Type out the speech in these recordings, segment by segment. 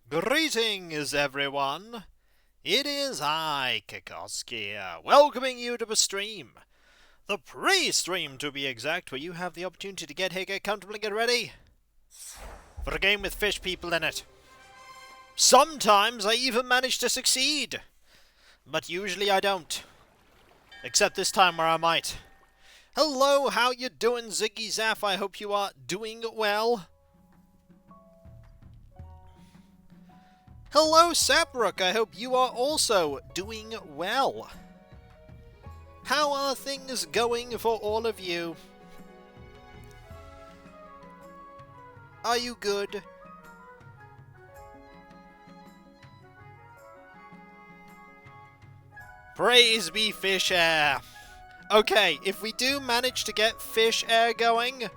Greetings, everyone. It is I, Kikoski, welcoming you to the stream. The pre-stream, to be exact, where you have the opportunity to get here, get comfortable, and get ready for a game with fish people in it. Sometimes I even manage to succeed, but usually I don't. Except this time where I might. Hello, how you doing, Ziggy Zaff? I hope you are doing well. Hello, Saprook. I hope you are also doing well. How are things going for all of you? Are you good? Praise be fish air. Okay, if we do manage to get fish air going,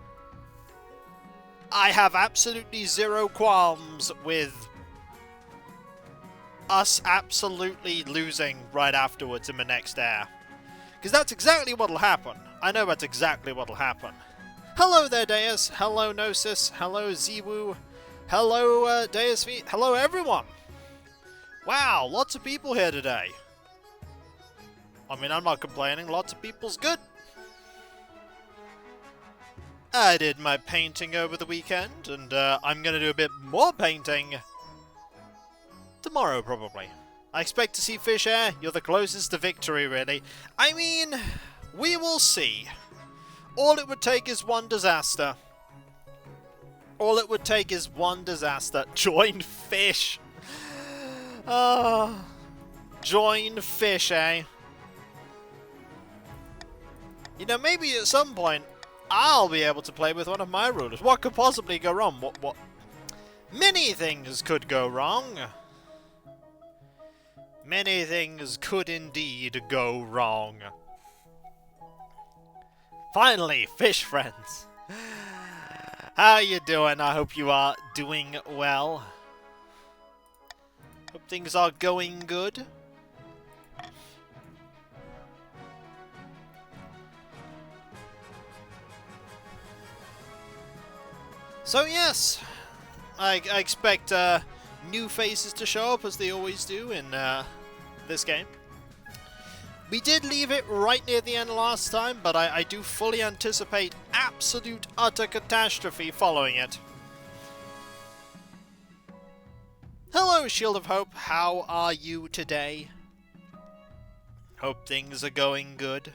I have absolutely zero qualms with us absolutely losing right afterwards in the next air. Because that's exactly what'll happen. I know that's exactly what'll happen. Hello there, Deus. Hello, Gnosis. Hello, Ziwu. Hello, Deus V. Hello, everyone. Wow, lots of people here today. I mean, I'm not complaining. Lots of people's good. I did my painting over the weekend, and I'm going to do a bit more painting tomorrow, probably. I expect to see fish air. You're the closest to victory, really. I mean, we will see. All it would take is one disaster. All it would take is one disaster. Join fish. Join fish, eh? You know, maybe at some point, I'll be able to play with one of my rulers. What could possibly go wrong? What? Many things could go wrong. Many things could indeed go wrong. Finally, fish friends. How you doing? I hope you are doing well. Hope things are going good. So yes, I expect new faces to show up as they always do in this game. We did leave it right near the end last time, but I do fully anticipate absolute utter catastrophe following it. Hello, Shield of Hope. How are you today? Hope things are going good.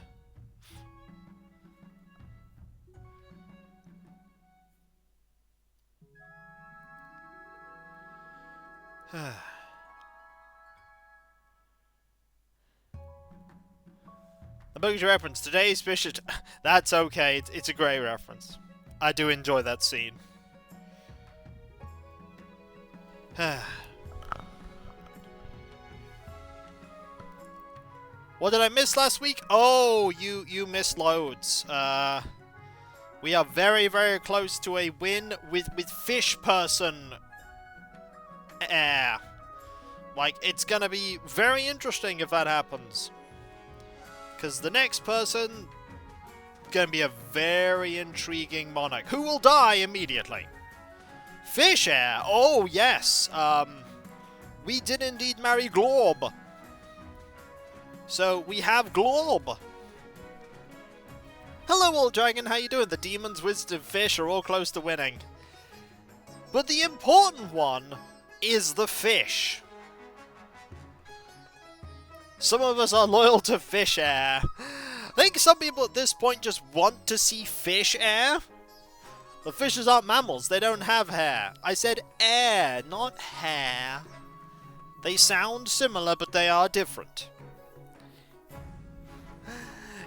The Boogie reference, today's fish. That's okay, it's a great reference. I do enjoy that scene. What did I miss last week? Oh, you missed loads. We are very, very close to a win with fish person air. Like, it's gonna be very interesting if that happens. Because the next person gonna be a very intriguing monarch who will die immediately. Fish air! Oh, yes! We did indeed marry Glorb. So, we have Glorb. Hello, old dragon, how you doing? The demons, wizards, and fish are all close to winning. But the important one is the fish. Some of us are loyal to fish air. I think some people at this point just want to see fish air. The fishes aren't mammals, they don't have hair. I said air, not hair. They sound similar, but they are different.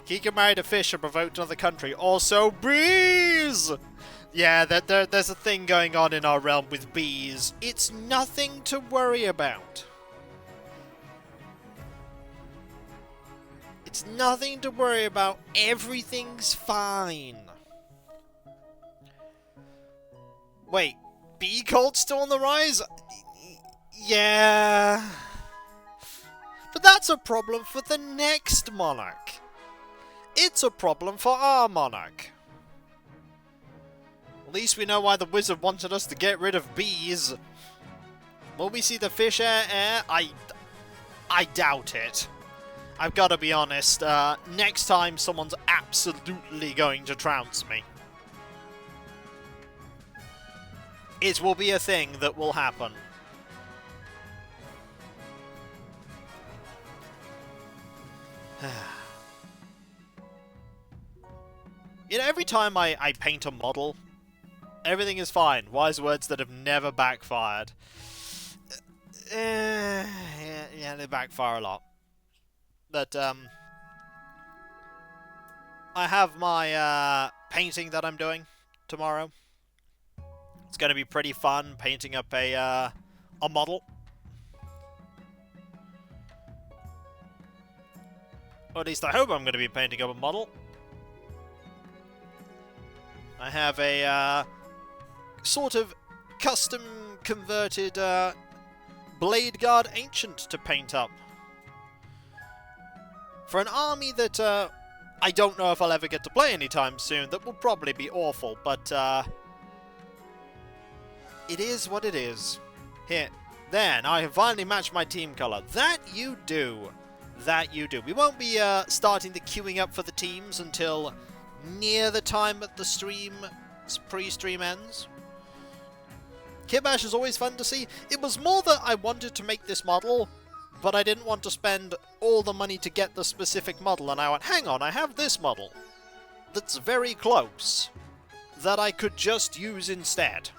Kika married a fish and provoked another country. Also bees! Yeah, there's a thing going on in our realm with bees. It's nothing to worry about. It's nothing to worry about. Everything's fine. Wait, bee cult's still on the rise? Yeah. But that's a problem for the next monarch. It's a problem for our monarch. At least we know why the wizard wanted us to get rid of bees. Will we see the fish air? I doubt it. I've got to be honest. Next time, someone's absolutely going to trounce me. It will be a thing that will happen. You know, every time I paint a model, everything is fine. Wise words that have never backfired. Yeah, they backfire a lot. But, I have my, painting that I'm doing tomorrow. It's going to be pretty fun, painting up a model. Or at least I hope I'm going to be painting up a model. I have a, sort of custom-converted, Blade Guard Ancient to paint up. For an army that, I don't know if I'll ever get to play anytime soon. That will probably be awful, but, it is what it is. Here. There, now I have finally matched my team colour. That you do. That you do. We won't be, starting the queuing up for the teams until near the time that the pre-stream ends. Kit Bash is always fun to see. It was more that I wanted to make this model, but I didn't want to spend all the money to get the specific model, and I went, hang on, I have this model that's very close that I could just use instead.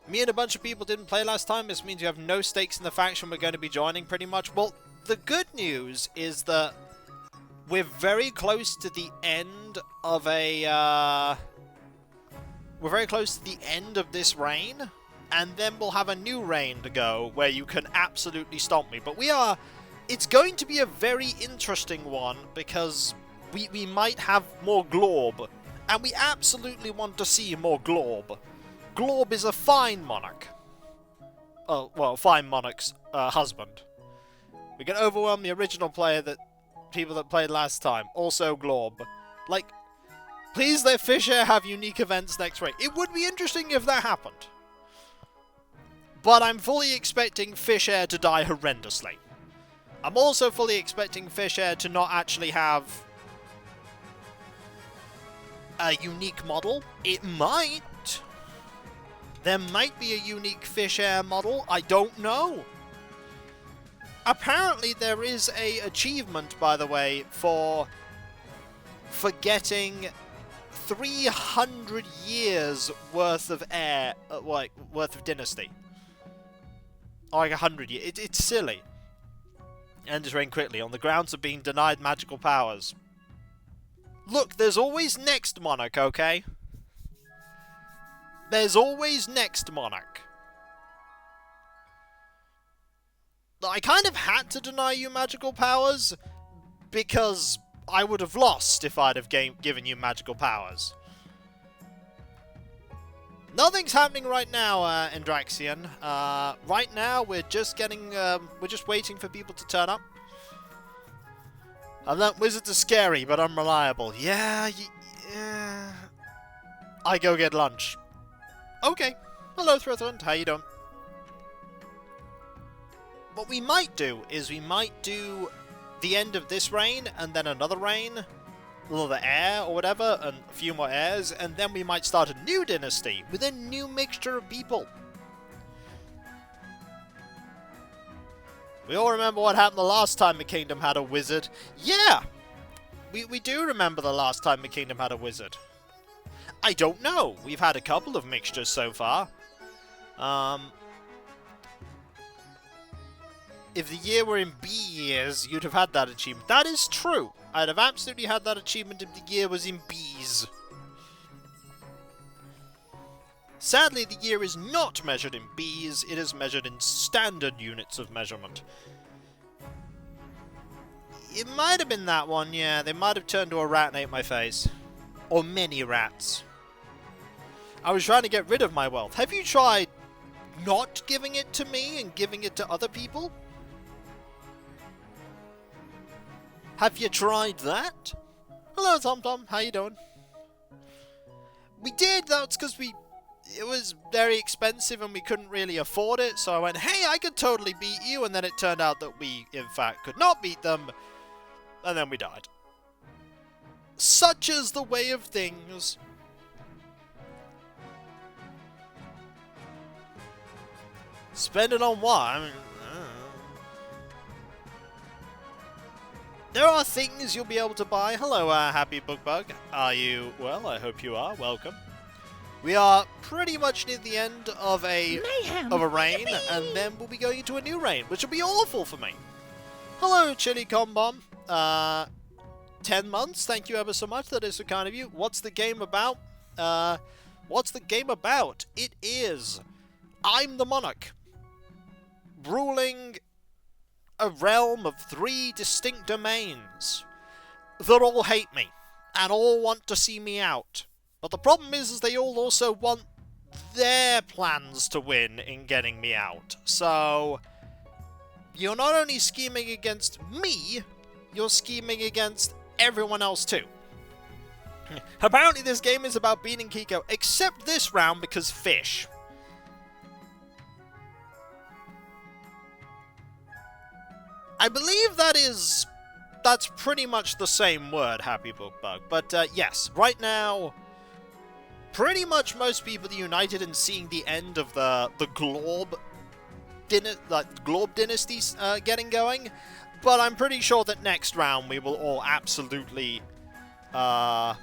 Me and a bunch of people didn't play last time. This means you have no stakes in the faction we're going to be joining, pretty much. Well, the good news is that we're very close to the end of we're very close to the end of this reign, and then we'll have a new reign to go where you can absolutely stomp me. But it's going to be a very interesting one, because we might have more Glorb, and we absolutely want to see more Glorb. Glorb is a fine monarch. Oh, well, fine monarch's husband. We can overwhelm the original people that played last time. Also Glorb. Like, please let Fisher have unique events next week. It would be interesting if that happened. But I'm fully expecting Fisher to die horrendously. I'm also fully expecting Fisher to not actually have a unique model. It might. There might be a unique Fisher model. I don't know. Apparently there is a achievement, by the way, for getting 300 years worth of worth of dynasty. Like 100 years. It's silly. End this reign quickly on the grounds of being denied magical powers. Look, there's always next monarch, okay? There's always next monarch. I kind of had to deny you magical powers, because I would have lost if I'd have given you magical powers. Nothing's happening right now, Andraxian. Right now, we're just waiting for people to turn up. I learnt wizards are scary, but unreliable. Yeah. I go get lunch. Okay. Hello, Thrithund. How you doing? What we might do is we might do the end of this reign, and then another reign, another heir or whatever, and a few more heirs, and then we might start a new dynasty with a new mixture of people. We all remember what happened the last time the kingdom had a wizard. Yeah! We do remember the last time the kingdom had a wizard. I don't know. We've had a couple of mixtures so far. If the year were in B years, you'd have had that achievement. That is true. I'd have absolutely had that achievement if the year was in Bs. Sadly, the year is not measured in Bs. It is measured in standard units of measurement. It might have been that one, yeah. They might have turned to a rat and ate my face. Or many rats. I was trying to get rid of my wealth. Have you tried not giving it to me and giving it to other people? Have you tried that? Hello, Tom Tom. How you doing? We did. That's because it was very expensive and we couldn't really afford it, so I went, hey, I could totally beat you, and then it turned out that we, in fact, could not beat them, and then we died. Such is the way of things. Spend it on what? I mean, there are things you'll be able to buy. Hello, Happy Bookbug. Are you well? I hope you are. Welcome. We are pretty much near the end of a reign, and then we'll be going into a new reign, which will be awful for me. Hello, Chili Combom. 10 months. Thank you ever so much. That is so kind of you. What's the game about? What's the game about? It is I'm the monarch, ruling a realm of 3 distinct domains that all hate me and all want to see me out. But the problem is they all also want their plans to win in getting me out. So you're not only scheming against me, you're scheming against everyone else too. Apparently this game is about beating Kiko, except this round because fish. I believe that's pretty much the same word, Happy Bookbug. But yes, right now, pretty much most people are united in seeing the end of the Glorb dynasty getting going. But I'm pretty sure that next round we will all absolutely pummel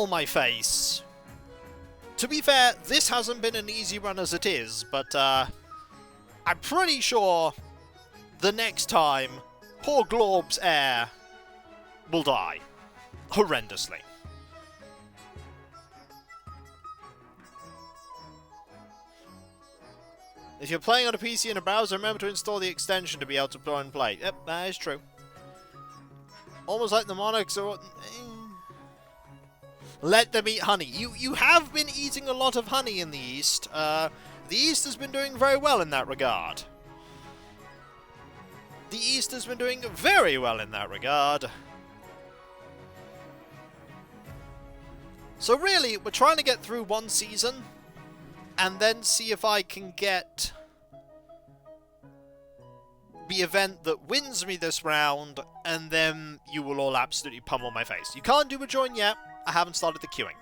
my face. To be fair, this hasn't been an easy run as it is, but I'm pretty sure the next time poor Glorb's heir will die horrendously. If you're playing on a PC in a browser, remember to install the extension to be able to play and play. Yep, that is true. Almost like the monarchs are... Let them eat honey. You have been eating a lot of honey in the East. The East has been doing very well in that regard. The East has been doing very well in that regard. So really, we're trying to get through one season, and then see if I can get the event that wins me this round, and then you will all absolutely pummel my face. You can't do a join yet. I haven't started the queuing.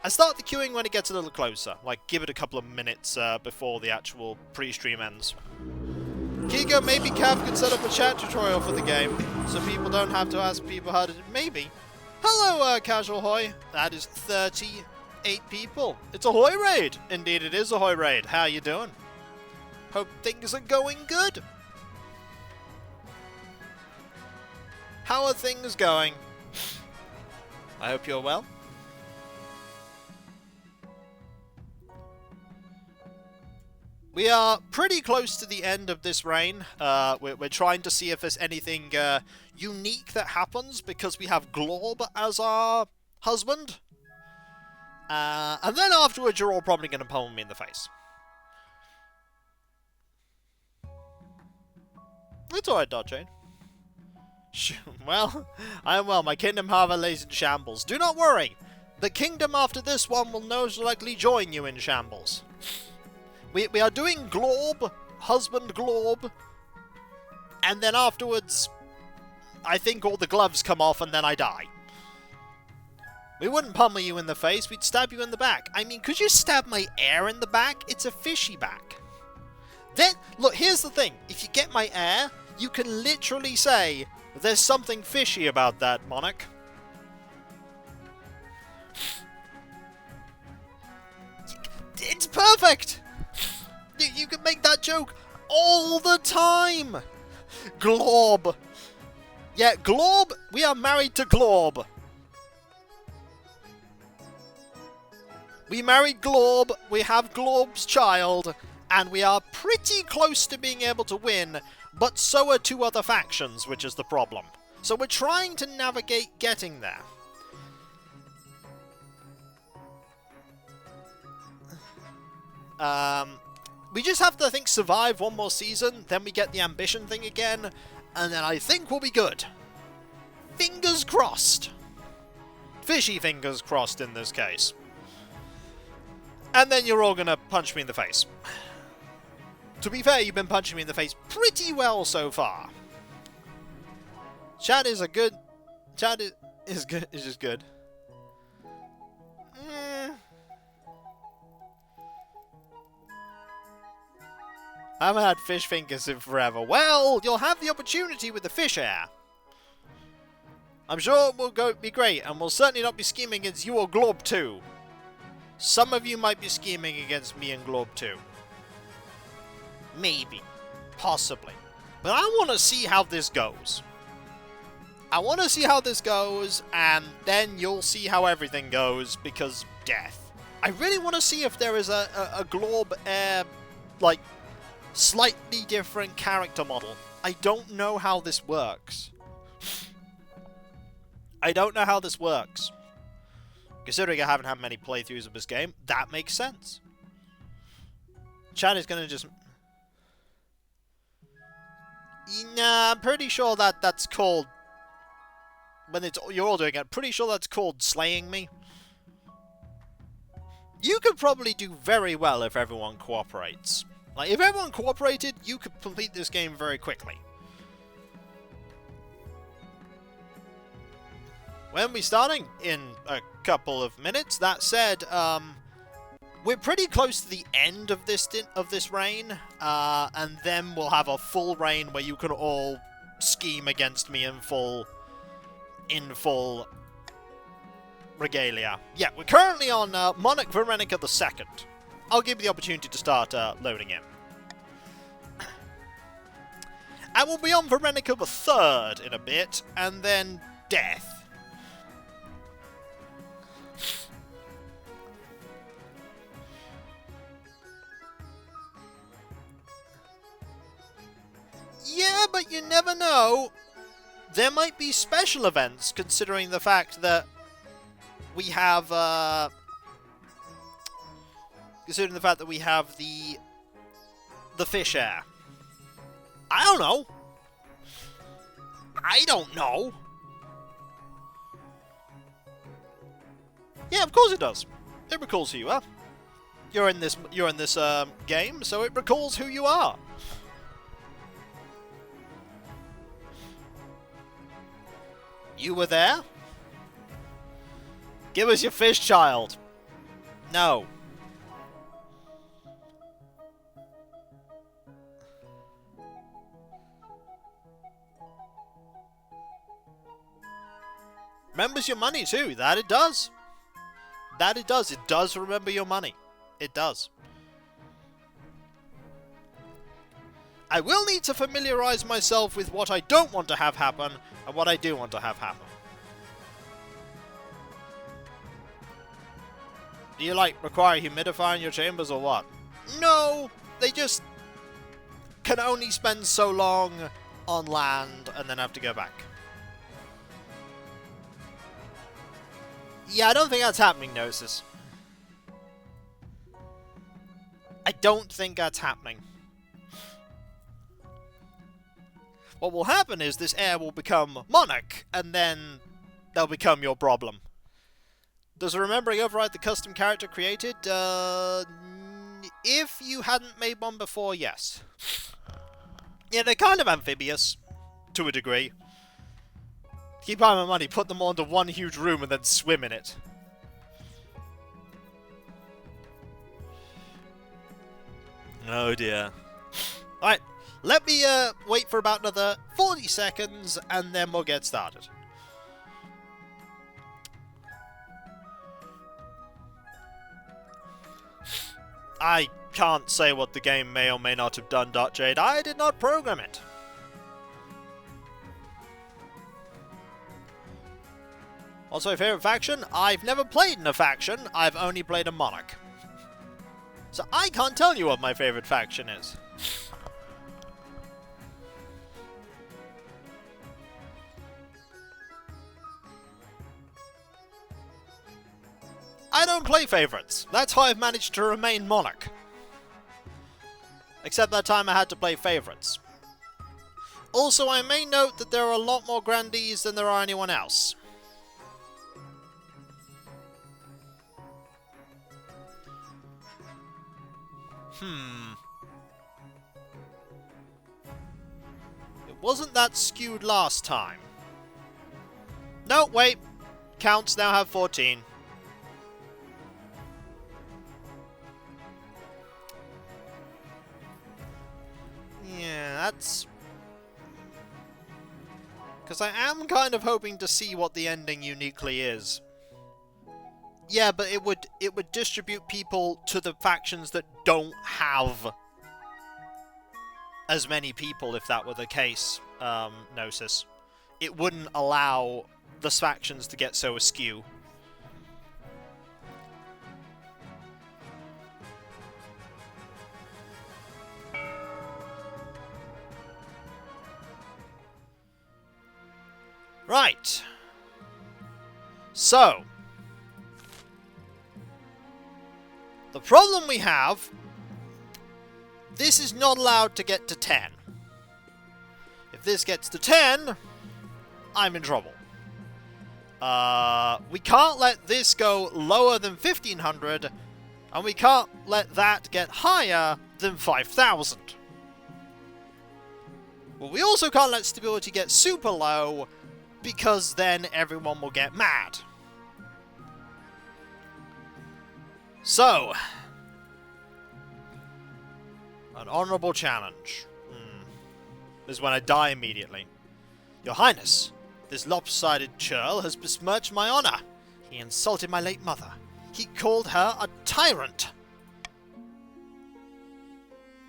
I start the queuing when it gets a little closer, like give it a couple of minutes before the actual pre-stream ends. Kiko, maybe Cav could set up a chat tutorial for the game, so people don't have to ask people how to do it. Maybe. Hello, Casual Hoy. That is 38 people. It's a Hoy raid. Indeed, it is a Hoy raid. How you doing? Hope things are going good. How are things going? I hope you're well. We are pretty close to the end of this reign. We're trying to see if there's anything unique that happens, because we have Glorb as our husband. And then afterwards, you're all probably going to pummel me in the face. It's alright, Dodge. Well, I am well. My kingdom, however, lays in shambles. Do not worry. The kingdom after this one will most likely join you in shambles. We are doing Glorb, husband Glorb, and then afterwards, I think all the gloves come off and then I die. We wouldn't pummel you in the face, we'd stab you in the back. I mean, could you stab my heir in the back? It's a fishy back. Then, look, here's the thing. If you get my heir, you can literally say, there's something fishy about that, monarch. It's perfect! You can make that joke all the time! Glorb! Yeah, Glorb, we are married to Glorb. We married Glorb, we have Glorb's child, and we are pretty close to being able to win, but so are 2 other factions, which is the problem. So we're trying to navigate getting there. We just have to, I think, survive one more season, then we get the ambition thing again, and then I think we'll be good. Fingers crossed. Fishy fingers crossed in this case. And then you're all gonna punch me in the face. To be fair, you've been punching me in the face pretty well so far. Chat is a good... Chat is good. Is just good. I haven't had fish fingers in forever. Well, you'll have the opportunity with the fish air. I'm sure it will be great, and we'll certainly not be scheming against you or Glob 2. Some of you might be scheming against me and Glob 2. Maybe. Possibly. But I want to see how this goes. I want to see how this goes, and then you'll see how everything goes, because death. I really want to see if there is a Glob Air, like, slightly different character model. I don't know how this works. I don't know how this works. Considering I haven't had many playthroughs of this game, that makes sense. Chat is gonna just... Nah, I'm pretty sure that's called... When you're all doing it, pretty sure that's called slaying me. You could probably do very well if everyone cooperates. Like, if everyone cooperated, you could complete this game very quickly. When we're starting? In a couple of minutes. That said, we're pretty close to the end of this reign, and then we'll have a full reign where you can all scheme against me in full regalia. Yeah, we're currently on Monarch Veronica II. I'll give you the opportunity to start loading in. And we'll be on Veronica III in a bit, and then Death. Yeah, but you never know. There might be special events, considering the fact that we have, the fish air. I don't know. I don't know. Yeah, of course it does. It recalls who you are. You're in this game, so it recalls who you are. You were there? Give us your fish, child. No. Remembers your money too. That it does. That it does. It does remember your money. It does. I will need to familiarize myself with what I don't want to have happen and what I do want to have happen. Do you, like, require humidifier in your chambers or what? No! They just can only spend so long on land and then have to go back. Yeah, I don't think that's happening, Gnosis. I don't think that's happening. What will happen is this heir will become Monarch, and then they'll become your problem. Does remembering override the custom character created? If you hadn't made one before, yes. Yeah, they're kind of amphibious, to a degree. Keep on my money, put them all into one huge room and then swim in it. Oh dear. Alright, let me wait for about another 40 seconds and then we'll get started. I can't say what the game may or may not have done, Jade. I did not program it. What's my favourite faction? I've never played in a faction, I've only played a Monarch. So I can't tell you what my favourite faction is. I don't play favourites. That's how I've managed to remain Monarch. Except that time I had to play favourites. Also, I may note that there are a lot more grandees than there are anyone else. It wasn't that skewed last time. No, wait. Counts now have 14. Yeah, that's... because I am kind of hoping to see what the ending uniquely is. Yeah, but it would distribute people to the factions that don't have as many people, if that were the case, Gnosis. It wouldn't allow the factions to get so askew. Right. So, the problem we have, this is not allowed to get to 10. If this gets to 10, I'm in trouble. We can't let this go lower than 1500, and we can't let that get higher than 5000. Well, we also can't let stability get super low, because then everyone will get mad. So, an honourable challenge. This is when I die immediately. Your Highness, this lopsided churl has besmirched my honour. He insulted my late mother. He called her a tyrant.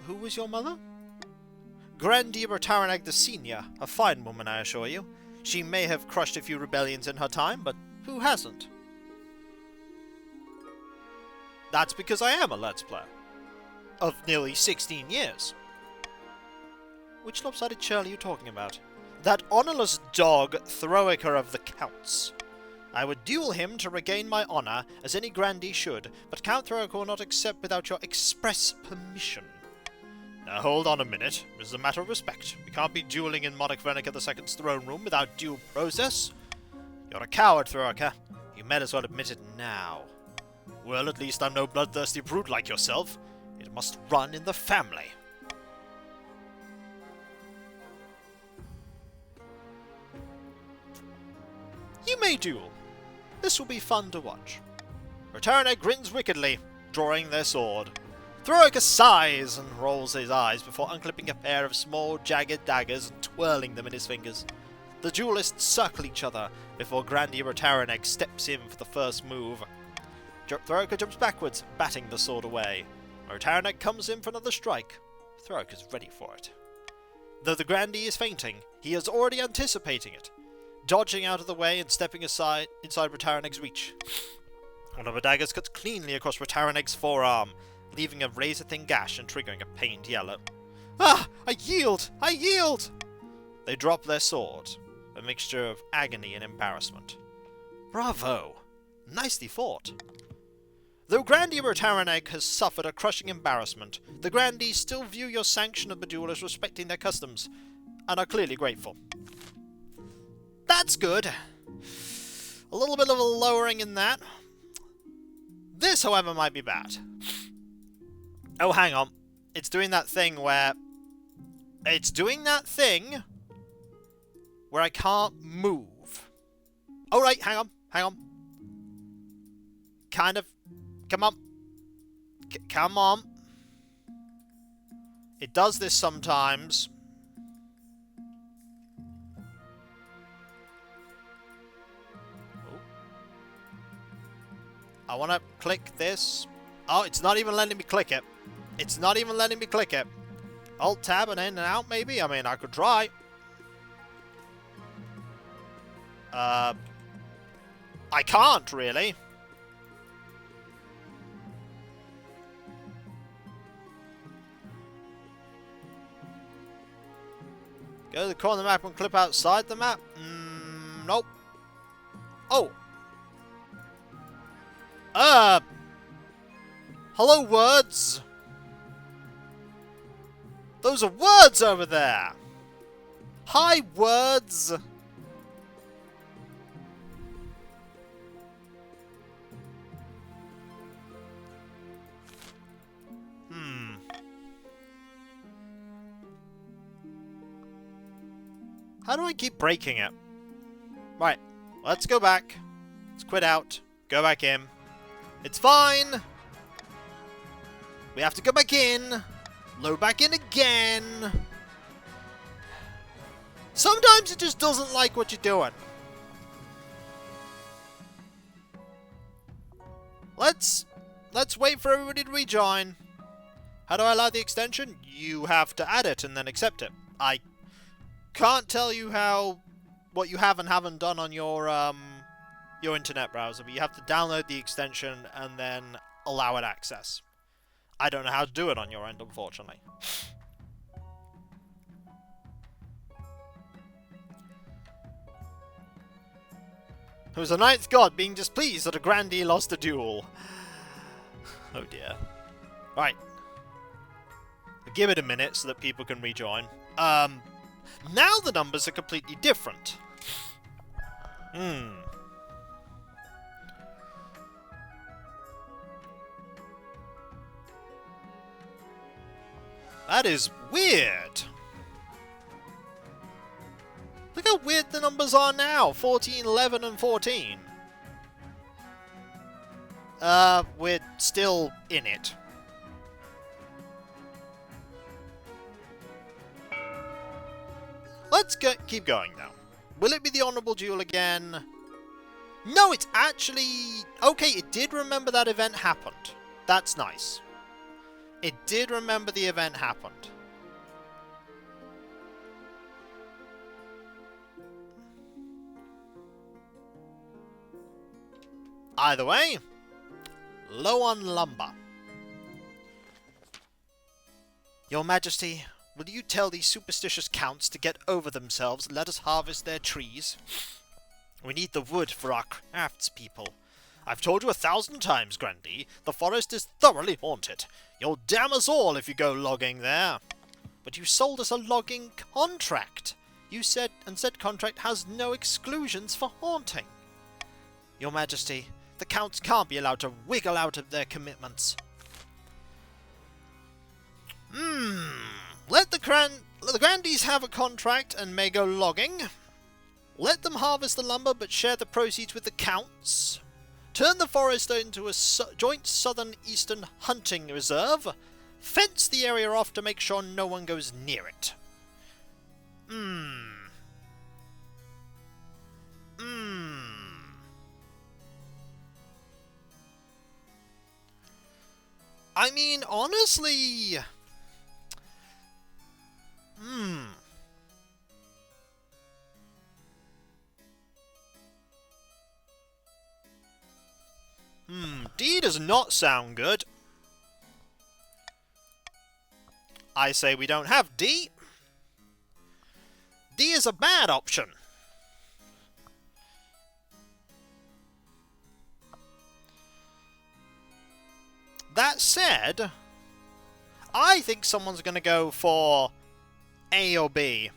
Who was your mother? Grandier Taranag the Senior, a fine woman, I assure you. She may have crushed a few rebellions in her time, but who hasn't? That's because I am a Let's Player. Of nearly 16 years. Which lopsided churl are you talking about? That honourless dog, Throiker of the Counts. I would duel him to regain my honour, as any grandee should, but Count Throiker will not accept without your express permission. Now hold on a minute. This is a matter of respect. We can't be duelling in Monarch Veronica II's throne room without due process. You're a coward, Throiker. You might as well admit it now. Well, at least I'm no bloodthirsty brute like yourself. It must run in the family. You may duel. This will be fun to watch. Returner grins wickedly, drawing their sword. Throiker sighs and rolls his eyes before unclipping a pair of small, jagged daggers and twirling them in his fingers. The duelists circle each other before Grandier Taranag steps in for the first move. Throiker jumps backwards, batting the sword away. Taranag comes in for another strike. Throiker's ready for it. Though the Grandee is fainting, he is already anticipating it, dodging out of the way and stepping aside inside Taranag's reach. One of the daggers cuts cleanly across Taranag's forearm, leaving a razor-thin gash and triggering a pained yellow. Ah! I yield! I yield! They drop their swords, a mixture of agony and embarrassment. Bravo! Nicely fought. Though Grandier Taranag has suffered a crushing embarrassment, the Grandees still view your sanction of the duel as respecting their customs, and are clearly grateful. That's good. A little bit of a lowering in that. This, however, might be bad. Oh, hang on. It's doing that thing where... I can't move. Oh, right, hang on. Kind of... Come on. Come on. It does this sometimes. Oh. I want to click this. Oh, it's not even letting me click it. It's not even letting me click it. Alt-tab and in and out, maybe? I mean, I could try. I can't, really. Go to the corner of the map and clip outside the map? Nope. Oh. Hello, words. Those are words over there. Hi, words. How do I keep breaking it? Right, let's go back. Let's quit out. Go back in. It's fine! We have to go back in. Load back in again. Sometimes it just doesn't like what you're doing. Let's wait for everybody to rejoin. How do I allow the extension? You have to add it and then accept it. I can't tell you what you have and haven't done on your internet browser, but you have to download the extension and then allow it access. I don't know how to do it on your end, unfortunately. It was the ninth god being displeased that a grandee lost a duel. Oh dear. Right. Give it a minute so that people can rejoin. Now the numbers are completely different. That is weird. Look how weird the numbers are now. 14, 11, and 14. We're still in it. Let's keep going now. Will it be the Honourable Duel again? No, it's actually... Okay, it did remember that event happened. That's nice. It did remember the event happened. Either way, low on lumber. Your Majesty, will you tell these superstitious counts to get over themselves and let us harvest their trees? We need the wood for our craftspeople. I've told you 1,000 times, Grandee, the forest is thoroughly haunted. You'll damn us all if you go logging there. But you sold us a logging contract. You said, and said contract has no exclusions for haunting. Your Majesty, the counts can't be allowed to wiggle out of their commitments. Let the Grandees have a contract and may go logging. Let them harvest the lumber but share the proceeds with the counts. Turn the forest into a joint southern eastern hunting reserve. Fence the area off to make sure no one goes near it. I mean, honestly... D does not sound good. I say we don't have D. D is a bad option. That said, I think someone's going to go for A or B.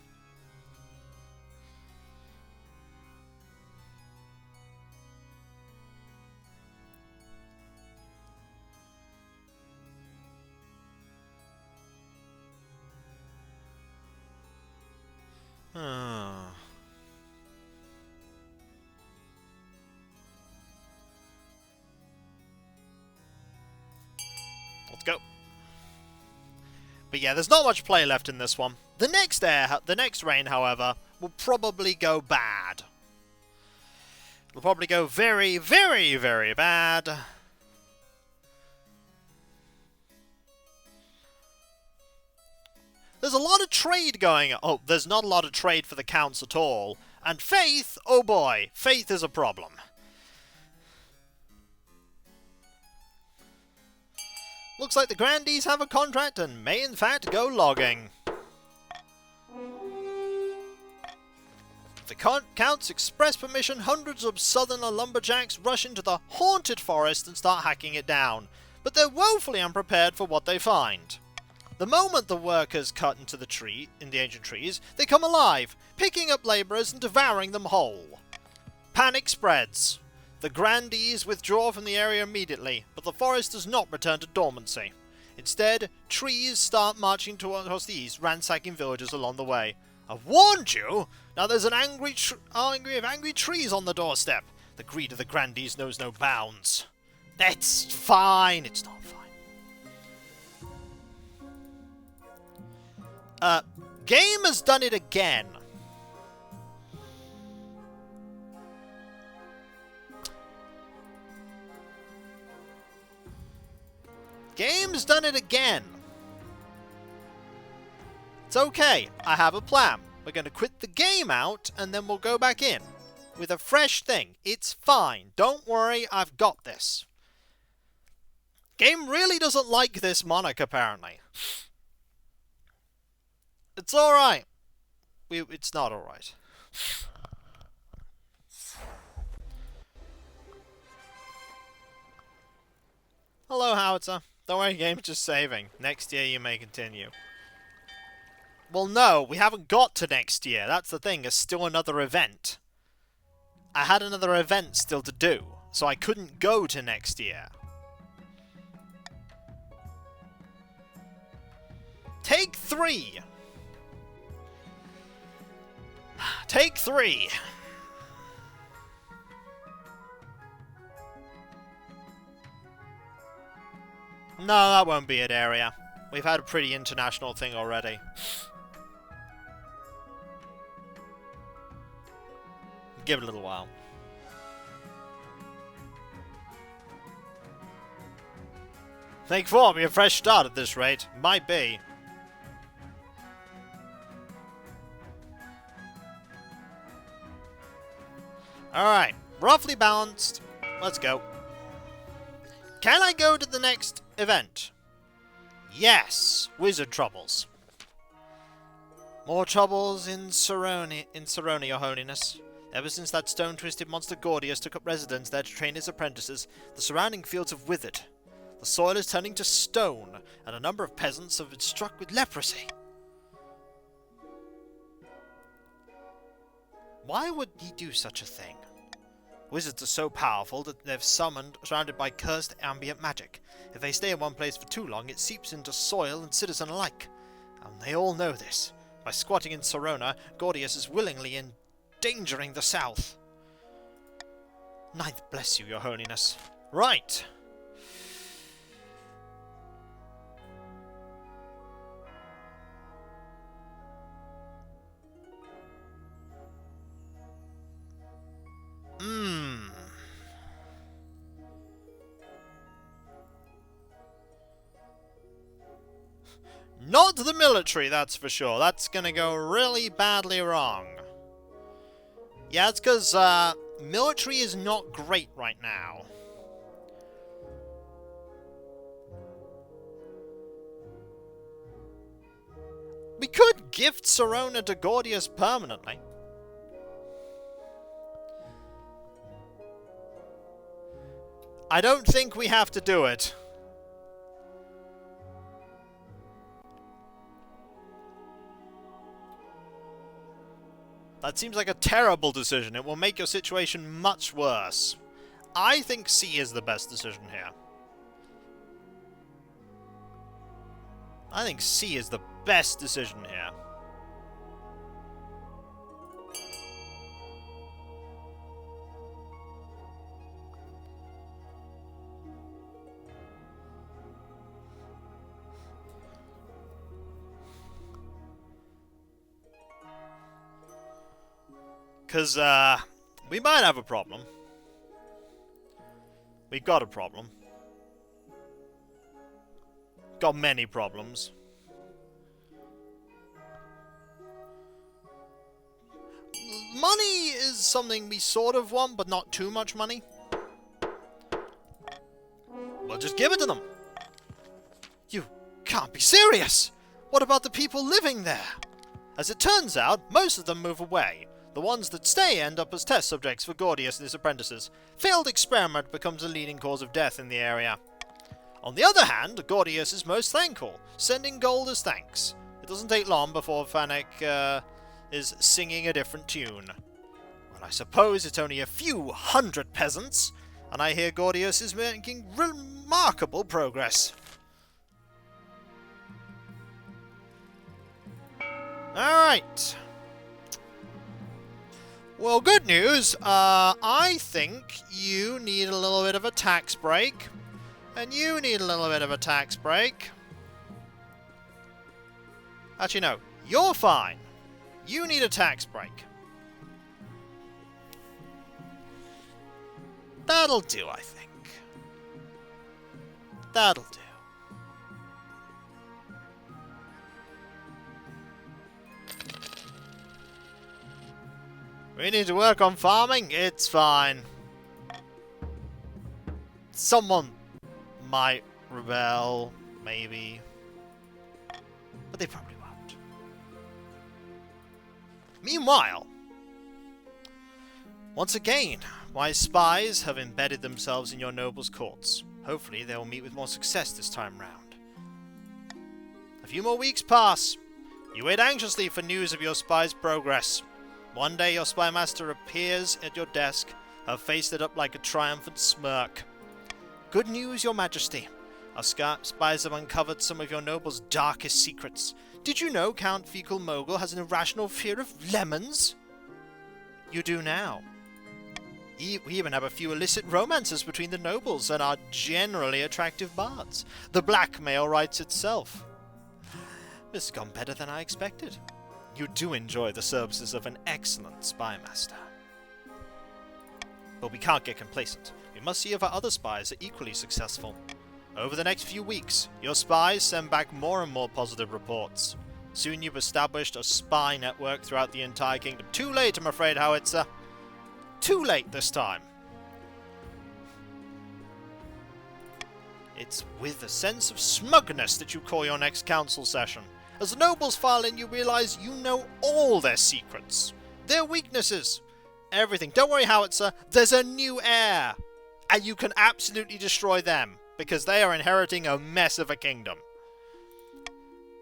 Let's go. But yeah, there's not much play left in this one. The next rain, however, will probably go bad. It'll probably go very, very, very bad. There's a lot of trade going on. Oh, there's not a lot of trade for the counts at all. And faith, oh boy, faith is a problem. Looks like the Grandees have a contract and may in fact go logging. The counts express permission, hundreds of southern lumberjacks rush into the haunted forest and start hacking it down. But they're woefully unprepared for what they find. The moment the workers cut into the ancient trees, they come alive, picking up labourers and devouring them whole. Panic spreads. The Grandees withdraw from the area immediately, but the forest does not return to dormancy. Instead, trees start marching towards the east, ransacking villages along the way. I've warned you! Now there's an angry of angry trees on the doorstep. The greed of the grandees knows no bounds. That's fine. It's not fine. Game has done it again. Game's done it again. It's okay. I have a plan. We're going to quit the game out, and then we'll go back in. With a fresh thing. It's fine. Don't worry, I've got this. Game really doesn't like this monarch, apparently. It's alright. It's not alright. Hello, Howitzer. Don't worry, game's just saving. Next year you may continue. Well, no, we haven't got to next year. That's the thing. There's still another event. I had another event still to do, so I couldn't go to next year. Take 3. Take 3. No, that won't be it, area. We've had a pretty international thing already. Give it a little while. Take 4, be a fresh start at this rate. Might be. Alright, roughly balanced. Let's go. Can I go to the next event? Yes! Wizard troubles. More troubles in Saroni, your holiness. Ever since that stone-twisted monster Gordius took up residence there to train his apprentices, the surrounding fields have withered. The soil is turning to stone, and a number of peasants have been struck with leprosy. Why would he do such a thing? Wizards are so powerful that they're surrounded by cursed ambient magic. If they stay in one place for too long, it seeps into soil and citizen alike. And they all know this. By squatting in Sorona, Gordius is willingly endangering the south. Ninth bless you, your holiness. Right. Not the military, that's for sure. That's gonna go really badly wrong. Yeah, it's because, military is not great right now. We could gift Sorona to Gordius permanently. I don't think we have to do it. That seems like a terrible decision. It will make your situation much worse. I think C is the best decision here. I think C is the best decision here. Because, we might have a problem. We've got a problem. Got many problems. Money is something we sort of want, but not too much money. We'll just give it to them. You can't be serious! What about the people living there? As it turns out, most of them move away. The ones that stay end up as test subjects for Gordius and his apprentices. Failed experiment becomes a leading cause of death in the area. On the other hand, Gordius is most thankful, sending gold as thanks. It doesn't take long before Vanek is singing a different tune. Well, I suppose it's only a few hundred peasants, and I hear Gordius is making remarkable progress. Alright. Well, good news. I think you need a little bit of a tax break. And you need a little bit of a tax break. Actually, no. You're fine. You need a tax break. That'll do, I think. That'll do. We need to work on farming? It's fine. Someone might rebel, maybe. But they probably won't. Meanwhile, once again, wise spies have embedded themselves in your nobles' courts. Hopefully they will meet with more success this time round. A few more weeks pass. You wait anxiously for news of your spy's progress. One day your spy master appears at your desk, her face lit up like a triumphant smirk. Good news, your majesty. Our spies have uncovered some of your nobles' darkest secrets. Did you know Count Fecal Mogul has an irrational fear of lemons? You do now. We even have a few illicit romances between the nobles and our generally attractive bards. The blackmail writes itself. This has gone better than I expected. You do enjoy the services of an excellent spy master. But we can't get complacent. We must see if our other spies are equally successful. Over the next few weeks, your spies send back more and more positive reports. Soon you've established a spy network throughout the entire kingdom. Too late, I'm afraid, Howitzer. Too late this time. It's with a sense of smugness that you call your next council session. As the nobles file in, you realize you know all their secrets, their weaknesses, everything. Don't worry, Howitzer, there's a new heir, and you can absolutely destroy them, because they are inheriting a mess of a kingdom.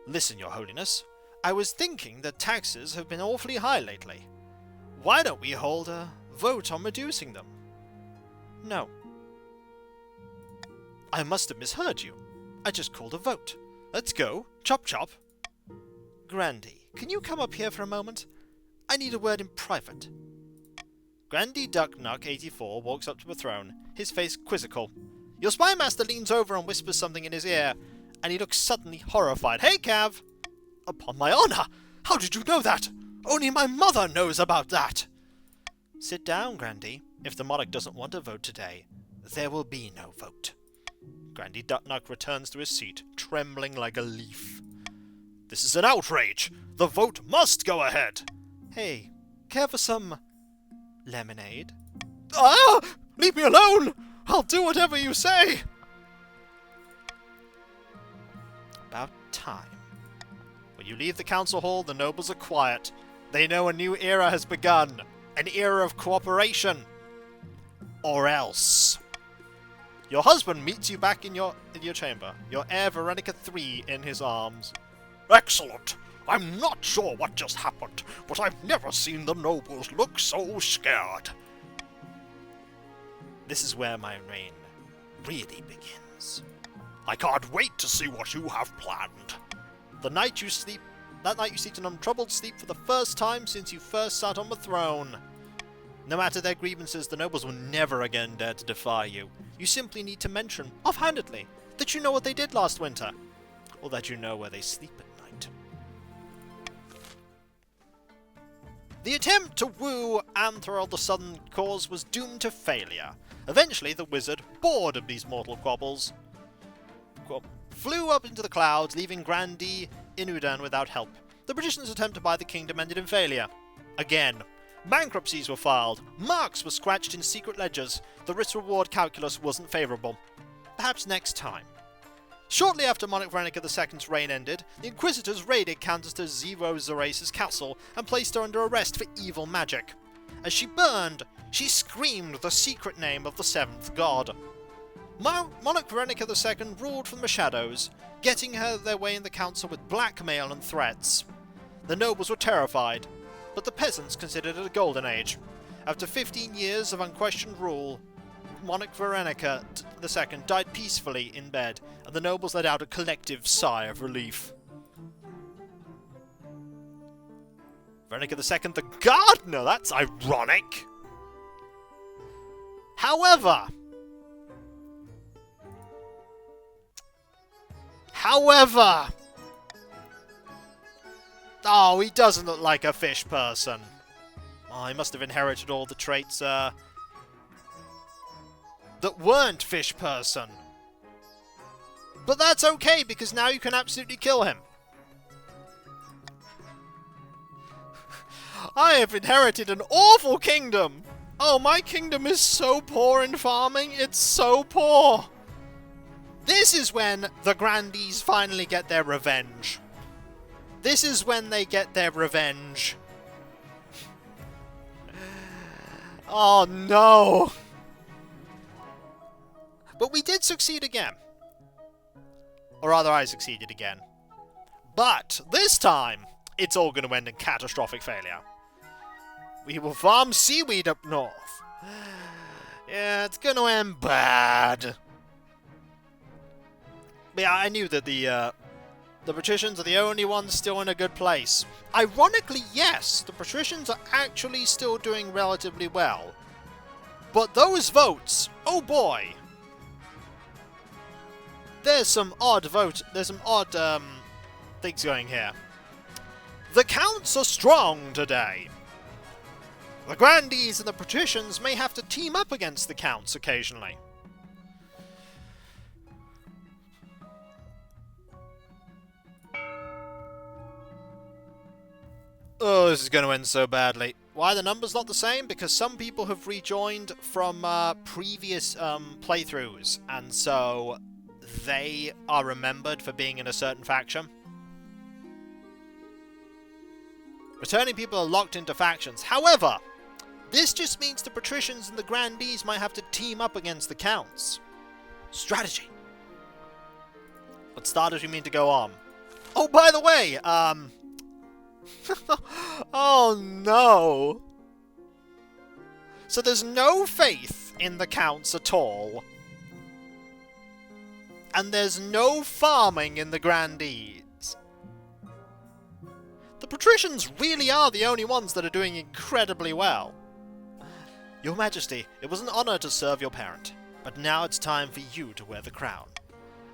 Listen, your holiness, I was thinking that taxes have been awfully high lately. Why don't we hold a vote on reducing them? No. I must have misheard you. I just called a vote. Let's go. Chop chop. Grandy, can you come up here for a moment? I need a word in private. Grandy Ducknuck 84 walks up to the throne, his face quizzical. Your spy master leans over and whispers something in his ear, and he looks suddenly horrified. Hey, Cav! Upon my honor! How did you know that? Only my mother knows about that! Sit down, Grandy. If the monarch doesn't want a vote today, there will be no vote. Grandy Ducknuck returns to his seat, trembling like a leaf. This is an outrage! The vote must go ahead! Hey, care for some lemonade? Ah! Leave me alone! I'll do whatever you say! About time. When you leave the council hall, the nobles are quiet. They know a new era has begun. An era of cooperation. Or else. Your husband meets you back in your chamber. Your heir Veronica 3 in his arms. Excellent! I'm not sure what just happened, but I've never seen the nobles look so scared. This is where my reign really begins. I can't wait to see what you have planned. That night you sleep in untroubled sleep for the first time since you first sat on the throne. No matter their grievances, the nobles will never again dare to defy you. You simply need to mention, offhandedly, that you know what they did last winter, or that you know where they sleep at night. The attempt to woo Anthrol the Southern Cause was doomed to failure. Eventually, the wizard, bored of these mortal quabbles, flew up into the clouds, leaving Grandy Inudan without help. The British attempt to buy the kingdom ended in failure. Again. Bankruptcies were filed. Marks were scratched in secret ledgers. The risk-reward calculus wasn't favourable. Perhaps next time. Shortly after Monarch Veronica II's reign ended, the Inquisitors raided Countess Zero Zerace's castle and placed her under arrest for evil magic. As she burned, she screamed the secret name of the seventh god. Monarch Veronica II ruled from the shadows, getting her their way in the council with blackmail and threats. The nobles were terrified, but the peasants considered it a golden age. After 15 years of unquestioned rule, Monarch Veronica II died peacefully in bed, and the nobles let out a collective sigh of relief. Veronica II, the gardener. That's ironic. However, oh, he doesn't look like a fish person. Oh, he must have inherited all the traits, that weren't fish person. But that's okay, because now you can absolutely kill him. I have inherited an awful kingdom! Oh, my kingdom is so poor in farming, it's so poor! This is when the Grandees finally get their revenge. This is when they get their revenge. Oh no! But we did succeed again. Or rather, I succeeded again. But this time, it's all going to end in catastrophic failure. We will farm seaweed up north. Yeah, it's going to end bad. But yeah, I knew that the patricians are the only ones still in a good place. Ironically, yes, the patricians are actually still doing relatively well. But those votes, oh boy. There's some odd things going here. The counts are strong today. The Grandees and the patricians may have to team up against the counts occasionally. Oh, this is going to end so badly. Why are the numbers not the same? Because some people have rejoined from previous playthroughs, and so they are remembered for being in a certain faction. Returning people are locked into factions. However, this just means the patricians and the Grandees might have to team up against the counts. Strategy. What starters we mean to go on? Oh, by the way, oh no! So there's no faith in the counts at all. And there's no farming in the Grandees. The patricians really are the only ones that are doing incredibly well. Your Majesty, it was an honor to serve your parent, but now it's time for you to wear the crown.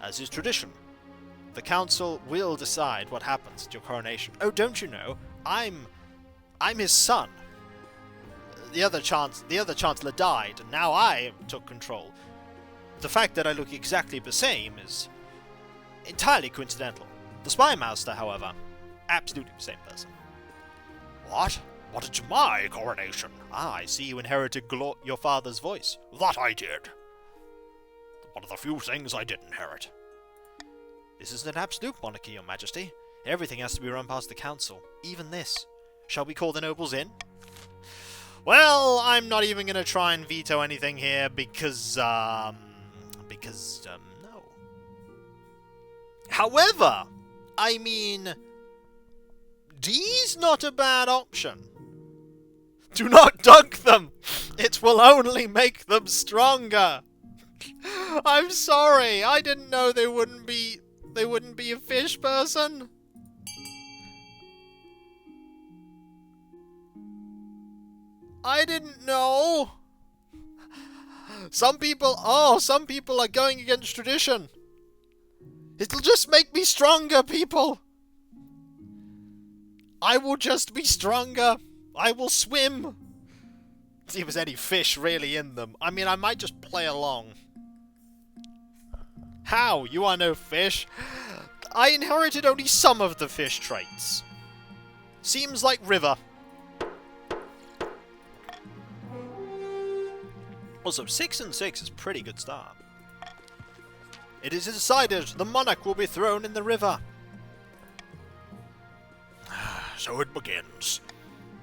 As is tradition, the council will decide what happens at your coronation. Oh, don't you know? I'm his son. The other chancellor died, and now I took control. The fact that I look exactly the same is entirely coincidental. The spy master, however, absolutely the same person. What? What is my coronation? Ah, I see you inherited your father's voice. That I did. One of the few things I did inherit. This is an absolute monarchy, Your Majesty. Everything has to be run past the council. Even this. Shall we call the nobles in? Well, I'm not even going to try and veto anything here because, no. However, I mean, D's not a bad option. Do not dunk them! It will only make them stronger! I'm sorry, I didn't know they wouldn't be a fish person. I didn't know. Some people are going against tradition. It'll just make me stronger, people. I will just be stronger. I will swim. See if there's any fish really in them. I mean, I might just play along. How? You are no fish? I inherited only some of the fish traits. Seems like river. Also, 6 and 6 is a pretty good start. It is decided the monarch will be thrown in the river. So it begins.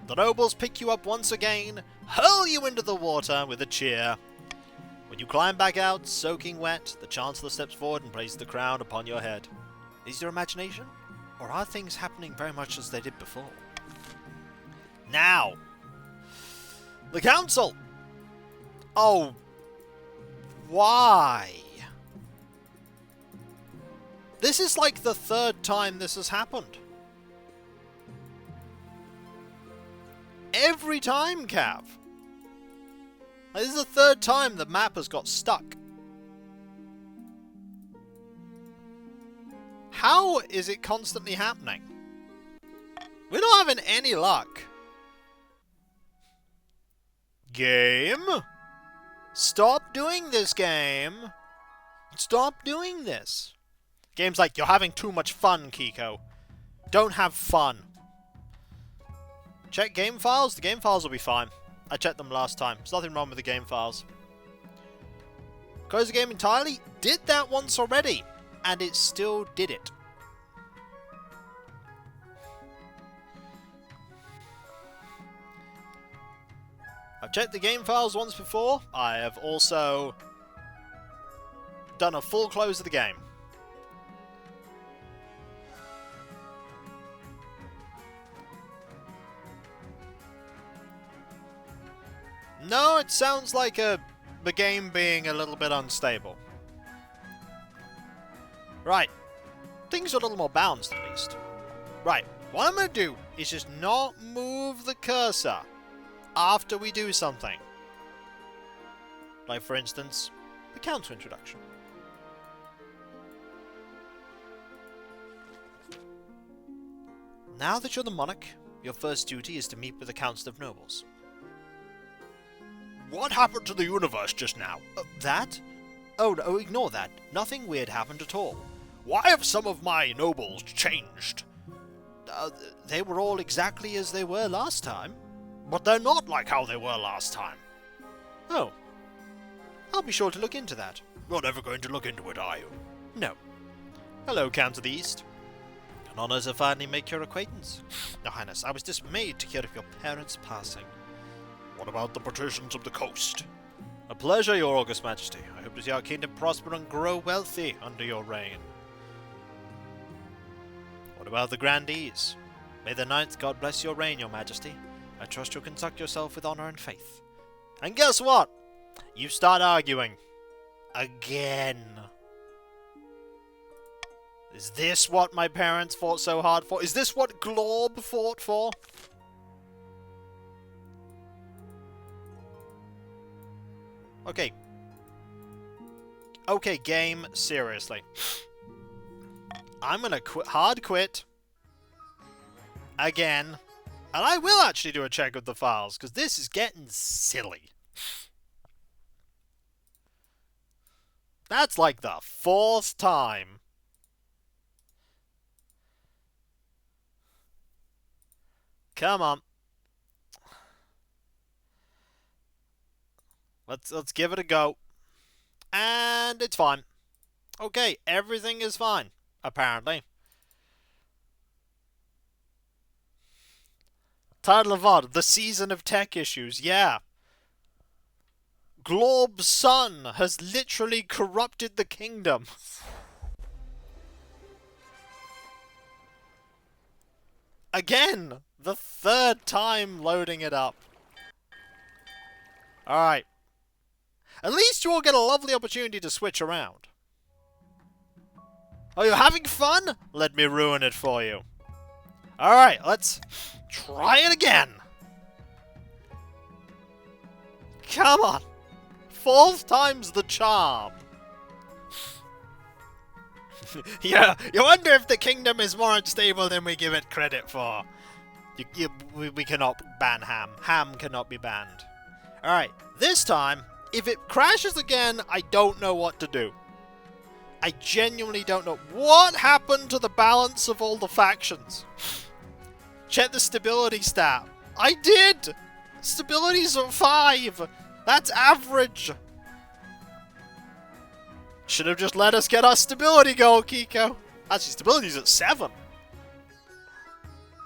The nobles pick you up once again, hurl you into the water with a cheer. When you climb back out, soaking wet, the Chancellor steps forward and places the crown upon your head. Is your imagination? Or are things happening very much as they did before? Now, the council! Oh, why? This is like the third time this has happened. every time, Cav. Like, this is the third time the map has got stuck. How is it constantly happening? We're not having any luck. Game? Stop doing this, game. Stop doing this. Game's like, you're having too much fun, Kiko. Don't have fun. Check game files. The game files will be fine. I checked them last time. There's nothing wrong with the game files. Close the game entirely. Did that once already. And it still did it. I've checked the game files once before. I have also done a full close of the game. No, it sounds like the game being a little bit unstable. Right. Things are a little more balanced, at least. Right. What I'm going to do is just not move the cursor after we do something. Like, for instance, the counter introduction. Now that you're the monarch, your first duty is to meet with the Council of Nobles. What happened to the universe just now? That? Oh, no, ignore that. Nothing weird happened at all. Why have some of my nobles changed? They were all exactly as they were last time. But they're not like how they were last time. Oh. I'll be sure to look into that. You're never going to look into it, are you? No. Hello, Count of the East. An honor to finally make your acquaintance. Your Highness, I was dismayed to hear of your parents' passing. What about the partitions of the coast? A pleasure, Your August Majesty. I hope to see our kingdom prosper and grow wealthy under your reign. What about the grandees? May the ninth God bless your reign, Your Majesty. I trust you'll conduct yourself with honor and faith. And guess what? You start arguing. Again. Is this what my parents fought so hard for? Is this what Glorb fought for? Okay. Okay, game, seriously. I'm gonna hard quit. Again. And I will actually do a check of the files, because this is getting silly. That's like the fourth time. Come on. Let's give it a go. And it's fine. Okay, everything is fine, apparently. Title of VOD, The Season of Tech Issues, yeah. Glorb's son has literally corrupted the kingdom. Again, the third time loading it up. Alright. At least you all get a lovely opportunity to switch around. Are you having fun? Let me ruin it for you. Alright, let's try it again. Come on. Fourth time's the charm. Yeah, you wonder if the kingdom is more unstable than we give it credit for. We cannot ban Ham. Ham cannot be banned. Alright, this time, if it crashes again, I don't know what to do. I genuinely don't know. What happened to the balance of all the factions? Check the stability stat. I did! Stability's at 5. That's average. Should have just let us get our stability goal, Kiko. Actually, stability's at 7.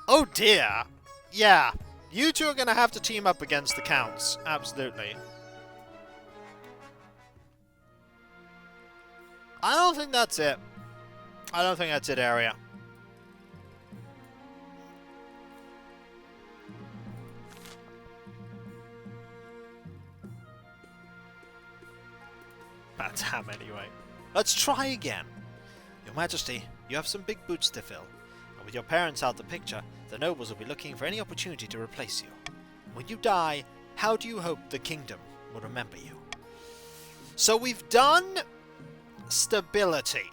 Oh dear. Yeah. You two are going to have to team up against the Counts. Absolutely. I don't think that's it. I don't think that's it, area. That's Ham anyway. Let's try again. Your Majesty, you have some big boots to fill. And with your parents out the picture, the nobles will be looking for any opportunity to replace you. When you die, how do you hope the kingdom will remember you? So we've done stability.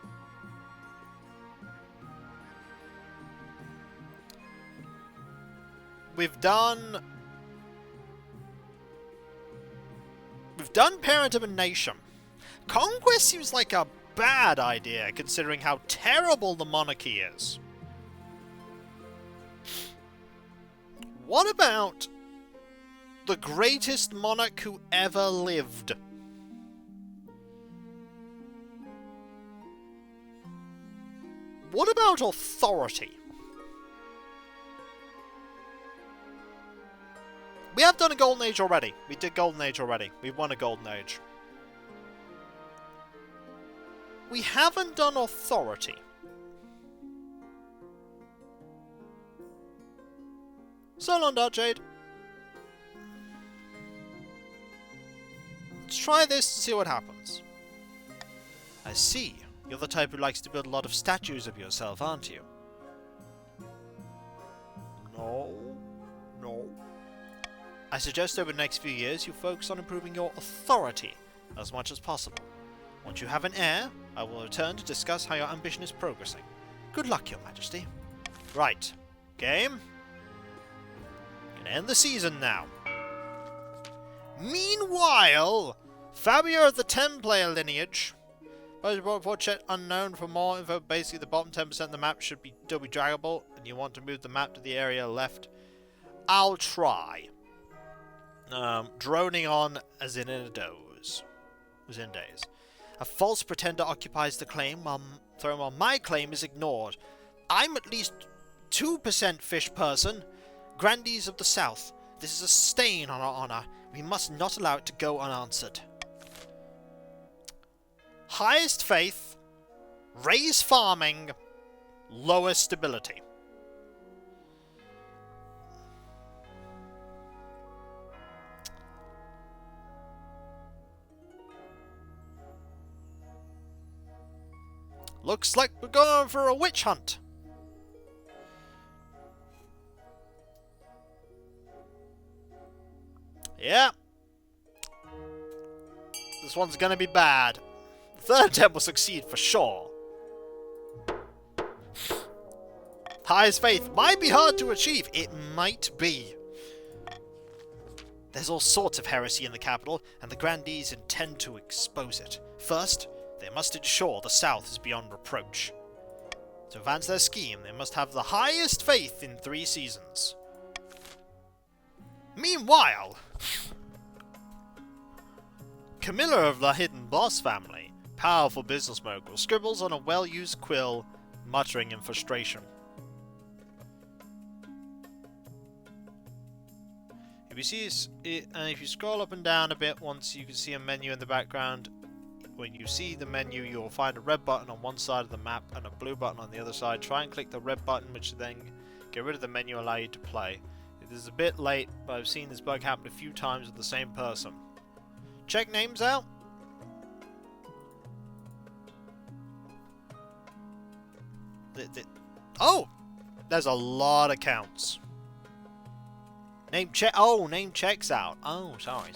We've done parentum and nation. Conquest seems like a bad idea, considering how terrible the monarchy is. What about the greatest monarch who ever lived? What about authority? We have done a Golden Age already. We did Golden Age already. We won a Golden Age. We haven't done authority. So long, Dark Jade. Let's try this and see what happens. I see. You're the type who likes to build a lot of statues of yourself, aren't you? No. I suggest over the next few years you focus on improving your authority as much as possible. Once you have an heir, I will return to discuss how your ambition is progressing. Good luck, Your Majesty. Right. Game. Gonna end the season now. Meanwhile, Fabio of the 10-player lineage. Chat unknown. For more info, basically the bottom 10% of the map should be still be draggable, and you want to move the map to the area left. I'll try. Droning on as in a doze. As in days. A false pretender occupies the claim, while my claim is ignored. I'm at least 2% fish person. Grandees of the South. This is a stain on our honor. We must not allow it to go unanswered. Highest faith, raise farming, lowest stability. Looks like we're going for a witch hunt. Yeah. This one's gonna be bad. The third attempt will succeed for sure. Highest faith might be hard to achieve. It might be. There's all sorts of heresy in the capital, and the grandees intend to expose it. First, they must ensure the South is beyond reproach. To advance their scheme, they must have the highest faith in 3 seasons. Meanwhile, Camilla of the Hidden Boss family, powerful business mogul, scribbles on a well-used quill, muttering in frustration. If you see it, and if you scroll up and down a bit, once you can see a menu in the background. When you see the menu, you will find a red button on one side of the map and a blue button on the other side. Try and click the red button, which then get rid of the menu, allow you to play. It is a bit late, but I've seen this bug happen a few times with the same person. Check names out. Oh! There's a lot of counts. Name check. Oh, name checks out. Oh, sorry.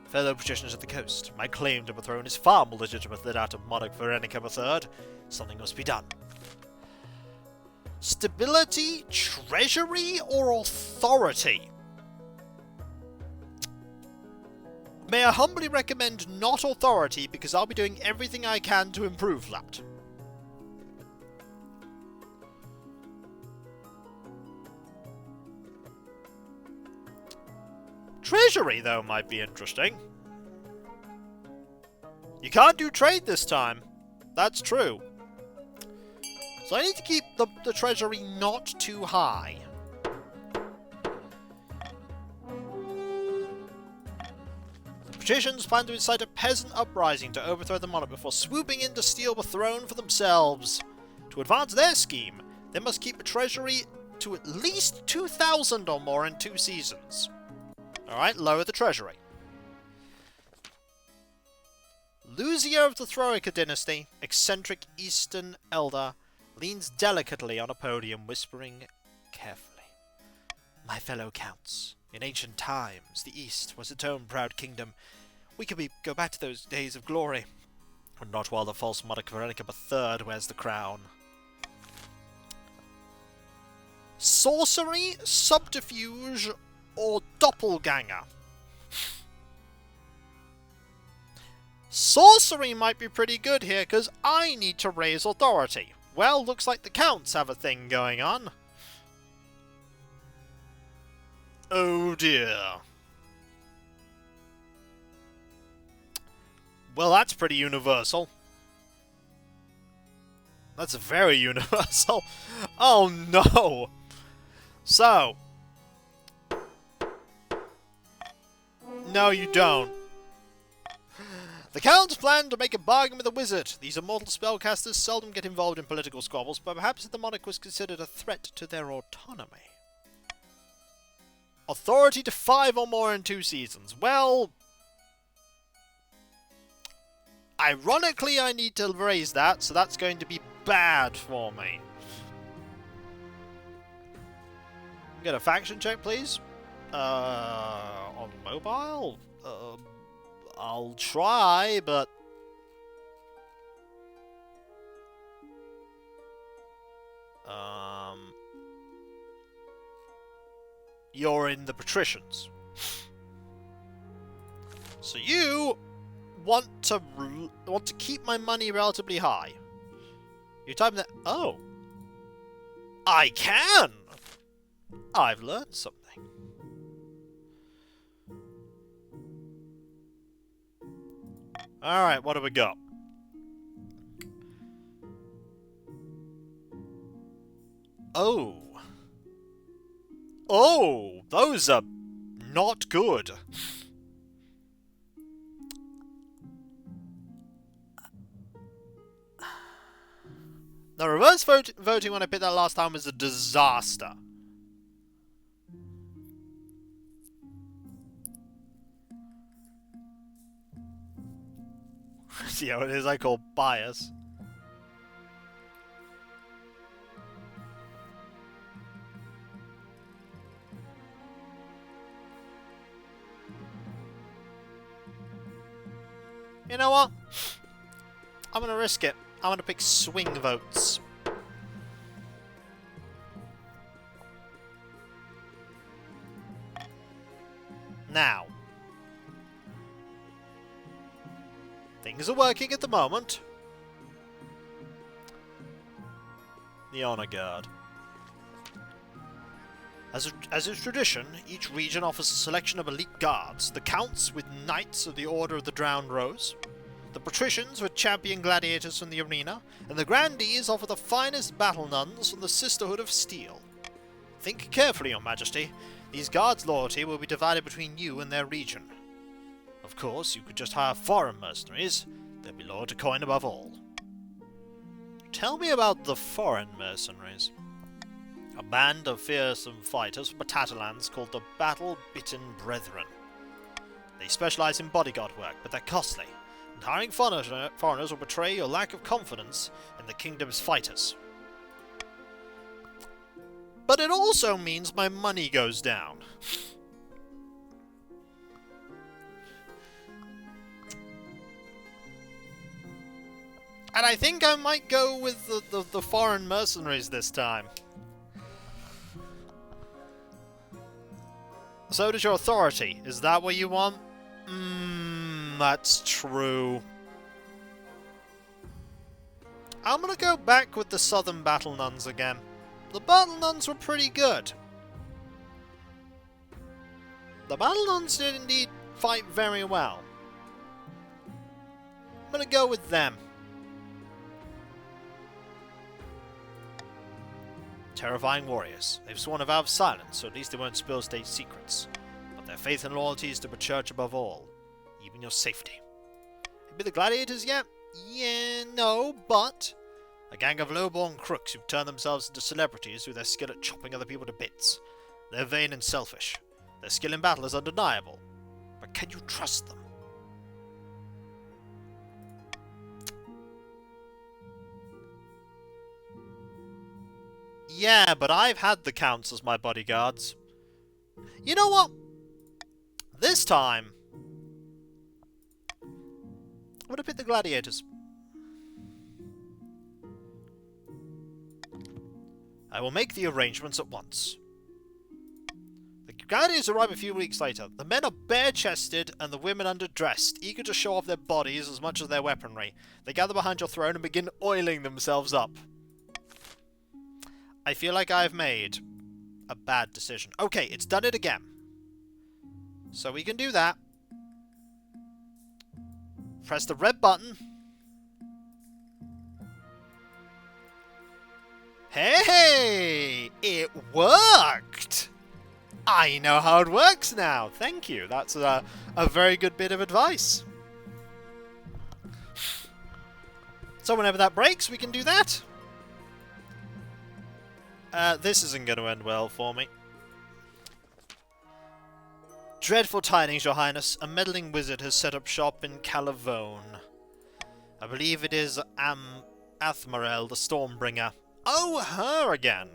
Fellow patricians of the coast, my claim to the throne is far more legitimate than that of Monarch Veronica III. Something must be done. Stability, treasury, or authority? May I humbly recommend not authority, because I'll be doing everything I can to improve that. Treasury, though, might be interesting. You can't do trade this time. That's true. So I need to keep the treasury not too high. The patricians plan to incite a peasant uprising to overthrow the monarch before swooping in to steal the throne for themselves. To advance their scheme, they must keep the treasury to at least 2,000 or more in 2 seasons. Alright, lower the treasury. Lucia of the Throica dynasty, eccentric Eastern elder, leans delicately on a podium, whispering carefully. My fellow counts, in ancient times, the East was its own proud kingdom. We could go back to those days of glory. But not while the false monarch Veronica III wears the crown. Sorcery, subterfuge, or doppelganger? Sorcery might be pretty good here, because I need to raise authority. Well, looks like the counts have a thing going on. Oh dear. Well, that's pretty universal. That's very universal. Oh no! So. No, you don't. The Counts plan to make a bargain with the wizard. These immortal spellcasters seldom get involved in political squabbles, but perhaps the monarch was considered a threat to their autonomy. Authority to 5 or more in 2 seasons. Well, ironically, I need to raise that, so that's going to be bad for me. Get a faction check, please. On mobile? I'll try, but... You're in the patricians. So you want to keep my money relatively high. You type that. Oh, I can. I've learned something. All right, what do we got? Oh. Oh, those are not good. The reverse voting when I picked that last time was a disaster. See how it is I call bias. You know what? I'm gonna risk it. I'm gonna pick swing votes. Now. Things are working at the moment. The Honor Guard. As is tradition, each region offers a selection of elite guards. The Counts with Knights of the Order of the Drowned Rose, the Patricians with champion gladiators from the arena, and the Grandees offer the finest battle nuns from the Sisterhood of Steel. Think carefully, Your Majesty. These guards' loyalty will be divided between you and their region. Of course, you could just hire foreign mercenaries. They'll be loyal to coin above all. Tell me about the foreign mercenaries. A band of fearsome fighters from the Tatterlands called the Battle-Bitten Brethren. They specialize in bodyguard work, but they're costly, and hiring foreigners will betray your lack of confidence in the kingdom's fighters. But it also means my money goes down. And I think I might go with the foreign mercenaries this time. So does your authority. Is that what you want? That's true. I'm gonna go back with the Southern Battle Nuns again. The Battle Nuns were pretty good. The Battle Nuns did indeed fight very well. I'm gonna go with them. Terrifying warriors. They've sworn a vow of silence, so at least they won't spill state secrets. But their faith and loyalty is to the church above all, even your safety. Maybe the gladiators yet? Yeah, no, but a gang of low-born crooks who've turned themselves into celebrities through their skill at chopping other people to bits. They're vain and selfish. Their skill in battle is undeniable. But can you trust them? Yeah, but I've had the Counts as my bodyguards. You know what? This time, I'm going to pick the gladiators. I will make the arrangements at once. The gladiators arrive a few weeks later. The men are bare-chested and the women underdressed, eager to show off their bodies as much as their weaponry. They gather behind your throne and begin oiling themselves up. I feel like I've made a bad decision. Okay, it's done it again. So we can do that. Press the red button. Hey! It worked! I know how it works now. Thank you. That's a very good bit of advice. So whenever that breaks, we can do that. This isn't going to end well for me. Dreadful tidings, Your Highness. A meddling wizard has set up shop in Calavone. I believe it is Athmarel, the Stormbringer. Oh, her again.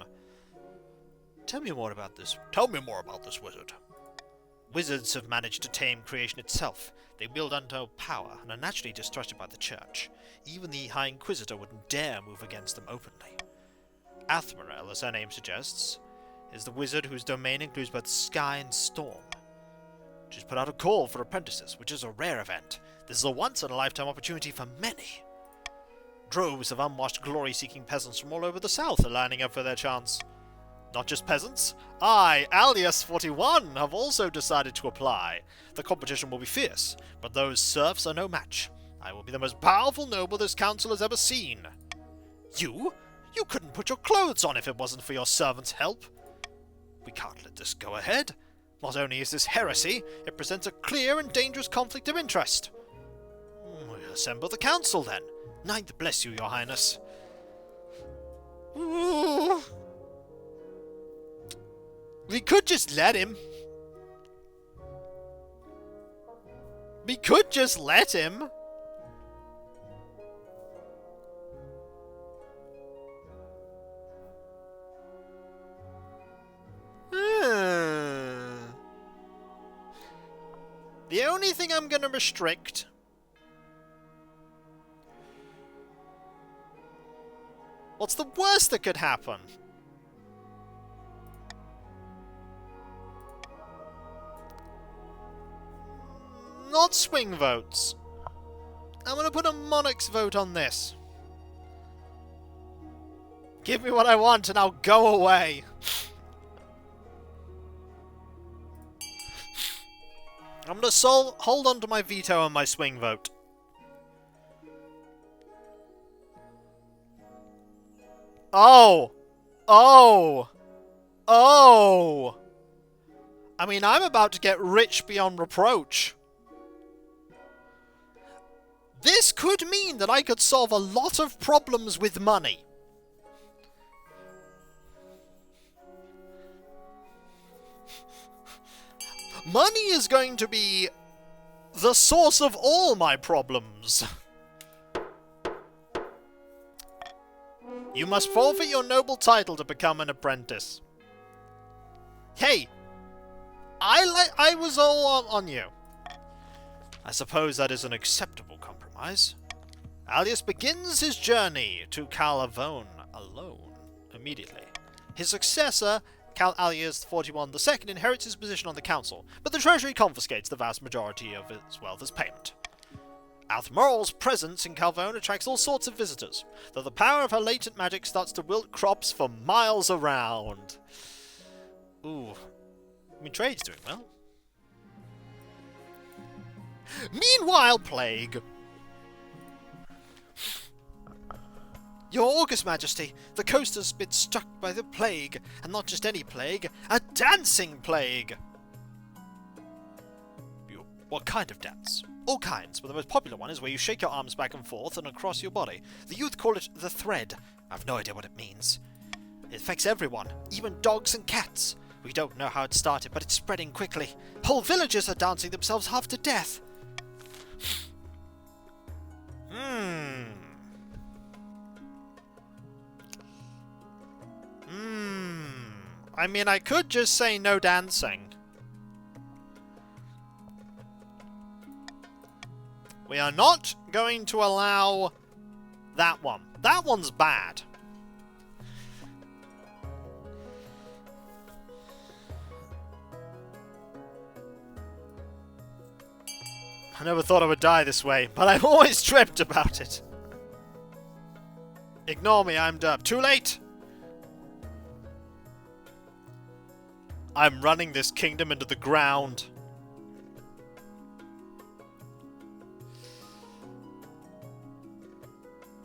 Tell me more about this wizard. Wizards have managed to tame creation itself. They wield untold power and are naturally distrusted by the Church. Even the High Inquisitor wouldn't dare move against them openly. Athmarel, as her name suggests, is the wizard whose domain includes both sky and storm. She's put out a call for apprentices, which is a rare event. This is a once-in-a-lifetime opportunity for many. Droves of unwashed, glory-seeking peasants from all over the south are lining up for their chance. Not just peasants. I, Alias 41, have also decided to apply. The competition will be fierce, but those serfs are no match. I will be the most powerful noble this council has ever seen. You? You couldn't put your clothes on if it wasn't for your servant's help. We can't let this go ahead. Not only is this heresy, it presents a clear and dangerous conflict of interest. We'll assemble the council then. Ninth bless you, Your Highness. Ooh. We could just let him. We could just let him. The only thing I'm going to restrict... What's the worst that could happen? Not swing votes. I'm going to put a monarch's vote on this. Give me what I want and I'll go away. I'm going to hold on to my veto on my swing vote. Oh! Oh! Oh! I mean, I'm about to get rich beyond reproach. This could mean that I could solve a lot of problems with money. Money is going to be the source of all my problems. You must forfeit your noble title to become an apprentice. Hey, I was all on you. I suppose that is an acceptable compromise. Alias begins his journey to Calavone alone, immediately. His successor, Cal Alias 41 II, inherits his position on the council, but the treasury confiscates the vast majority of its wealth as payment. Athmarel's presence in Calavone attracts all sorts of visitors, though the power of her latent magic starts to wilt crops for miles around. Ooh. I mean, trade's doing well. Meanwhile, Plague! Your August Majesty, the coast has been struck by the plague, and not just any plague, a dancing plague! What kind of dance? All kinds, but the most popular one is where you shake your arms back and forth and across your body. The youth call it the thread. I've no idea what it means. It affects everyone, even dogs and cats. We don't know how it started, but it's spreading quickly. Whole villages are dancing themselves half to death. I mean, I could just say no dancing. We are not going to allow that one. That one's bad. I never thought I would die this way, but I've always dreamt about it. Ignore me, I'm dumb. Too late! I'm running this kingdom into the ground.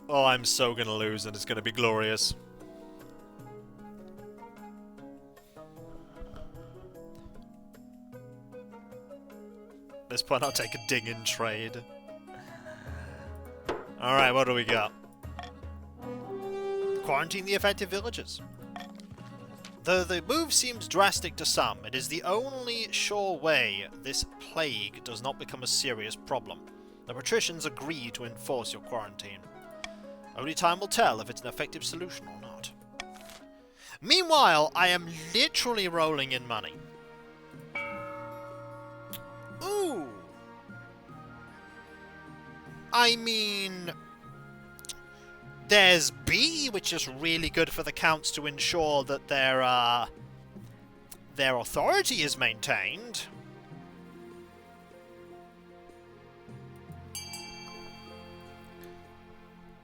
Oh, I'm so gonna lose, and it's gonna be glorious. At this point, I'll take a ding in trade. Alright, what do we got? Quarantine the affected villages. Though the move seems drastic to some, it is the only sure way this plague does not become a serious problem. The patricians agree to enforce your quarantine. Only time will tell if it's an effective solution or not. Meanwhile, I am literally rolling in money. Ooh! I mean... There's B, which is really good for the counts to ensure that their authority is maintained.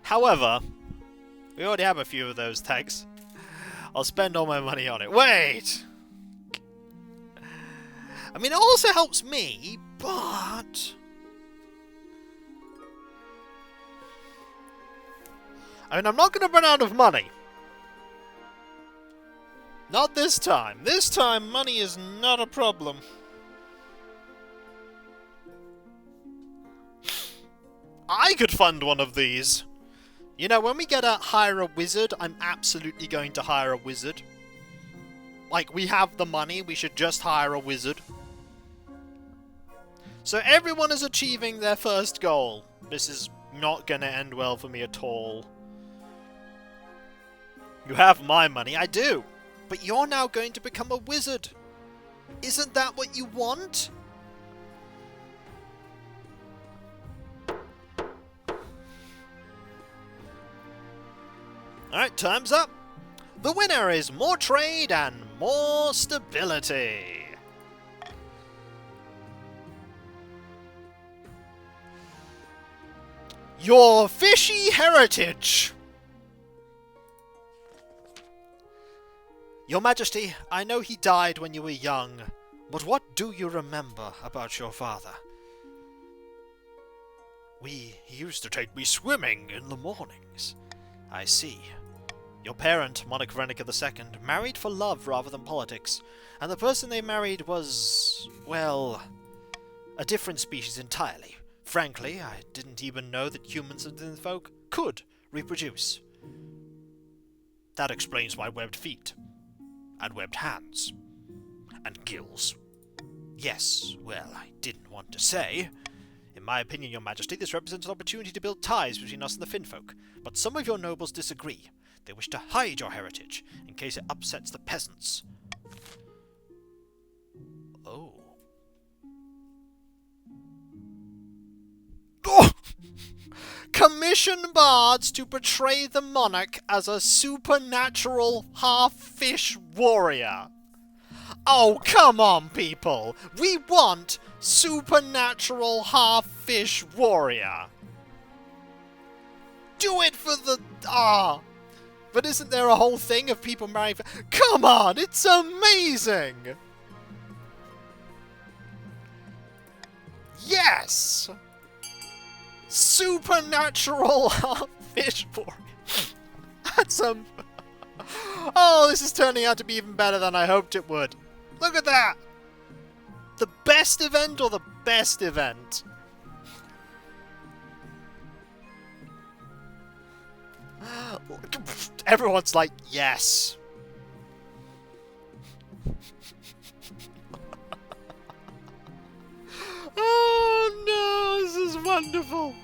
However, we already have a few of those tags. I'll spend all my money on it. Wait! I mean, it also helps me, but... I mean, I'm not going to run out of money. Not this time. This time, money is not a problem. I could fund one of these. You know, when we get a hire a wizard, I'm absolutely going to hire a wizard. Like, we have the money, we should just hire a wizard. So everyone is achieving their first goal. This is not going to end well for me at all. You have my money, I do. But you're now going to become a wizard. Isn't that what you want? Alright, time's up. The winner is more trade and more stability. Your fishy heritage. Your Majesty, I know he died when you were young, but what do you remember about your father? He used to take me swimming in the mornings. I see. Your parent, Monarch Veronica II, married for love rather than politics, and the person they married was, well, a different species entirely. Frankly, I didn't even know that humans and folk could reproduce. That explains my webbed feet. And webbed hands. And gills. Yes, well, I didn't want to say. In my opinion, Your Majesty, this represents an opportunity to build ties between us and the Finfolk. But some of your nobles disagree. They wish to hide your heritage, in case it upsets the peasants. Oh. Oh! Commission bards to portray the monarch as a supernatural half-fish warrior. Oh, come on, people! We want supernatural half-fish warrior. Do it for the... But isn't there a whole thing of people marrying... Come on, it's amazing! Yes! Supernatural fish warrior. That's Oh, this is turning out to be even better than I hoped it would. Look at that! The best event or the best event? Everyone's like, yes. Oh no, this is wonderful.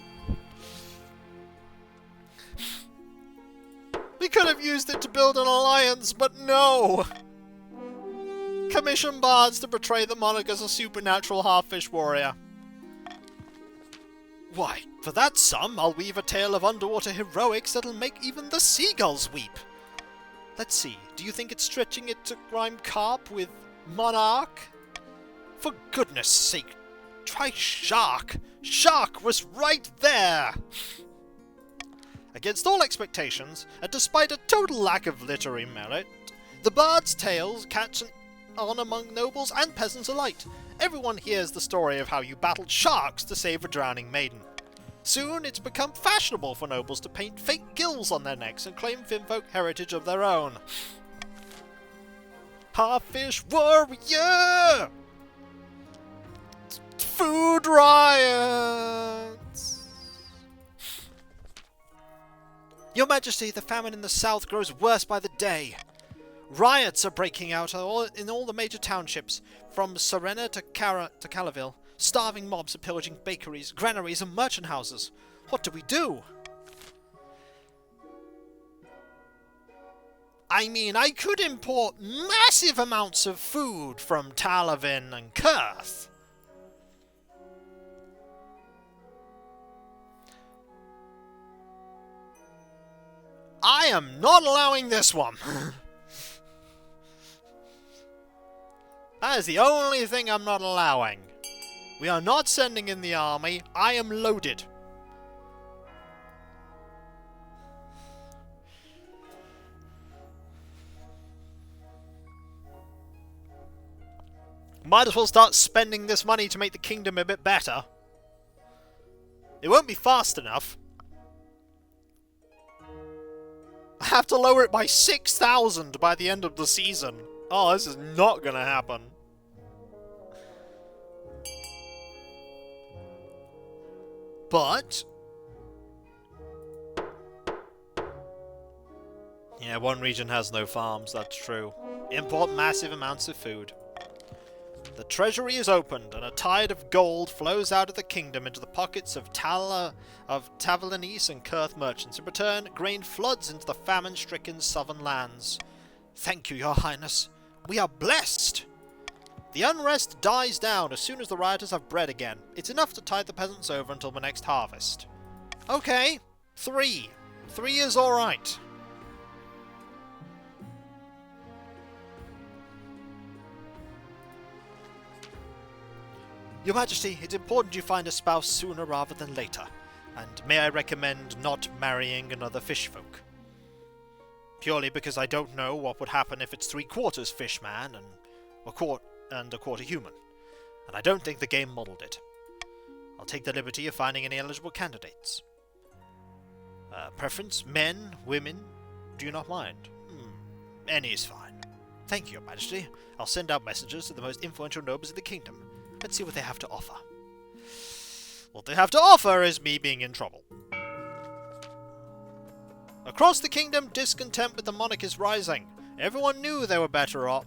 We could have used it to build an alliance, but no. Commission bards to portray the monarch as a supernatural half-fish warrior. Why, for that sum, I'll weave a tale of underwater heroics that'll make even the seagulls weep. Let's see, do you think it's stretching it to rhyme carp with monarch? For goodness sake, try shark. Shark was right there! Against all expectations, and despite a total lack of literary merit, the bard's tales catch on among nobles and peasants alike. Everyone hears the story of how you battled sharks to save a drowning maiden. Soon it's become fashionable for nobles to paint fake gills on their necks and claim finfolk heritage of their own. Parfish warrior! Food riots! Your Majesty, the famine in the south grows worse by the day. Riots are breaking out in all the major townships, from Serena to Calaville. Starving mobs are pillaging bakeries, granaries and merchant houses. What do we do? I mean, I could import massive amounts of food from Talavin and Kurth. I am not allowing this one. That is the only thing I'm not allowing. We are not sending in the army. I am loaded. Might as well start spending this money to make the kingdom a bit better. It won't be fast enough. I have to lower it by 6,000 by the end of the season. Oh, this is not gonna happen. But... yeah, one region has no farms, that's true. Import massive amounts of food. The treasury is opened, and a tide of gold flows out of the kingdom into the pockets of Tavalanese and Kurth merchants. In return, grain floods into the famine-stricken southern lands. Thank you, Your Highness. We are blessed! The unrest dies down as soon as the rioters have bread again. It's enough to tide the peasants over until the next harvest. Okay, 3. 3 is alright. Your Majesty, it's important you find a spouse sooner rather than later. And may I recommend not marrying another fishfolk? Purely because I don't know what would happen if it's 3/4 fishman and a quarter human. And I don't think the game modelled it. I'll take the liberty of finding any eligible candidates. Preference? Men? Women? Do you not mind? Any is fine. Thank you, Your Majesty. I'll send out messengers to the most influential nobles in the kingdom. Let's see what they have to offer. What they have to offer is me being in trouble. Across the kingdom, discontent with the monarch is rising. Everyone knew they were better off.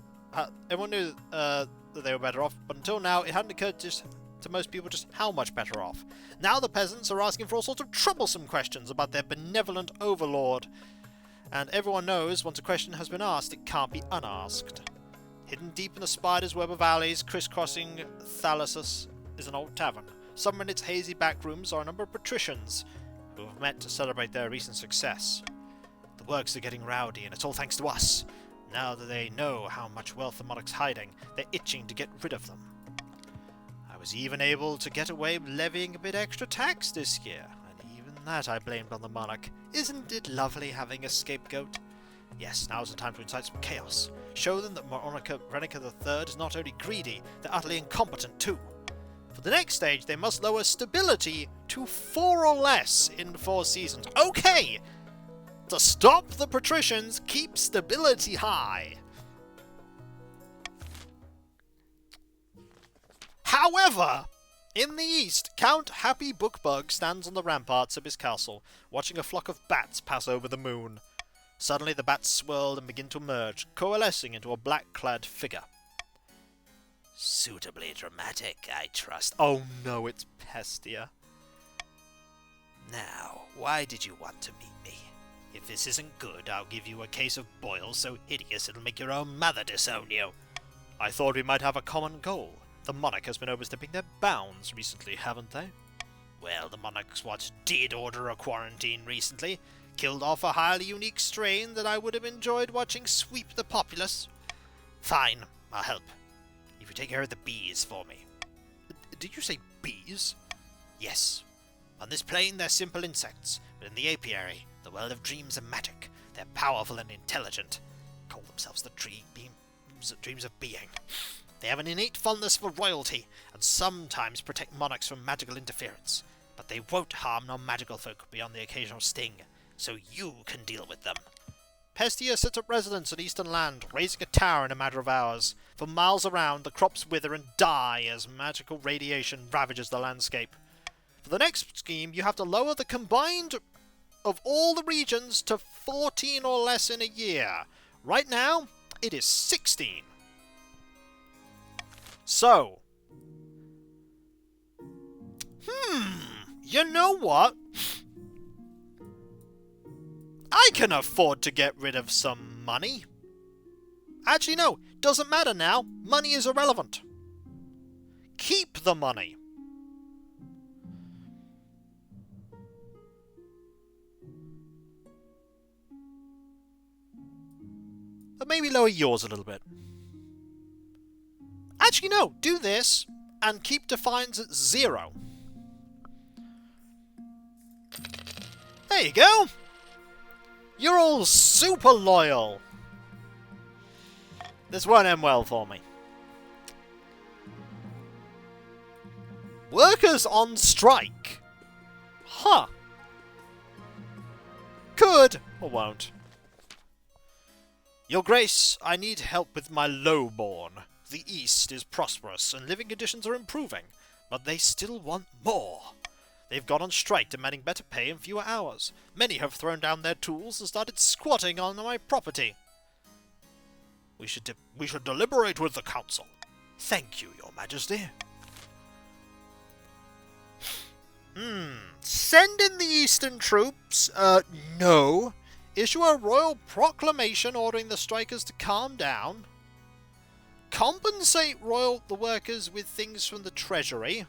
Everyone knew that they were better off, but until now, it hadn't occurred to most people just how much better off. Now the peasants are asking for all sorts of troublesome questions about their benevolent overlord. And everyone knows, once a question has been asked, it can't be unasked. Hidden deep in the spider's web of alleys, crisscrossing Thalasus is an old tavern. Somewhere in its hazy back rooms are a number of patricians who have met to celebrate their recent success. The works are getting rowdy, and it's all thanks to us. Now that they know how much wealth the monarch's hiding, they're itching to get rid of them. I was even able to get away with levying a bit extra tax this year, and even that I blamed on the monarch. Isn't it lovely having a scapegoat? Yes, now's the time to incite some chaos. Show them that Renica III is not only greedy, they're utterly incompetent too. For the next stage, they must lower stability to 4 or less in 4 seasons. Okay! To stop the patricians, keep stability high. However, in the east, Count Happy Bookbug stands on the ramparts of his castle, watching a flock of bats pass over the moon. Suddenly the bats swirl and begin to emerge, coalescing into a black-clad figure. Suitably dramatic, I trust. Oh no, it's Pestia. Now, why did you want to meet me? If this isn't good, I'll give you a case of boils so hideous it'll make your own mother disown you. I thought we might have a common goal. The monarch has been overstepping their bounds recently, haven't they? Well, the monarchs what did order a quarantine recently, killed off a highly unique strain that I would have enjoyed watching sweep the populace. Fine, I'll help. If you take care of the bees for me. Did you say bees? Yes. On this plane they're simple insects, but in the apiary, the world of dreams and magic, they're powerful and intelligent. Call themselves the dreams of being. They have an innate fondness for royalty, and sometimes protect monarchs from magical interference. But they won't harm non-magical folk beyond the occasional sting, so you can deal with them. Pestia sets up residence in Eastern Land, raising a tower in a matter of hours. For miles around, the crops wither and die as magical radiation ravages the landscape. For the next scheme, you have to lower the combined of all the regions to 14 or less in a year. Right now, it is 16. So, you know what? I can afford to get rid of some money. Actually, no, doesn't matter now. Money is irrelevant. Keep the money. But maybe lower yours a little bit. Actually, no, do this and keep defiance at 0. There you go. You're all super loyal. This won't end well for me. Workers on strike. Huh. Could or won't. Your Grace, I need help with my lowborn. The East is prosperous and living conditions are improving, but they still want more. They've gone on strike demanding better pay and fewer hours. Many have thrown down their tools and started squatting on my property. We should deliberate with the council. Thank you, Your Majesty. Send in the Eastern troops? No. Issue a royal proclamation ordering the strikers to calm down. Compensate the workers with things from the treasury.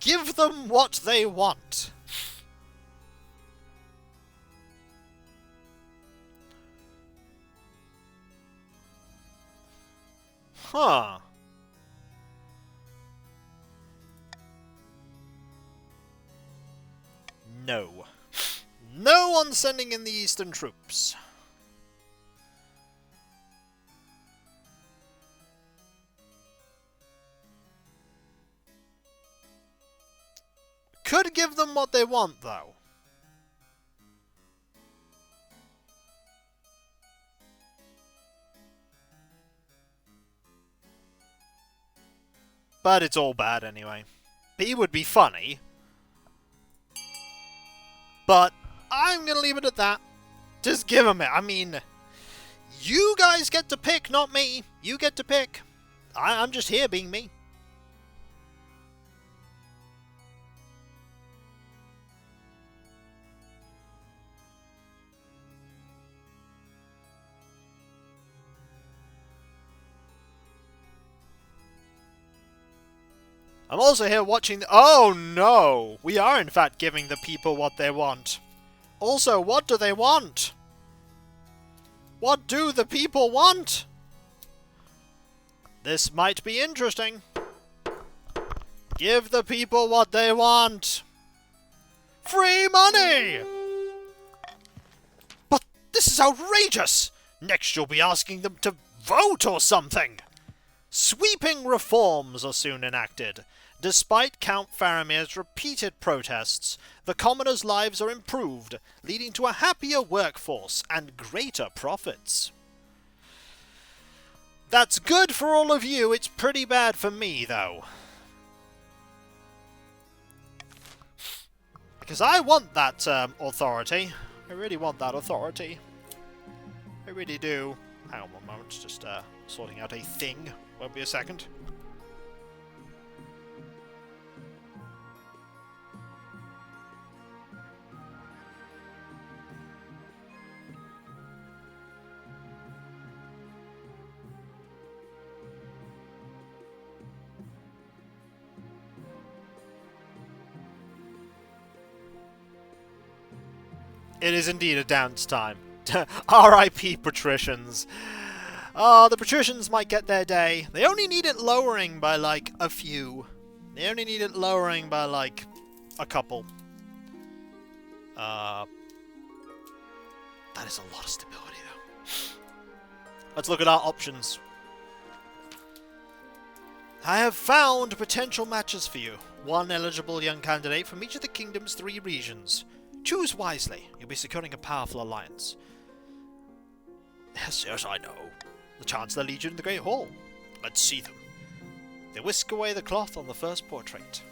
Give them what they want. Huh. No. No on sending in the Eastern troops. Could give them what they want, though. But it's all bad anyway. B would be funny. But I'm going to leave it at that. Just give them it. I mean, you guys get to pick, not me. You get to pick. I'm just here being me. I'm also here watching the— oh no! We are in fact giving the people what they want. Also, what do they want? What do the people want? This might be interesting. Give the people what they want. Free money! But this is outrageous! Next you'll be asking them to vote or something! Sweeping reforms are soon enacted. Despite Count Faramir's repeated protests, the commoners' lives are improved, leading to a happier workforce and greater profits. That's good for all of you, it's pretty bad for me, though. Because I want that authority. I really want that authority. I really do. Hang on one moment, just sorting out a thing. Won't be a second. It is indeed a dance time. R.I.P. patricians. Ah, the patricians might get their day. They only need it lowering by, like, a few. They only need it lowering by, like, a couple. That is a lot of stability, though. Let's look at our options. I have found potential matches for you. One eligible young candidate from each of the kingdom's 3 regions. Choose wisely. You'll be securing a powerful alliance. Yes, I know. The Chancellor leads you in the Great Hall. Let's see them. They whisk away the cloth on the first portrait.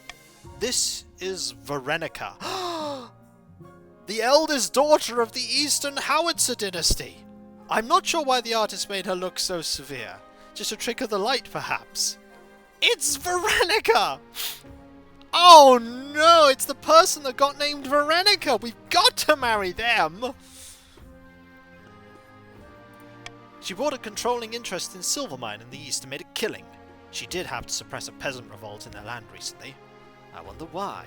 This is Varenica. The eldest daughter of the Eastern Howitzer dynasty. I'm not sure why the artist made her look so severe. Just a trick of the light, perhaps. It's Varenica! Oh no, it's the person that got named Varenica! We've got to marry them! She brought a controlling interest in silver mine in the east and made a killing. She did have to suppress a peasant revolt in their land recently. I wonder why.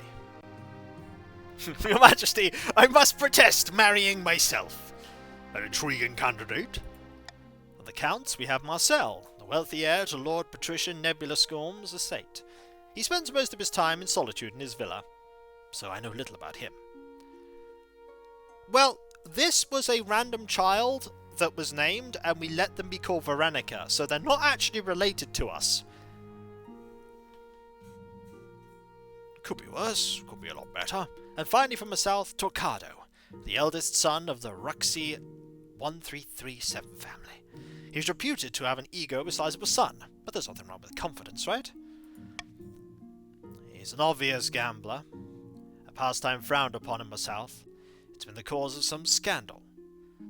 Your Majesty, I must protest marrying myself. An intriguing candidate. For the counts, we have Marcel, the wealthy heir to Lord Patrician Nebula Scorm's estate. He spends most of his time in solitude in his villa, so I know little about him. Well, this was a random child that was named, and we let them be called Varenica, so they're not actually related to us. Could be worse, could be a lot better. And finally from the south, Torcado, the eldest son of the Ruxy 1337 family. He's reputed to have an ego the size of a sun, but there's nothing wrong with confidence, right? He's an obvious gambler, a pastime frowned upon in the south. It's been the cause of some scandal.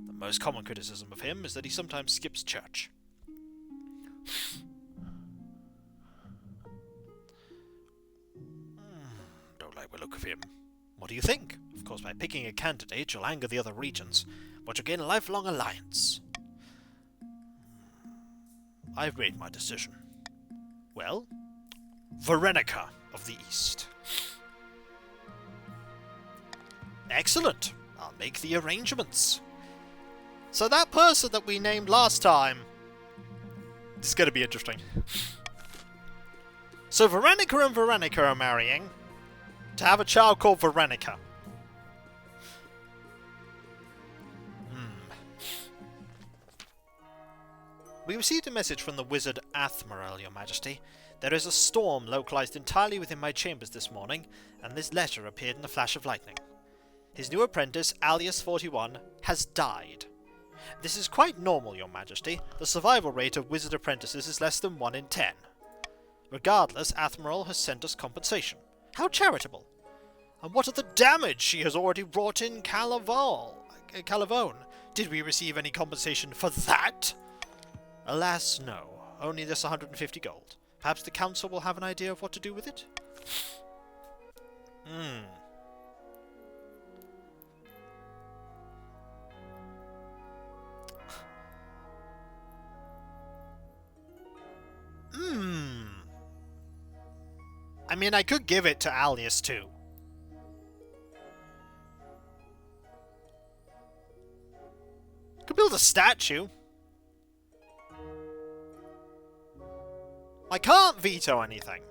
The most common criticism of him is that he sometimes skips church. Don't like the look of him. What do you think? Of course, by picking a candidate, you'll anger the other regions, but you'll gain a lifelong alliance. I've made my decision. Well, Varenica of the East. Excellent. I'll make the arrangements. So that person that we named last time, this is going to be interesting. So Varenica and Varenica are marrying to have a child called Varenica. We received a message from the wizard Athmarel, Your Majesty. There is a storm localized entirely within my chambers this morning, and this letter appeared in a flash of lightning. His new apprentice, Alias 41, has died. This is quite normal, Your Majesty. The survival rate of wizard apprentices is less than 1 in 10. Regardless, Athmarel has sent us compensation. How charitable! And what of the damage she has already wrought in Calavone? Did we receive any compensation for that? Alas, no. Only this 150 gold. Perhaps the council will have an idea of what to do with it? I mean, I could give it to Alias too. Could build a statue. I can't veto anything.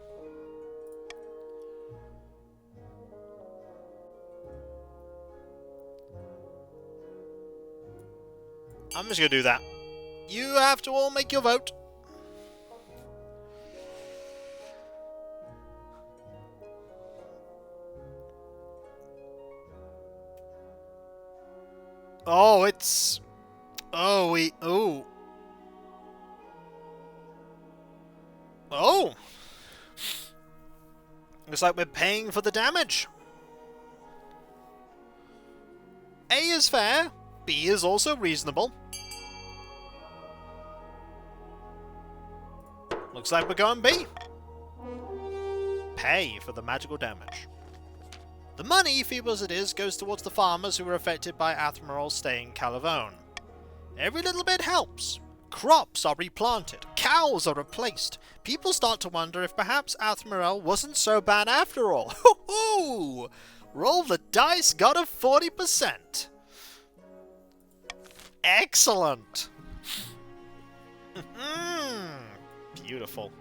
I'm just gonna do that. You have to all make your vote. Oh, it's... Oh, we... Oh. Oh! Looks like we're paying for the damage. A is fair. B is also reasonable. Looks like we're going B. Pay for the magical damage. The money, feeble as it is, goes towards the farmers who were affected by Athmarel staying Calavone. Every little bit helps. Crops are replanted. Cows are replaced. People start to wonder if perhaps Athmarel wasn't so bad after all. Hoo-hoo! Roll the dice, got a 40%. Excellent! Beautiful.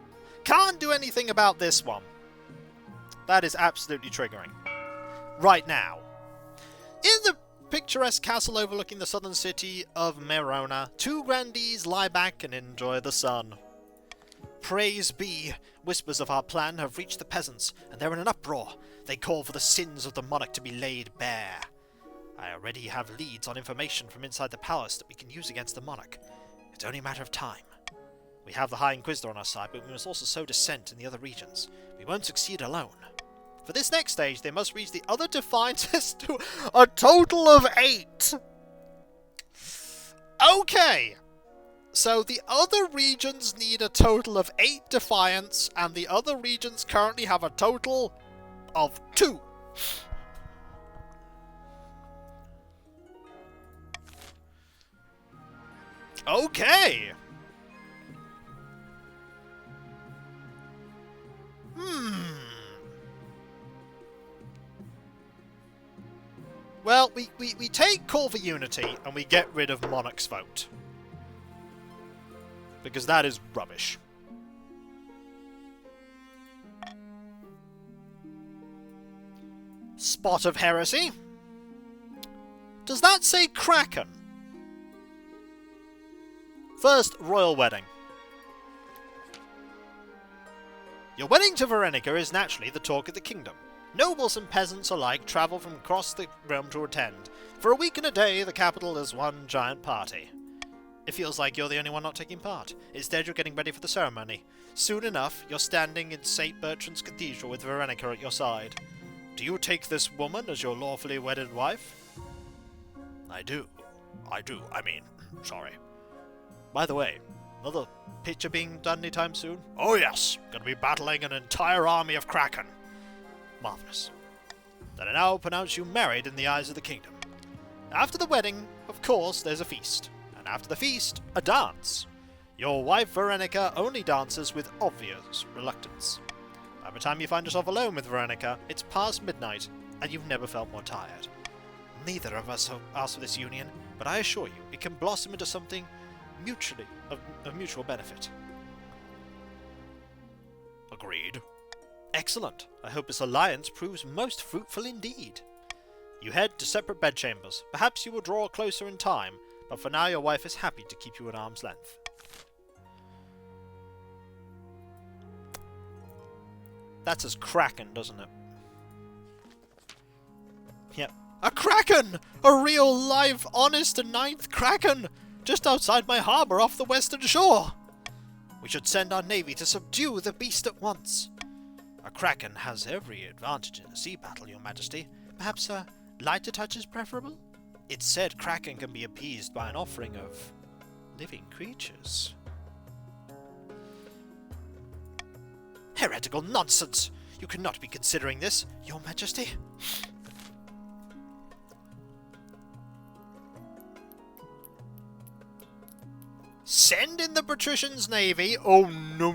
Can't do anything about this one. That is absolutely triggering. Right now. In the picturesque castle overlooking the southern city of Merona, two grandees lie back and enjoy the sun. Praise be! Whispers of our plan have reached the peasants, and they're in an uproar. They call for the sins of the monarch to be laid bare. I already have leads on information from inside the palace that we can use against the monarch. It's only a matter of time. We have the High Inquisitor on our side, but we must also sow dissent in the other regions. We won't succeed alone. For this next stage, they must reach the other defiances to a total of 8. Okay. So the other regions need a total of 8 defiance, and the other regions currently have a total of 2. Okay. Well, we take Call for Unity and we get rid of Monarch's vote. Because that is rubbish. Spot of Heresy. Does that say Kraken? First, Royal Wedding. Your wedding to Veronica is naturally the talk of the kingdom. Nobles and peasants alike travel from across the realm to attend. For a week and a day, the capital is one giant party. It feels like you're the only one not taking part. Instead, you're getting ready for the ceremony. Soon enough, you're standing in St. Bertrand's Cathedral with Veronica at your side. Do you take this woman as your lawfully wedded wife? I do. Sorry. By the way, another picture being done anytime soon? Oh yes, gonna be battling an entire army of Kraken. Marvellous. Then I now pronounce you married in the eyes of the kingdom. After the wedding, of course, there's a feast. And after the feast, a dance. Your wife Veronica only dances with obvious reluctance. By the time you find yourself alone with Veronica, it's past midnight, and you've never felt more tired. Neither of us have asked for this union, but I assure you, it can blossom into something of mutual benefit. Agreed. Excellent. I hope this alliance proves most fruitful indeed. You head to separate bedchambers. Perhaps you will draw closer in time, but for now your wife is happy to keep you at arm's length. That says Kraken, doesn't it? Yep. A Kraken! A real, live, honest, and ninth Kraken! Just outside my harbour off the western shore! We should send our navy to subdue the beast at once. A Kraken has every advantage in a sea battle, your majesty. Perhaps a lighter touch is preferable? It's said Kraken can be appeased by an offering of living creatures. Heretical nonsense! You cannot be considering this, your majesty. Send in the patricians' navy? Oh, no.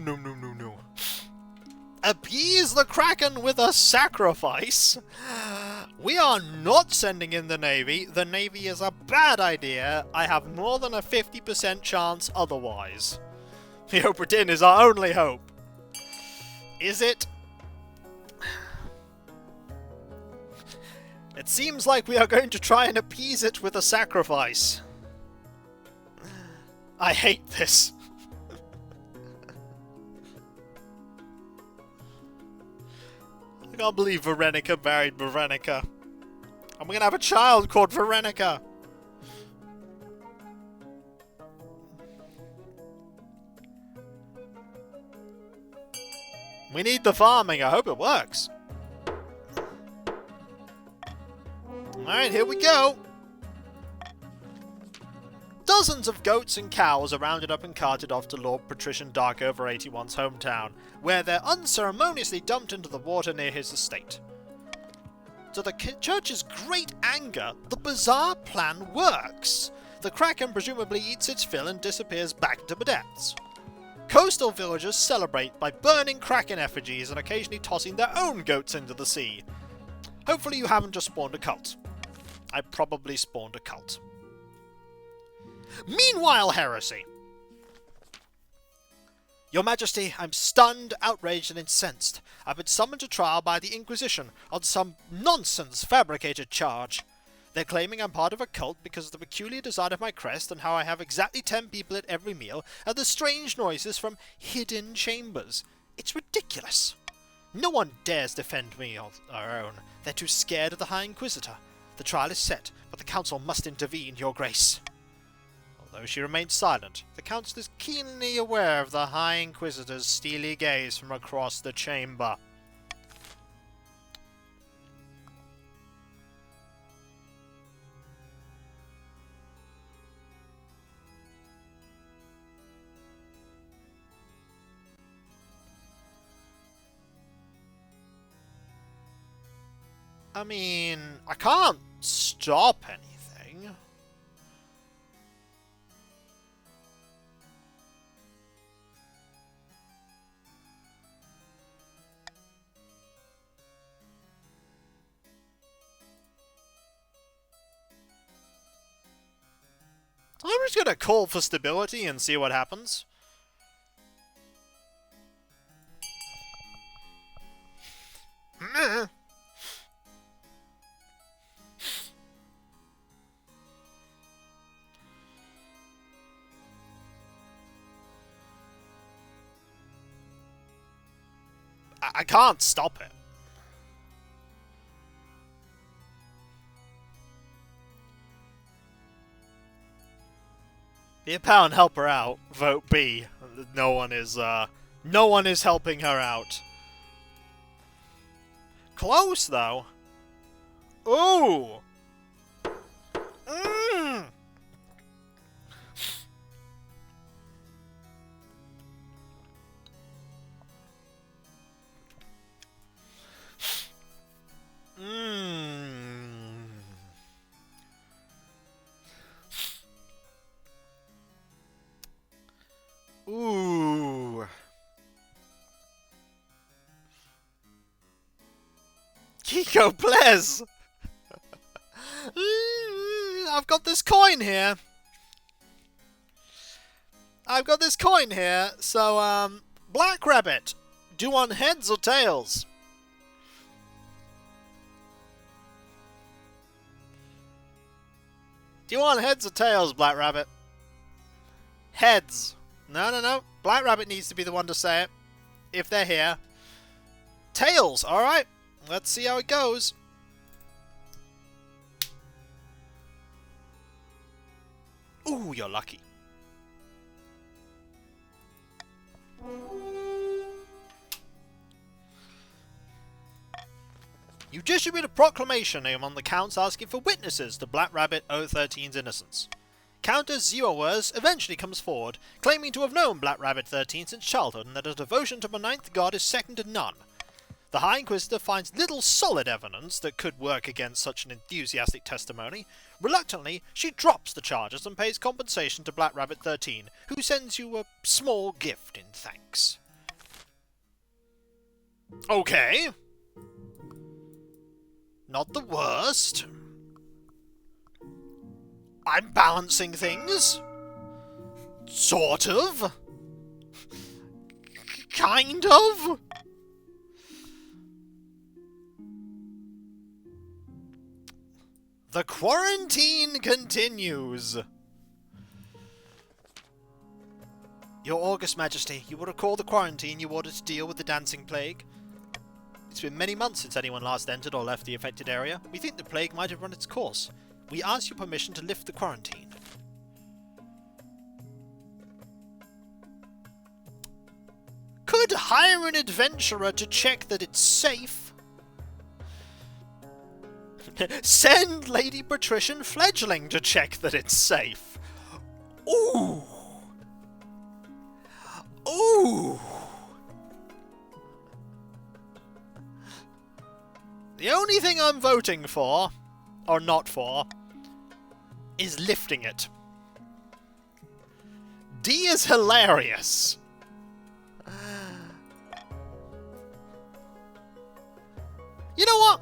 Appease the Kraken with a sacrifice? We are not sending in the navy. The navy is a bad idea. I have more than a 50% chance otherwise. The Oberdin is our only hope. Is it? It seems like we are going to try and appease it with a sacrifice. I hate this. I can't believe Veronica married Veronica. And we're gonna have a child called Veronica. We need the farming. I hope it works. Alright, here we go. Dozens of goats and cows are rounded up and carted off to Lord Patrician Darkover 81's hometown, where they're unceremoniously dumped into the water near his estate. To the church's great anger, the bizarre plan works. The Kraken presumably eats its fill and disappears back into the depths. Coastal villagers celebrate by burning Kraken effigies and occasionally tossing their own goats into the sea. Hopefully you haven't just spawned a cult. I probably spawned a cult. Meanwhile, heresy! Your Majesty, I'm stunned, outraged, and incensed. I've been summoned to trial by the Inquisition on some nonsense fabricated charge. They're claiming I'm part of a cult because of the peculiar design of my crest and how I have exactly 10 people at every meal and the strange noises from hidden chambers. It's ridiculous. No one dares defend me on their own. They're too scared of the High Inquisitor. The trial is set, but the Council must intervene, Your Grace. Although she remains silent, the Council is keenly aware of the High Inquisitor's steely gaze from across the chamber. I mean, I can't stop anything. I'm just gonna call for stability and see what happens. Meh. I can't stop it. Be a pal and help her out. Vote B. No one is helping her out. Close though. Ooh. Mmm. Ooh. Kiko, please! I've got this coin here. So, Black Rabbit, do you want heads or tails? Do you want heads or tails, Black Rabbit? Heads. No. Black Rabbit needs to be the one to say it. If they're here. Tails, alright. Let's see how it goes. Ooh, you're lucky. You distribute a proclamation among the counts asking for witnesses to Black Rabbit 013's innocence. Countess Zeroworth eventually comes forward, claiming to have known Black Rabbit 13 since childhood and that her devotion to the ninth god is second to none. The High Inquisitor finds little solid evidence that could work against such an enthusiastic testimony. Reluctantly, she drops the charges and pays compensation to Black Rabbit 13, who sends you a small gift in thanks. Okay. Not the worst. I'm balancing things. Sort of. Kind of. The quarantine continues. Your August Majesty, you will recall the quarantine you ordered to deal with the dancing plague. It's been many months since anyone last entered or left the affected area. We think the plague might have run its course. We ask your permission to lift the quarantine. Could hire an adventurer to check that it's safe. Send Lady Patrician Fledgling to check that it's safe. Ooh. Ooh. The only thing I'm voting for, or not for, is lifting it. D is hilarious. You know what?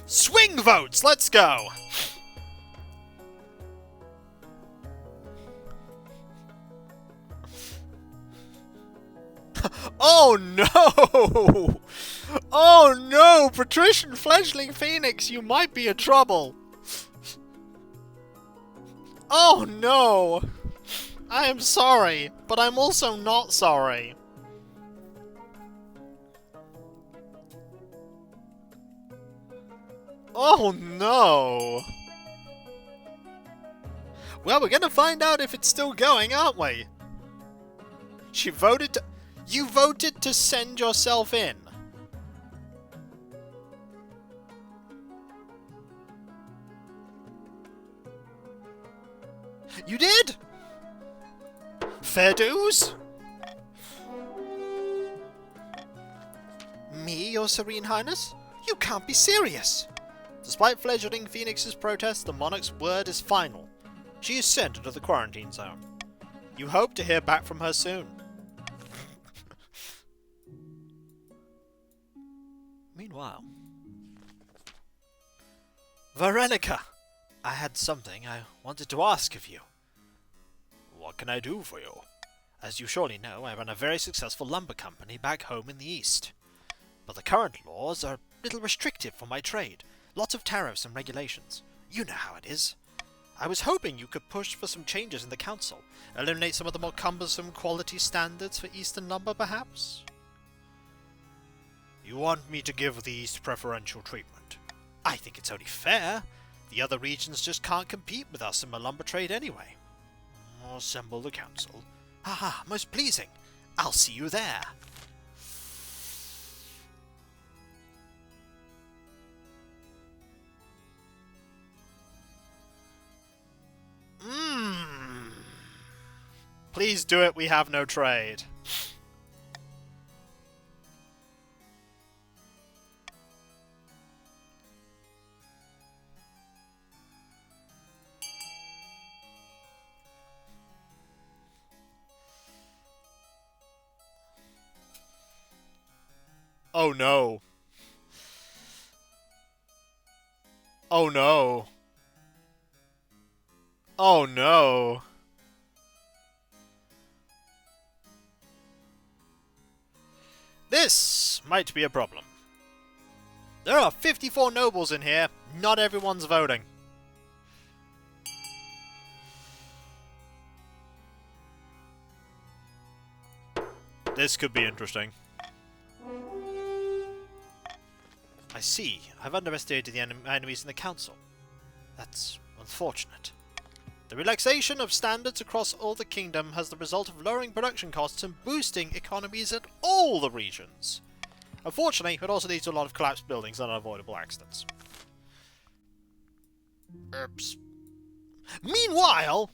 Swing votes, let's go. Oh no! Oh no! Patrician Fledgling Phoenix, you might be in trouble! Oh no! I am sorry, but I'm also not sorry. Oh no! Well, we're gonna find out if it's still going, aren't we? She voted to... You voted to send yourself in. You did? Fair dues? Me, your Serene Highness? You can't be serious! Despite Fledgling Phoenix's protest, the monarch's word is final. She is sent into the quarantine zone. You hope to hear back from her soon. Meanwhile... Veronica! I had something I wanted to ask of you. What can I do for you? As you surely know, I run a very successful lumber company back home in the East. But the current laws are a little restrictive for my trade. Lots of tariffs and regulations. You know how it is. I was hoping you could push for some changes in the council. Eliminate some of the more cumbersome quality standards for Eastern lumber, perhaps? You want me to give the East preferential treatment? I think it's only fair. The other regions just can't compete with us in the lumber trade anyway. Assemble the council. Haha, most pleasing. I'll see you there. Please do it, we have no trade. Oh no. Oh no. Oh no. This might be a problem. There are 54 nobles in here. Not everyone's voting. This could be interesting. I see. I've underestimated the enemies in the council. That's unfortunate. The relaxation of standards across all the kingdom has the result of lowering production costs and boosting economies in all the regions. Unfortunately, it also leads to a lot of collapsed buildings and unavoidable accidents. Oops. Meanwhile...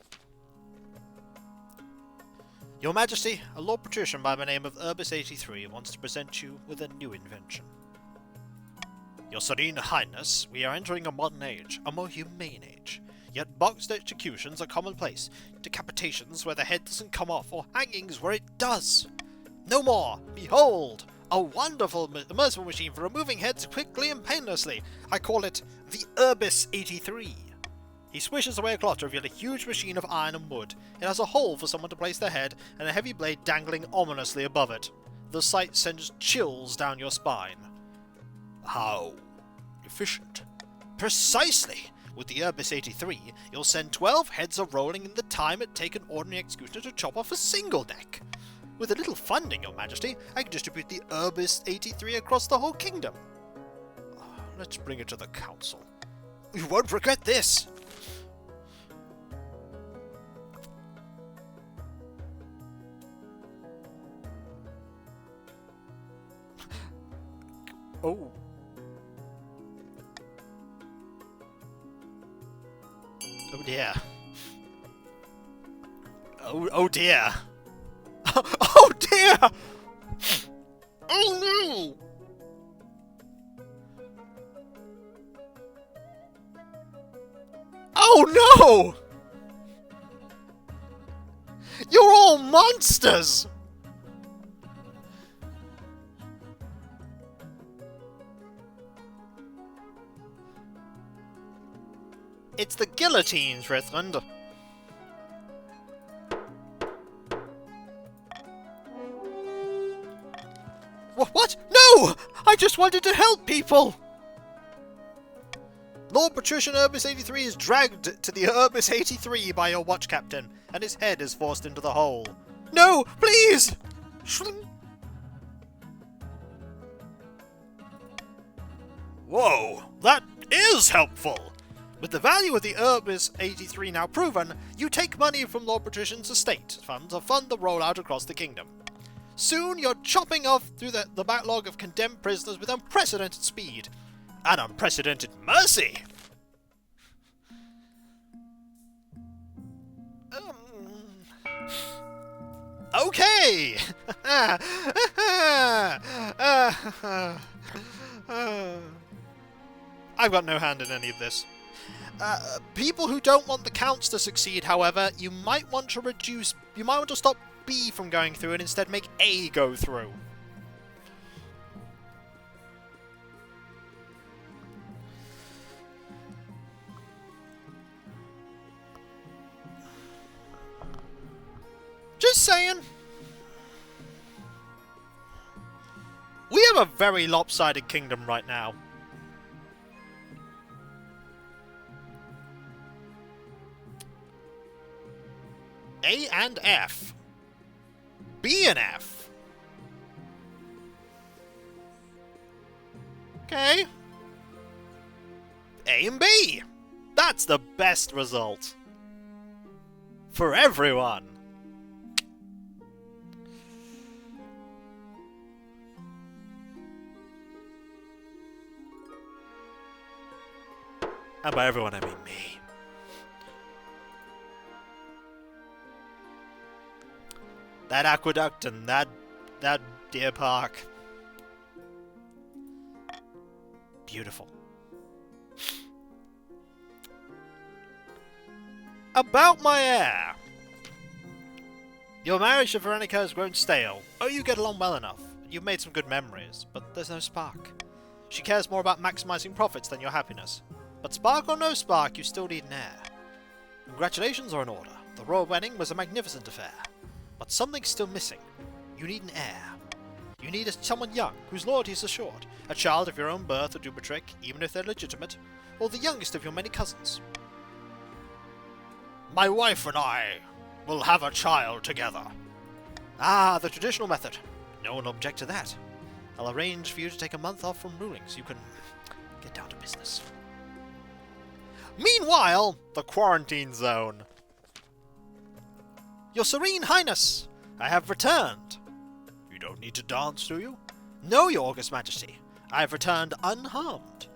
Your Majesty, a Lord Patrician by the name of Urbis 83 wants to present you with a new invention. Your Serene Highness, we are entering a modern age, a more humane age. Yet boxed executions are commonplace, decapitations where the head doesn't come off, or hangings where it does. No more! Behold! A wonderful merciful machine for removing heads quickly and painlessly. I call it the Urbis 83. He swishes away a cloth to reveal a huge machine of iron and wood. It has a hole for someone to place their head, and a heavy blade dangling ominously above it. The sight sends chills down your spine. How efficient. Precisely! With the Urbis 83, you'll send 12 heads a-rolling in the time it'd take an ordinary executioner to chop off a single neck. With a little funding, Your Majesty, I can distribute the Urbis 83 across the whole kingdom. Let's bring it to the council. You won't regret this! Oh. Oh dear. Oh dear. Oh dear! Oh no! Oh no! You're all monsters! It's the guillotines, Rithland. just wanted to help people! Lord Patrician Urbis 83 is dragged to the Urbis 83 by your watch captain, and his head is forced into the hole. No, please! Whoa, that is helpful! With the value of the Urbis 83 now proven, you take money from Lord Patrician's estate fund to fund the rollout across the kingdom. Soon you're chopping off through the backlog of condemned prisoners with unprecedented speed. And unprecedented mercy! Okay! I've got no hand in any of this. People who don't want the counts to succeed, however, you might want to stop B from going through and instead make A go through. Just saying. We have a very lopsided kingdom right now. A and F. B and F. Okay. A and B. That's the best result. For everyone. And by everyone, I mean me. That aqueduct and that deer park. Beautiful. About my heir. Your marriage to Veronica has grown stale. Oh, you get along well enough. You've made some good memories, but there's no spark. She cares more about maximizing profits than your happiness. But spark or no spark, you still need an heir. Congratulations are in order. The royal wedding was a magnificent affair. But something's still missing. You need an heir. You need someone young, whose loyalty is assured. A child of your own birth would do a trick, even if they're legitimate. Or the youngest of your many cousins. My wife and I will have a child together. Ah, the traditional method. No one will object to that. I'll arrange for you to take a month off from ruling so you can get down to business. Meanwhile, the quarantine zone. Your Serene Highness, I have returned. You don't need to dance, do you? No, Your August Majesty. I have returned unharmed.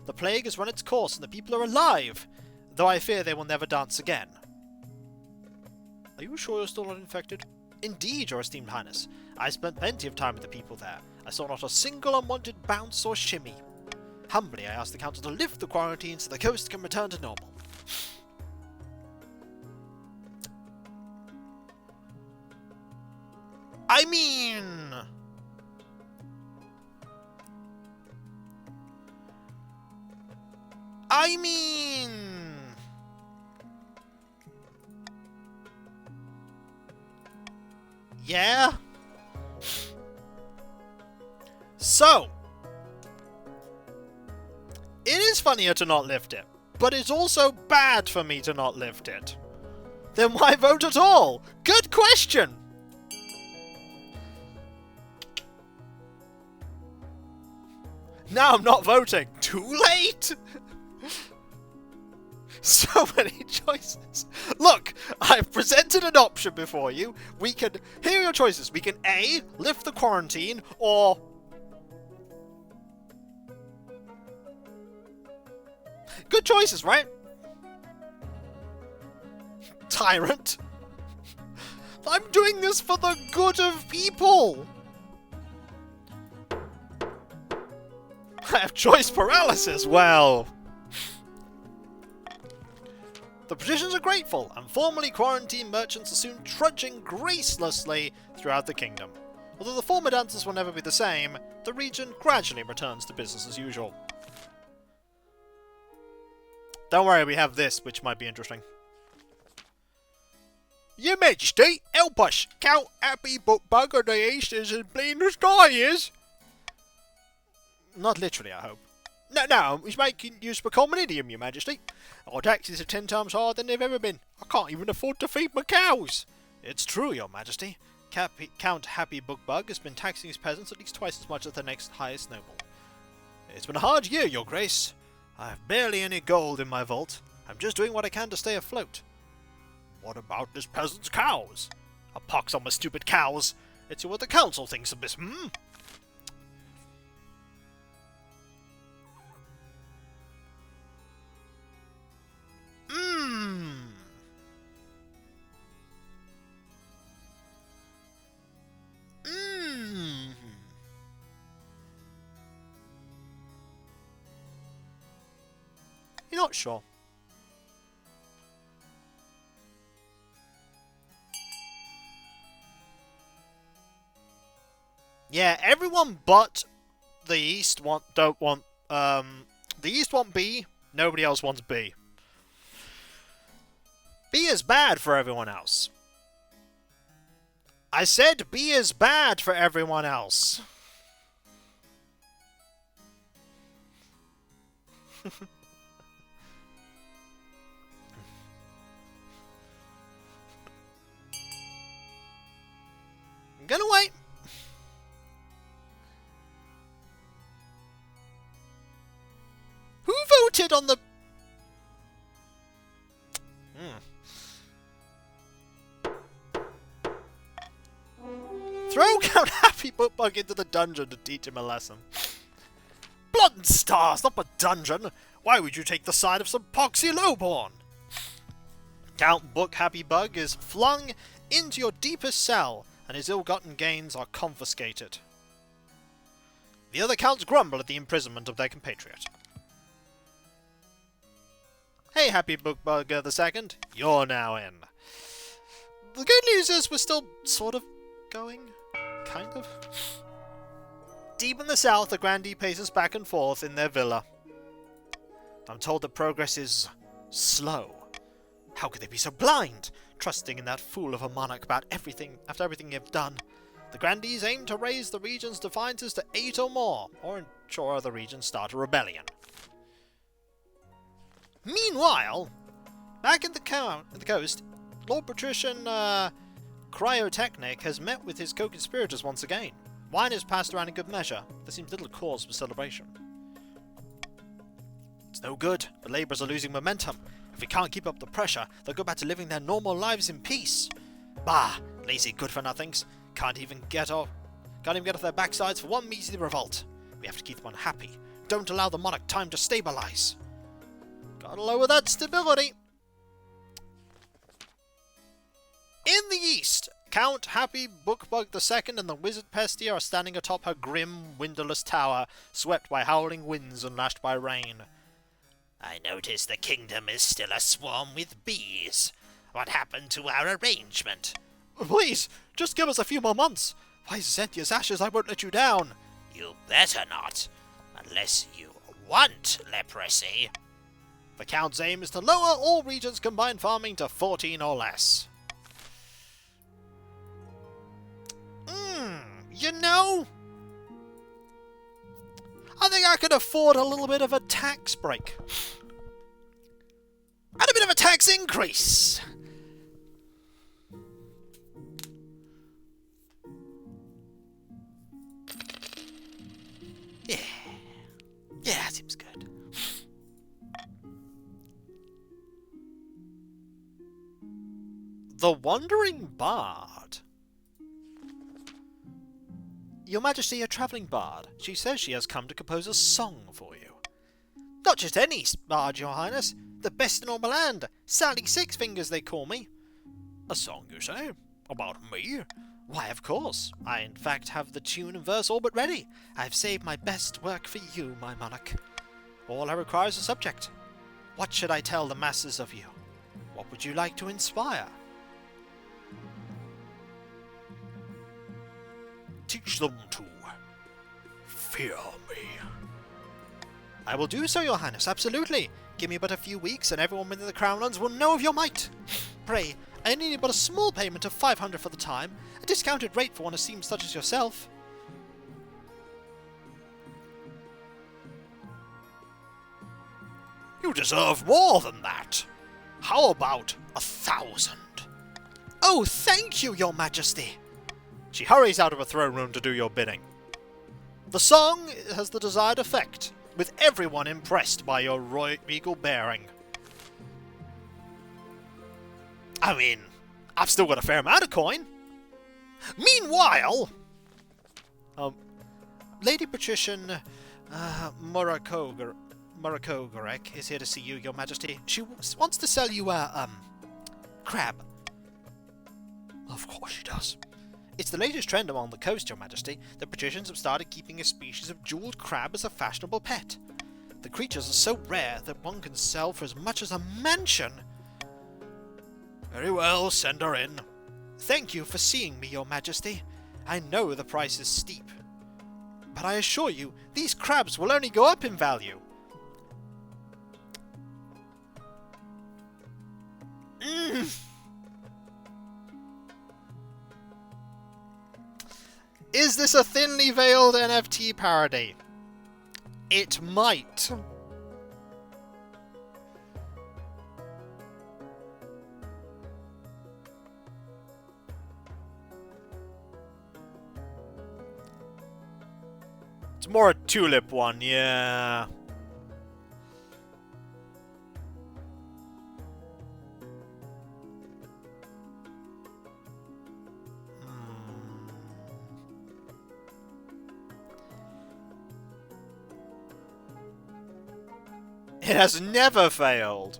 The plague has run its course and the people are alive, though I fear they will never dance again. Are you sure you're still not infected? Indeed, Your Esteemed Highness. I spent plenty of time with the people there. I saw not a single unwanted bounce or shimmy. Humbly, I ask the Council to lift the quarantine so the coast can return to normal. I mean... Yeah? So... It is funnier to not lift it, but it's also bad for me to not lift it. Then why vote at all? Good question! Now I'm not voting. Too late! So many choices. Look, I've presented an option before you. Here are your choices. We can A, lift the quarantine, or... Good choices, right? Tyrant. I'm doing this for the good of people. I have choice paralysis. Well, the patricians are grateful, and formerly quarantined merchants are soon trudging gracelessly throughout the kingdom. Although the former dances will never be the same, the region gradually returns to business as usual. Don't worry, we have this, which might be interesting. Your Majesty, help us! Count Happy but Bugger the Aces and plain the sky is! Not literally, I hope. No, he's making use of a common idiom, Your Majesty. Our taxes are 10 times higher than they've ever been. I can't even afford to feed my cows. It's true, Your Majesty. Count Happy Bookbug has been taxing his peasants at least twice as much as the next highest noble. It's been a hard year, Your Grace. I have barely any gold in my vault. I'm just doing what I can to stay afloat. What about this peasant's cows? A pox on my stupid cows. Let's see what the council thinks of this, hmm? You're not sure. Yeah, everyone but the East don't want the East want B, nobody else wants B. B is bad for everyone else. I said B is bad for everyone else. I'm gonna wait. Who voted on the... Throw Count Happy Bookbug into the dungeon to teach him a lesson. Blood and stars, not a dungeon! Why would you take the side of some poxy lowborn? Count Book Happy Bug is flung into your deepest cell, and his ill-gotten gains are confiscated. The other counts grumble at the imprisonment of their compatriot. Hey, Happy Bookbug II, you're now in. The good news is we're still sort of going. Kind of. Deep in the south, the grandee paces back and forth in their villa. I'm told that progress is slow. How could they be so blind, trusting in that fool of a monarch about everything after everything you've done? The grandees aim to raise the region's defiances to 8 or more, or ensure other regions start a rebellion. Meanwhile, back at the coast, Lord Patrician Cryotechnic has met with his co-conspirators once again. Wine is passed around in good measure. There seems little cause for celebration. It's no good. The labourers are losing momentum. If we can't keep up the pressure, they'll go back to living their normal lives in peace. Bah! Lazy good-for-nothings. Can't even get off their backsides for one measly revolt. We have to keep them unhappy. Don't allow the monarch time to stabilise. Gotta lower that stability. In the east, Count Happy Bookbug II and the Wizard Pestia are standing atop her grim, windowless tower, swept by howling winds and lashed by rain. I notice the kingdom is still aswarm with bees. What happened to our arrangement? Please, just give us a few more months. By Zenthia's ashes, I won't let you down. You better not, unless you want leprosy. The Count's aim is to lower all regions' combined farming to 14 or less. You know, I think I could afford a little bit of a tax break. And a bit of a tax increase. Yeah, that seems good. The Wandering Bard. Your Majesty, a travelling bard. She says she has come to compose a song for you. Not just any bard, Your Highness. The best in all the land. Sally Sixfingers, they call me. A song, you say? About me? Why, of course. I, in fact, have the tune and verse all but ready. I have saved my best work for you, my monarch. All I require is a subject. What should I tell the masses of you? What would you like to inspire? Teach them to fear me. I will do so, Your Highness, absolutely. Give me but a few weeks, and everyone within the Crownlands will know of your might. Pray, I need but a small payment of 500 for the time, a discounted rate for one esteemed such as yourself. You deserve more than that. How about 1,000? Oh, thank you, Your Majesty. She hurries out of her throne room to do your bidding. The song has the desired effect, with everyone impressed by your regal bearing. I mean, I've still got a fair amount of coin. Meanwhile, Lady Patrician Murakogorek is here to see you, Your Majesty. She wants to sell you a, crab. Of course she does. It's the latest trend along the coast, Your Majesty. The patricians have started keeping a species of jeweled crab as a fashionable pet. The creatures are so rare that one can sell for as much as a mansion. Very well, send her in. Thank you for seeing me, Your Majesty. I know the price is steep, but I assure you, these crabs will only go up in value. Is this a thinly veiled NFT parody? It might. It's more a tulip one, yeah. It has never failed.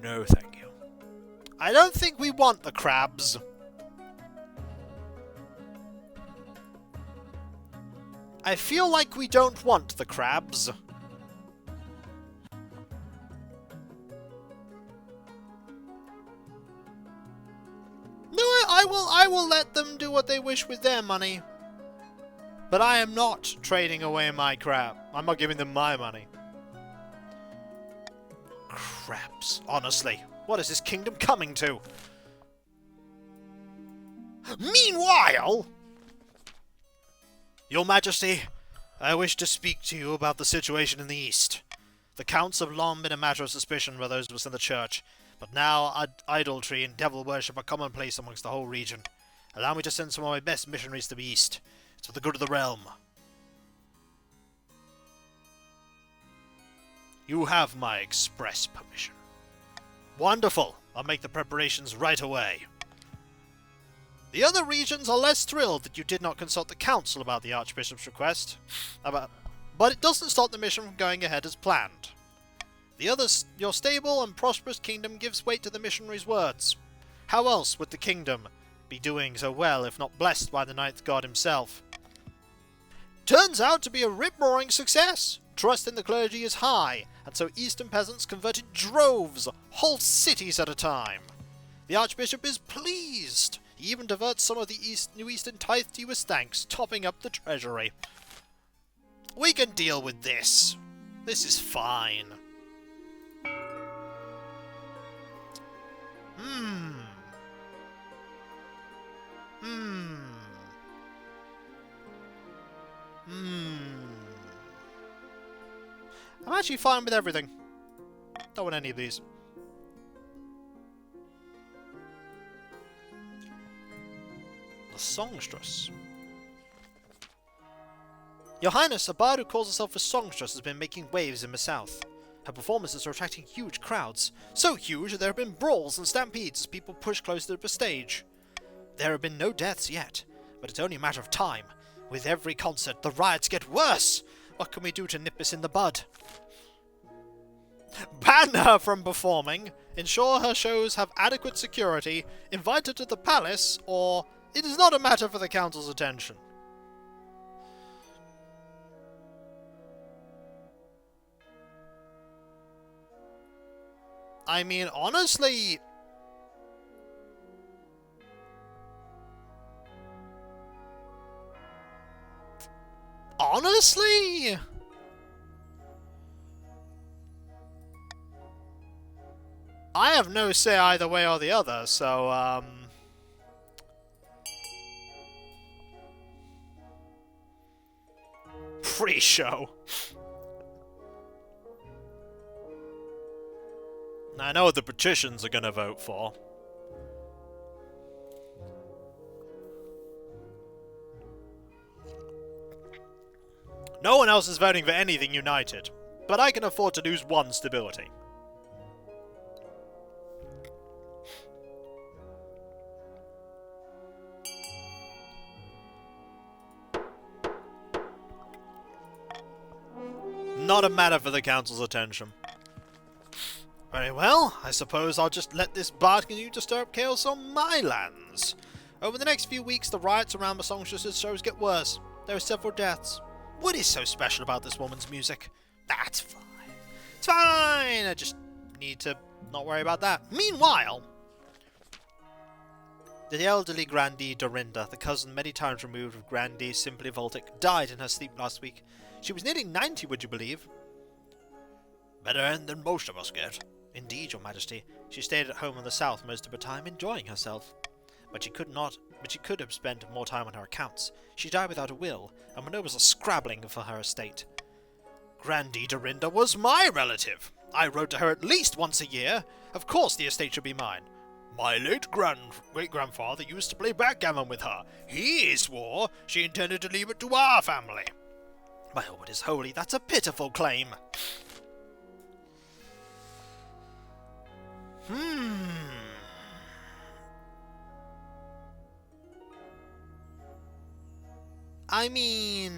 No, thank you. I don't think we want the crabs. I feel like we don't want the crabs. No, I will let them do what they wish with their money. But I am not trading away my crab. I'm not giving them my money. Crabs, honestly. What is this kingdom coming to? Meanwhile... Your Majesty, I wish to speak to you about the situation in the East. The counts have long been a matter of suspicion by those of us in the church, but now idolatry and devil worship are commonplace amongst the whole region. Allow me to send some of my best missionaries to the East. It's for the good of the realm. You have my express permission. Wonderful! I'll make the preparations right away. The other regions are less thrilled that you did not consult the council about the Archbishop's request, but it doesn't stop the mission from going ahead as planned. Your stable and prosperous kingdom gives weight to the missionaries' words. How else would the kingdom be doing so well if not blessed by the ninth god himself? Turns out to be a rip-roaring success. Trust in the clergy is high, and so eastern peasants converted droves, whole cities at a time. The Archbishop is pleased. He even diverts some of the New Eastern tithe to you as thanks, topping up the treasury. We can deal with this. This is fine. I'm actually fine with everything. Don't want any of these. The songstress. Your Highness, a bard who calls herself a songstress has been making waves in the south. Her performances are attracting huge crowds. So huge that there have been brawls and stampedes as people push closer to the stage. There have been no deaths yet, but it's only a matter of time. With every concert, the riots get worse! What can we do to nip this in the bud? Ban her from performing, ensure her shows have adequate security, invite her to the palace, or it is not a matter for the council's attention. I mean, honestly... Honestly... I have no say either way or the other, so, pre-show. I know what the patricians are going to vote for. No one else is voting for anything united, but I can afford to lose one stability. Not a matter for the council's attention. Very well, I suppose I'll just let this bard continue to stir up chaos on my lands. Over the next few weeks, the riots around the songstress's shows get worse. There are several deaths. What is so special about this woman's music? That's fine. It's fine! I just need to not worry about that. Meanwhile, the elderly Grandee Dorinda, the cousin many times removed of Grandee Simply Voltic, died in her sleep last week. She was nearly 90, would you believe? Better end than most of us get. Indeed, your majesty. She stayed at home in the south most of her time, enjoying herself. But she could have spent more time on her accounts. She died without a will, and my nobles are scrabbling for her estate. Grandee Dorinda was my relative. I wrote to her at least once a year. Of course the estate should be mine. My late great-grandfather used to play backgammon with her. He swore she intended to leave it to our family. My what is holy, that's a pitiful claim. I mean,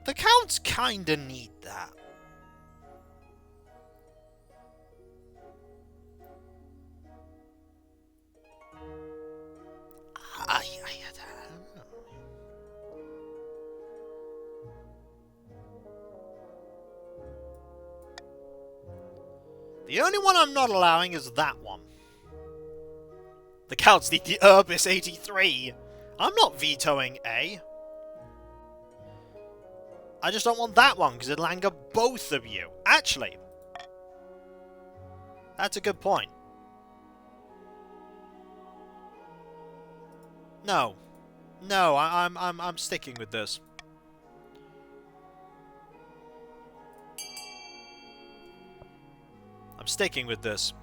the counts kinda need that. I don't know. The only one I'm not allowing is that one. The counts need the Urbis 83. I'm not vetoing A. I just don't want that one, because it'll anger both of you. Actually, that's a good point. No. No, I'm sticking with this. I'm sticking with this.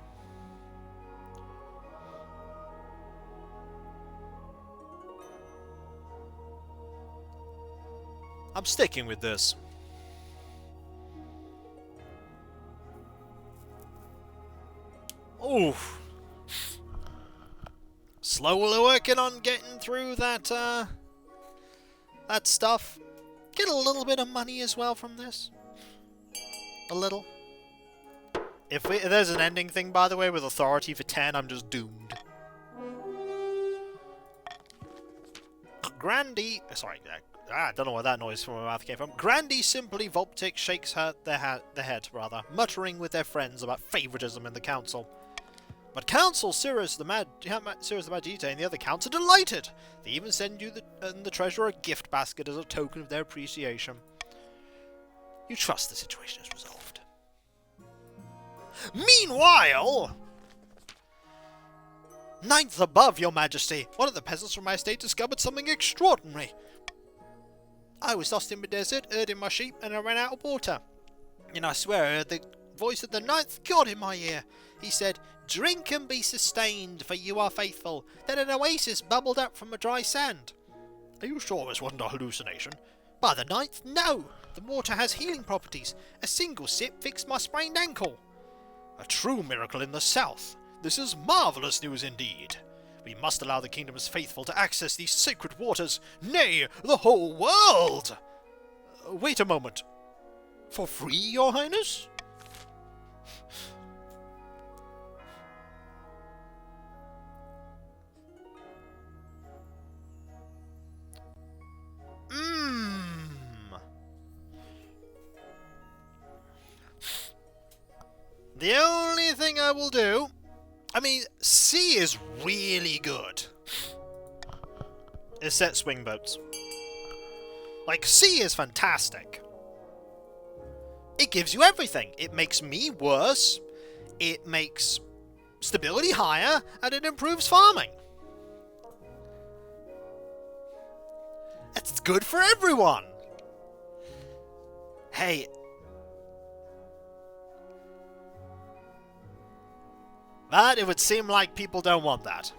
I'm sticking with this. Oof. Slowly working on getting through that, that stuff. Get a little bit of money as well from this. A little. If there's an ending thing, by the way, with authority for 10, I'm just doomed. Grandee... Sorry, I don't know where that noise from my mouth came from. Grandee Simply Voltic shakes their head, muttering with their friends about favouritism in the council. But Council Sirius the Magita and the other counts are delighted. They even send you the treasurer a gift basket as a token of their appreciation. You trust the situation is resolved. Meanwhile... Ninth above, your majesty. One of the peasants from my estate discovered something extraordinary. I was lost in the desert, herding my sheep, and I ran out of water. And I swear I heard the voice of the ninth god in my ear. He said, "Drink and be sustained, for you are faithful." Then an oasis bubbled up from the dry sand. Are you sure this wasn't a hallucination? By the ninth, no. The water has healing properties. A single sip fixed my sprained ankle. A true miracle in the south. This is marvellous news indeed. We must allow the kingdom's faithful to access these sacred waters, nay, the whole world! Wait a moment. For free, your highness? The only thing I will do... I mean, C is really good. Is set swing boats. Like, C is fantastic. It gives you everything. It makes me worse. It makes stability higher. And it improves farming. It's good for everyone. Hey... But it would seem like people don't want that.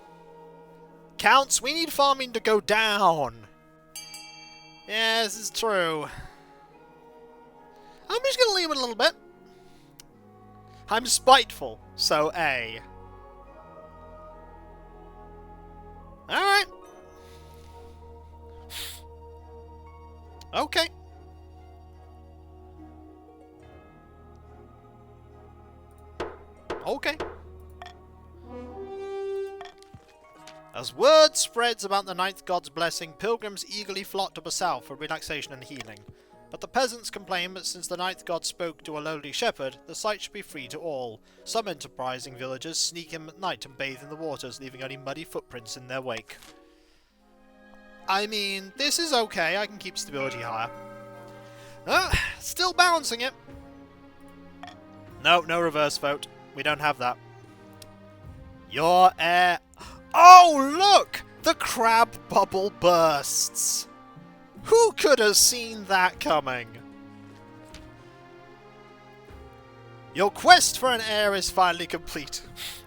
Counts, we need farming to go down. Yeah, this is true. I'm just going to leave it a little bit. I'm spiteful, so A. Alright. Okay. Okay. As word spreads about the Ninth God's blessing, pilgrims eagerly flock to Basal for relaxation and healing. But the peasants complain that since the Ninth God spoke to a lowly shepherd, the site should be free to all. Some enterprising villagers sneak in at night and bathe in the waters, leaving only muddy footprints in their wake. I mean, this is okay, I can keep stability higher. Still balancing it. No reverse vote. We don't have that. Your heir... Oh, look! The crab bubble bursts! Who could have seen that coming? Your quest for an heir is finally complete.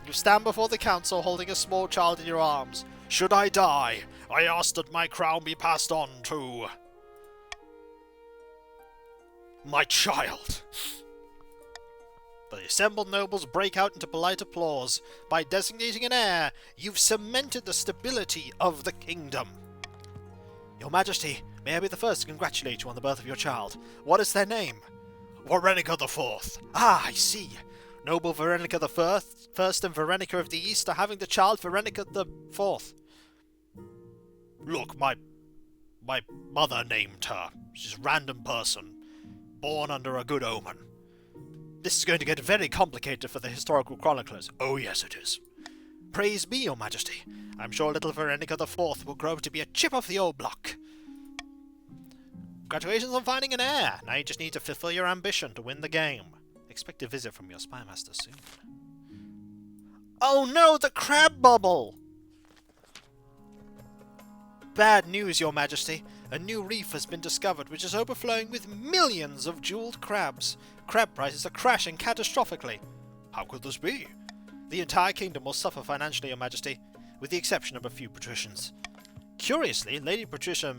You stand before the council holding a small child in your arms. Should I die, I ask that my crown be passed on to... my child. The assembled nobles break out into polite applause. By designating an heir, you've cemented the stability of the kingdom. Your Majesty, may I be the first to congratulate you on the birth of your child. What is their name? Veronica the Fourth. Ah, I see. Noble Veronica the First and Veronica of the East are having the child Veronica the Fourth. Look, my mother named her. She's a random person, born under a good omen. This is going to get very complicated for the historical chroniclers. Oh yes, it is. Praise be, Your Majesty. I'm sure little Veronica the Fourth will grow to be a chip off the old block. Congratulations on finding an heir. Now you just need to fulfill your ambition to win the game. Expect a visit from your spy master soon. Oh no, the crab bubble! Bad news, Your Majesty. A new reef has been discovered which is overflowing with millions of jeweled crabs. Crab prices are crashing catastrophically. How could this be? The entire kingdom will suffer financially, Your Majesty, with the exception of a few patricians. Curiously, Lady Patricia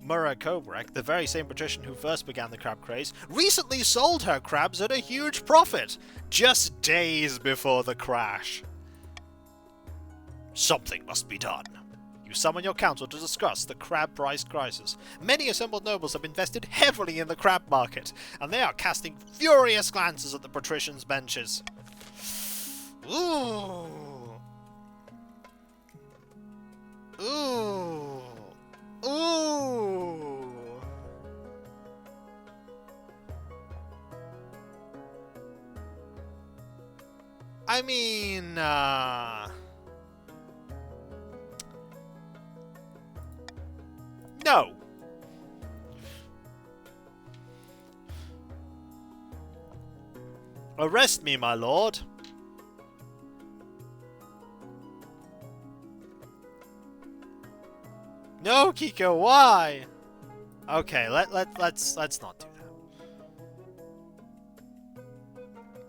Murakobrek, the very same patrician who first began the crab craze, recently sold her crabs at a huge profit, just days before the crash. Something must be done. You summon your council to discuss the crab price crisis. Many assembled nobles have invested heavily in the crab market, and they are casting furious glances at the patricians' benches. Ooh. Ooh. Ooh. I mean, no. Arrest me, my lord. No, Kiko, why? Okay, let's not do that.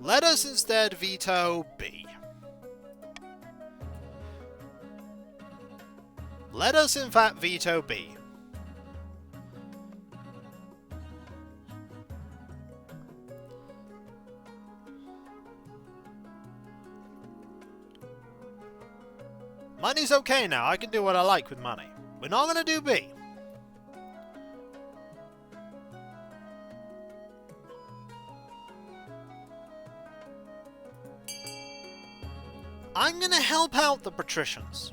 Let us instead veto B. Let us in fact veto B. Money's okay now, I can do what I like with money. We're not going to do B. I'm going to help out the patricians.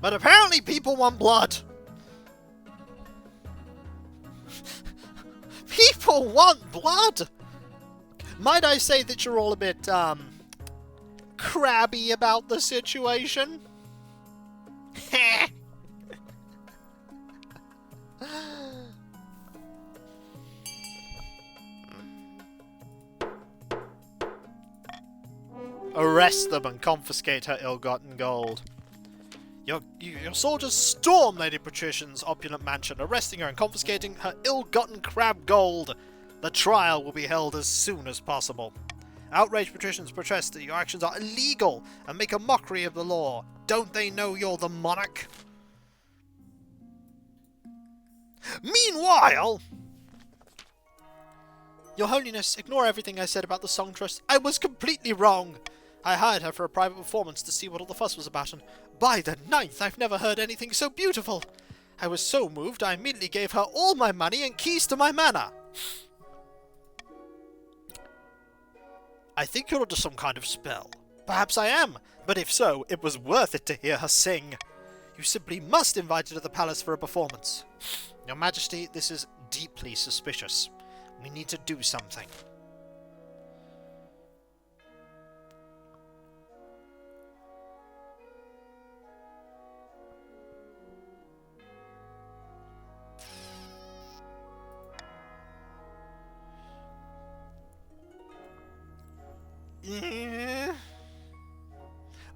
But apparently people want blood. People want blood! Might I say that you're all a bit, crabby about the situation? Arrest them and confiscate her ill-gotten gold. Your soldiers storm Lady Patrician's opulent mansion, arresting her and confiscating her ill-gotten crab gold. The trial will be held as soon as possible. Outraged patricians protest that your actions are illegal and make a mockery of the law. Don't they know you're the monarch? Meanwhile... Your Holiness, ignore everything I said about the songstress. I was completely wrong. I hired her for a private performance to see what all the fuss was about, and by the 9th, I've never heard anything so beautiful. I was so moved, I immediately gave her all my money and keys to my manor. I think you're under some kind of spell. Perhaps I am, but if so, it was worth it to hear her sing. You simply must invite her to the palace for a performance. Your Majesty, this is deeply suspicious. We need to do something.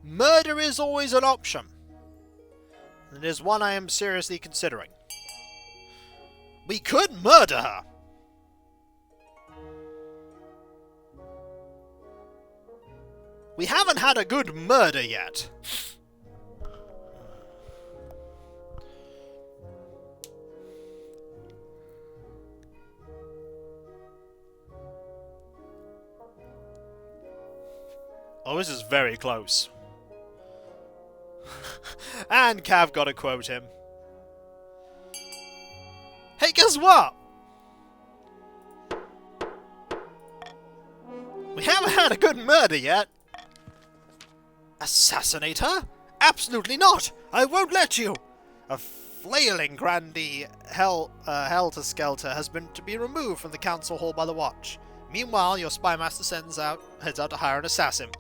Murder is always an option. It is one I am seriously considering. We could murder her. We haven't had a good murder yet. Oh, this is very close. And Cav got to quote him. Hey, guess what? We haven't had a good murder yet. Assassinate her? Absolutely not! I won't let you! A flailing grandee helter-skelter has been to be removed from the council hall by the watch. Meanwhile, your spymaster heads out to hire an assassin.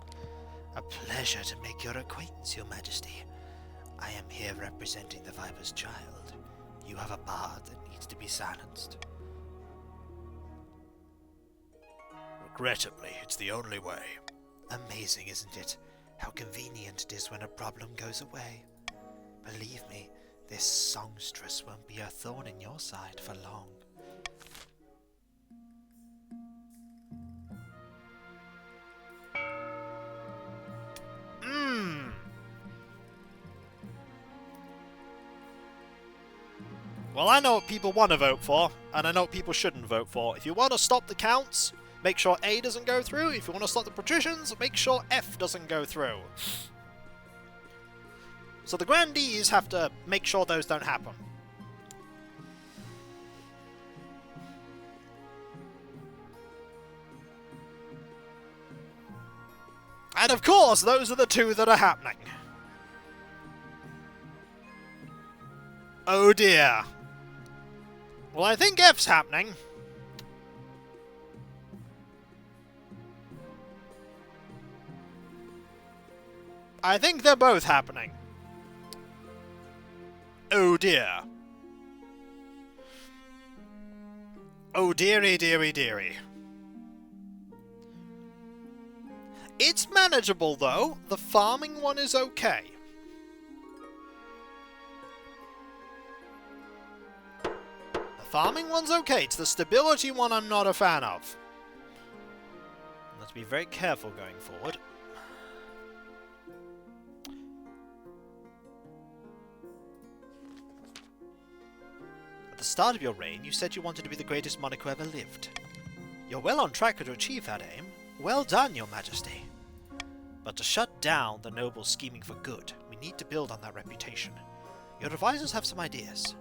A pleasure to make your acquaintance, Your Majesty. I am here representing the Viper's child. You have a bard that needs to be silenced. Regrettably, it's the only way. Amazing, isn't it? How convenient it is when a problem goes away. Believe me, this songstress won't be a thorn in your side for long. Well, I know what people want to vote for, and I know what people shouldn't vote for. If you want to stop the counts, make sure A doesn't go through. If you want to stop the patricians, make sure F doesn't go through. So the grandees have to make sure those don't happen. And of course, those are the two that are happening. Oh dear. Well, I think F's happening. I think they're both happening. Oh dear. Oh dearie, dearie, dearie. It's manageable though. The farming one is okay. The farming one's okay. It's the stability one I'm not a fan of. Let's be very careful going forward. At the start of your reign, you said you wanted to be the greatest monarch who ever lived. You're well on track to achieve that aim. Well done, Your Majesty. But to shut down the nobles scheming for good, we need to build on that reputation. Your advisors have some ideas.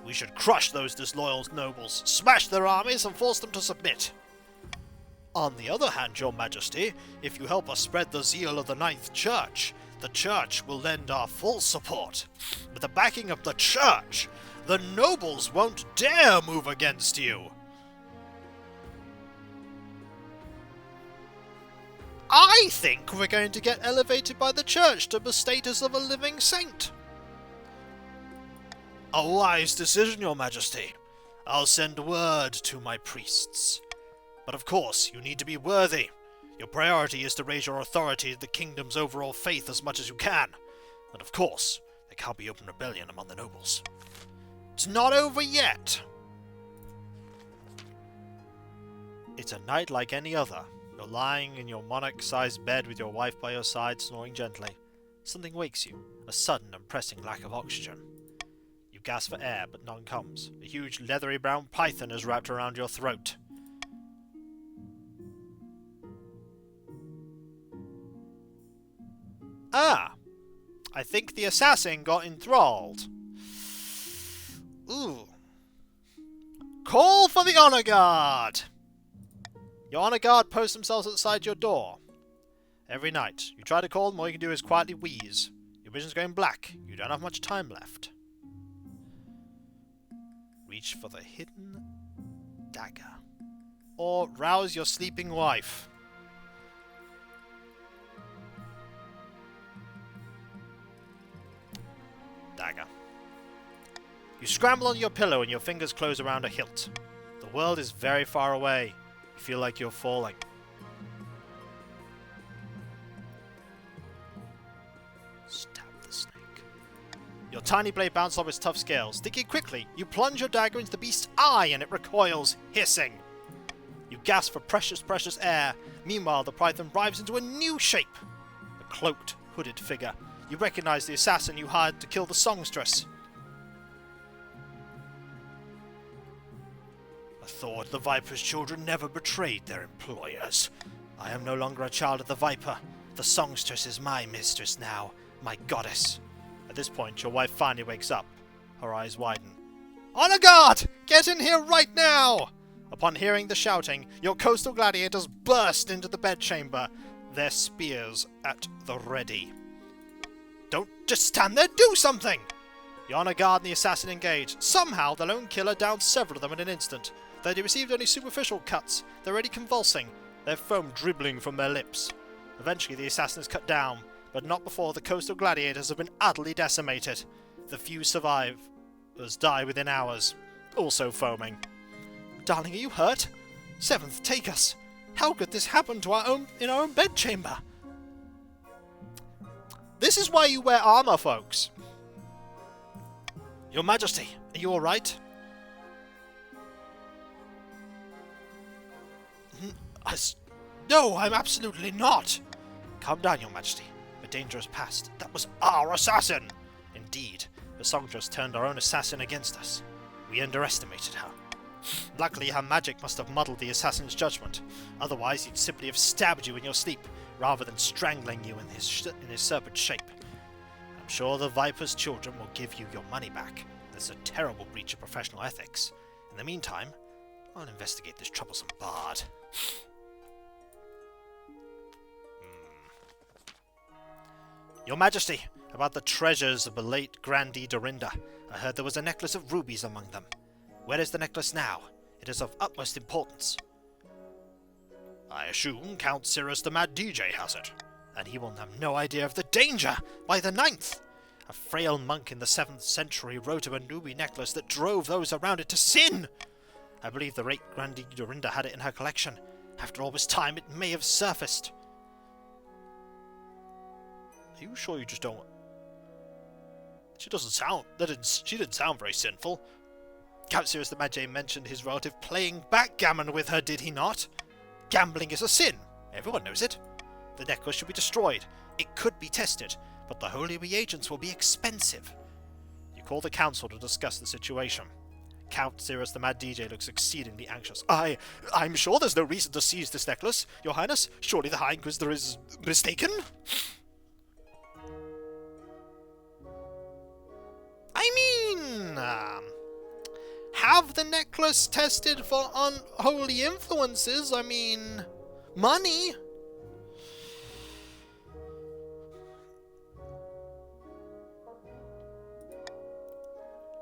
We should crush those disloyal nobles, smash their armies, and force them to submit. On the other hand, Your Majesty, if you help us spread the zeal of the Ninth Church, the Church will lend our full support. With the backing of the Church, the nobles won't dare move against you. I think we're going to get elevated by the Church to the status of a living saint. A wise decision, Your Majesty. I'll send word to my priests. But of course, you need to be worthy. Your priority is to raise your authority to the kingdom's overall faith as much as you can. And of course, there can't be open rebellion among the nobles. It's not over yet. It's a night like any other. You're lying in your monarch-sized bed with your wife by your side, snoring gently. Something wakes you, a sudden and pressing lack of oxygen. You gasp for air, but none comes. A huge leathery brown python is wrapped around your throat. Ah! I think the assassin got enthralled. Ooh. Call for the honor guard! Your honor guard posts themselves outside your door. Every night, you try to call them, all you can do is quietly wheeze. Your vision's going black. You don't have much time left. Reach for the hidden dagger. Or rouse your sleeping wife. Dagger. You scramble on your pillow and your fingers close around a hilt. The world is very far away. You feel like you're falling. Stab the snake. Your tiny blade bounces off its tough scales. Thinking quickly, you plunge your dagger into the beast's eye and it recoils, hissing. You gasp for precious, precious air. Meanwhile, the python writhes into a new shape. A cloaked, hooded figure. You recognize the assassin you hired to kill the songstress. I thought the Viper's children never betrayed their employers. I am no longer a child of the Viper. The songstress is my mistress now, my goddess. At this point, your wife finally wakes up. Her eyes widen. Honor guard! Get in here right now! Upon hearing the shouting, your coastal gladiators burst into the bedchamber, their spears at the ready. Don't just stand there, do something! The honor guard and the assassin engage. Somehow, the lone killer downs several of them in an instant. Though they received only superficial cuts, they're already convulsing, their foam dribbling from their lips. Eventually, the assassin is cut down, but not before the coastal gladiators have been utterly decimated. The few survivors die within hours, also foaming. Darling, are you hurt? Seventh, take us. How could this happen to our own bedchamber? This is why you wear armor, folks. Your Majesty, are you alright? No, I'm absolutely not. Calm down, Your Majesty. The danger has passed. That was our assassin! Indeed, the songstress turned our own assassin against us. We underestimated her. Luckily, her magic must have muddled the assassin's judgment. Otherwise, he'd simply have stabbed you in your sleep, rather than strangling you in his serpent shape. I'm sure the Viper's children will give you your money back. This is a terrible breach of professional ethics. In the meantime, I'll investigate this troublesome bard. Your Majesty, about the treasures of the late Grandee Dorinda. I heard there was a necklace of rubies among them. Where is the necklace now? It is of utmost importance. I assume Count Cyrus the Mad DJ has it, and he will have no idea of the danger. By the 9th, a frail monk in the 7th century wrote of a ruby necklace that drove those around it to sin. I believe the late Grandee Dorinda had it in her collection. After all this time, it may have surfaced. Are you sure you just don't... She doesn't sound... She didn't sound very sinful. Count Cyrus the Mad DJ mentioned his relative playing backgammon with her, did he not? Gambling is a sin. Everyone knows it. The necklace should be destroyed. It could be tested, but the holy reagents will be expensive. You call the council to discuss the situation. Count Cyrus the Mad DJ looks exceedingly anxious. I'm sure there's no reason to seize this necklace, Your Highness. Surely the High Inquisitor is mistaken? Have the necklace tested for unholy influences. Money.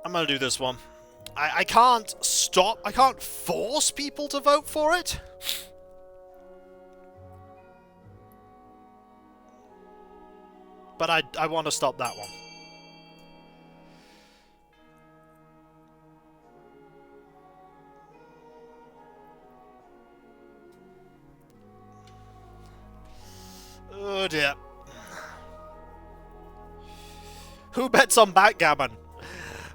I'm gonna do this one. I can't stop. I can't force people to vote for it. But I want to stop that one. Oh dear. Who bets on backgammon?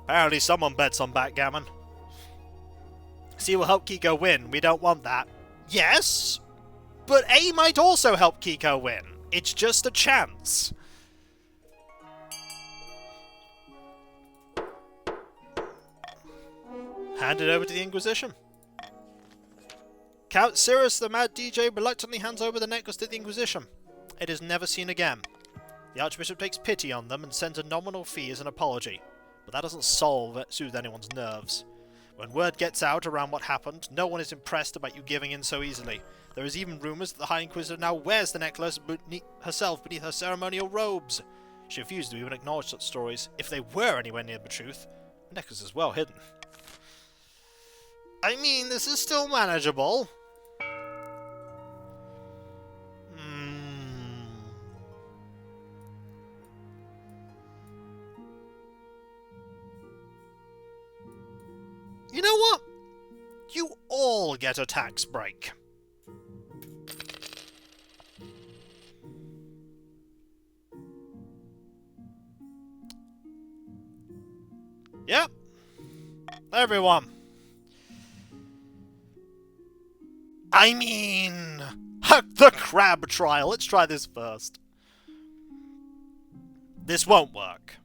Apparently someone bets on backgammon. See, we'll help Kiko win. We don't want that. Yes, but A might also help Kiko win. It's just a chance. Hand it over to the Inquisition. Count Cyrus, the Mad DJ, reluctantly hands over the necklace to the Inquisition. It is never seen again. The Archbishop takes pity on them and sends a nominal fee as an apology, but that doesn't soothe anyone's nerves. When word gets out around what happened, no one is impressed about you giving in so easily. There is even rumours that the High Inquisitor now wears the necklace herself beneath her ceremonial robes. She refused to even acknowledge such stories. If they were anywhere near the truth, the necklace is well hidden. I mean, this is still manageable. You know what? You all get a tax break. Yep. Everyone. I mean, the crab trial. Let's try this first. This won't work.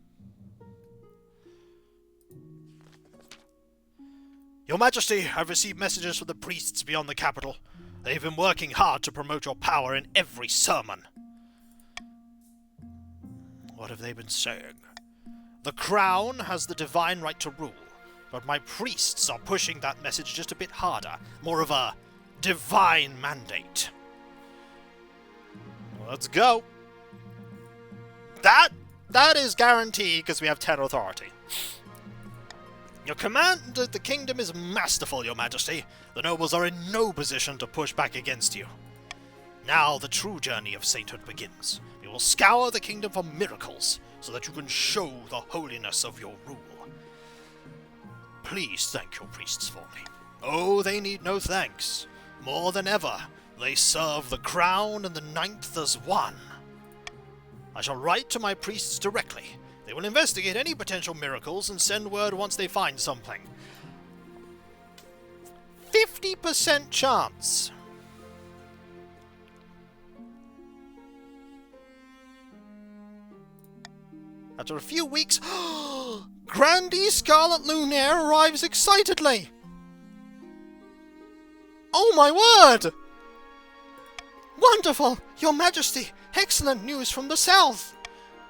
Your Majesty, I've received messages from the priests beyond the capital. They've been working hard to promote your power in every sermon. What have they been saying? The crown has the divine right to rule, but my priests are pushing that message just a bit harder. More of a divine mandate. Let's go. That is guaranteed because we have 10 authority. Your command of the kingdom is masterful, Your Majesty. The nobles are in no position to push back against you. Now the true journey of sainthood begins. We will scour the kingdom for miracles, so that you can show the holiness of your rule. Please thank your priests for me. Oh, they need no thanks. More than ever, they serve the crown and the ninth as one. I shall write to my priests directly. They will investigate any potential miracles and send word once they find something. 50% chance. After a few weeks, Grandee Scarlet Lunaire arrives excitedly. Oh my word! Wonderful, Your Majesty! Excellent news from the south!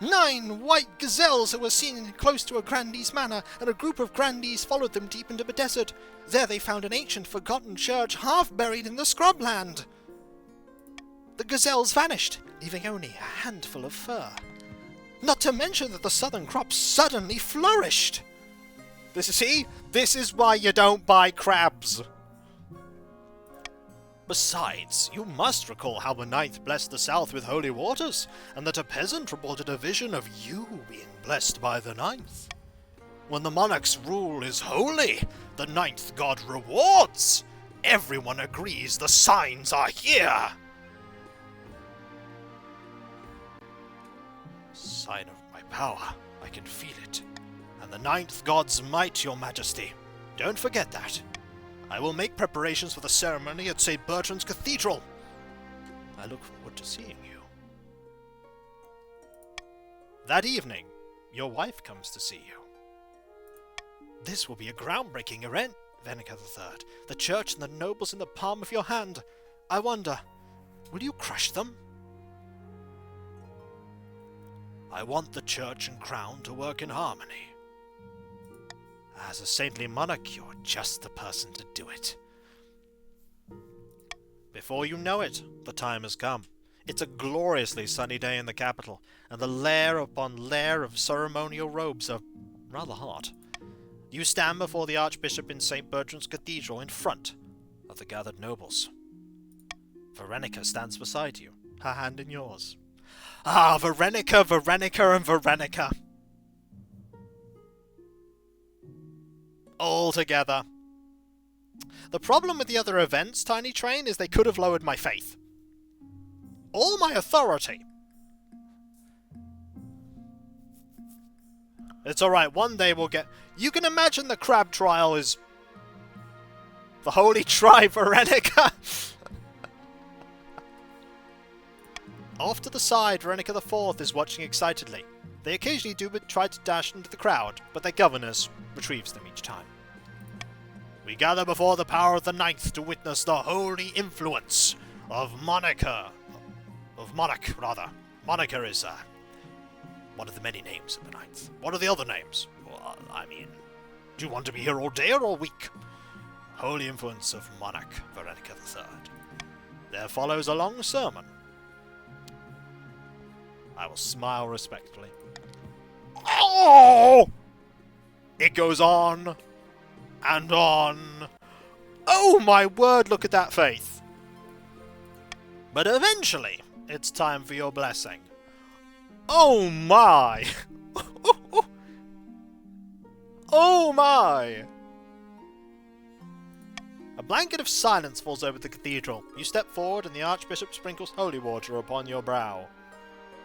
9 white gazelles were seen close to a Grandee's manor, and a group of Grandees followed them deep into the desert. There they found an ancient, forgotten church half buried in the scrubland. The gazelles vanished, leaving only a handful of fur. Not to mention that the southern crops suddenly flourished. This is why you don't buy crabs. Besides, you must recall how the ninth blessed the south with holy waters, and that a peasant reported a vision of you being blessed by the ninth. When the monarch's rule is holy, the ninth god rewards. Everyone agrees the signs are here. Sign of my power, I can feel it. And the ninth god's might, Your Majesty. Don't forget that. I will make preparations for the ceremony at St. Bertrand's Cathedral. I look forward to seeing you. That evening, your wife comes to see you. This will be a groundbreaking event, Venica III. The church and the nobles in the palm of your hand. I wonder, will you crush them? I want the church and crown to work in harmony. As a saintly monarch, you're just the person to do it. Before you know it, the time has come. It's a gloriously sunny day in the capital, and the layer upon layer of ceremonial robes are rather hot. You stand before the Archbishop in St. Bertrand's Cathedral in front of the gathered nobles. Verenica stands beside you, her hand in yours. Ah, Verenica, Verenica, and Verenica. All together. The problem with the other events, Tiny Train, is they could have lowered my faith. All my authority. It's alright, one day we'll get... You can imagine the crab trial is... the Holy Tri Verenica. Off to the side, Veronica IV is watching excitedly. They occasionally do try to dash into the crowd, but their governess retrieves them each time. We gather before the power of the Ninth to witness the holy influence of Monica. Of Monarch, rather. Monica is one of the many names of the Ninth. What are the other names? Well, I mean, do you want to be here all day or all week? Holy influence of Monarch Veronica III. There follows a long sermon. I will smile respectfully. Oh! It goes on and on. Oh my word, look at that faith. But eventually, it's time for your blessing. Oh my! Oh my! A blanket of silence falls over the cathedral. You step forward and the Archbishop sprinkles holy water upon your brow.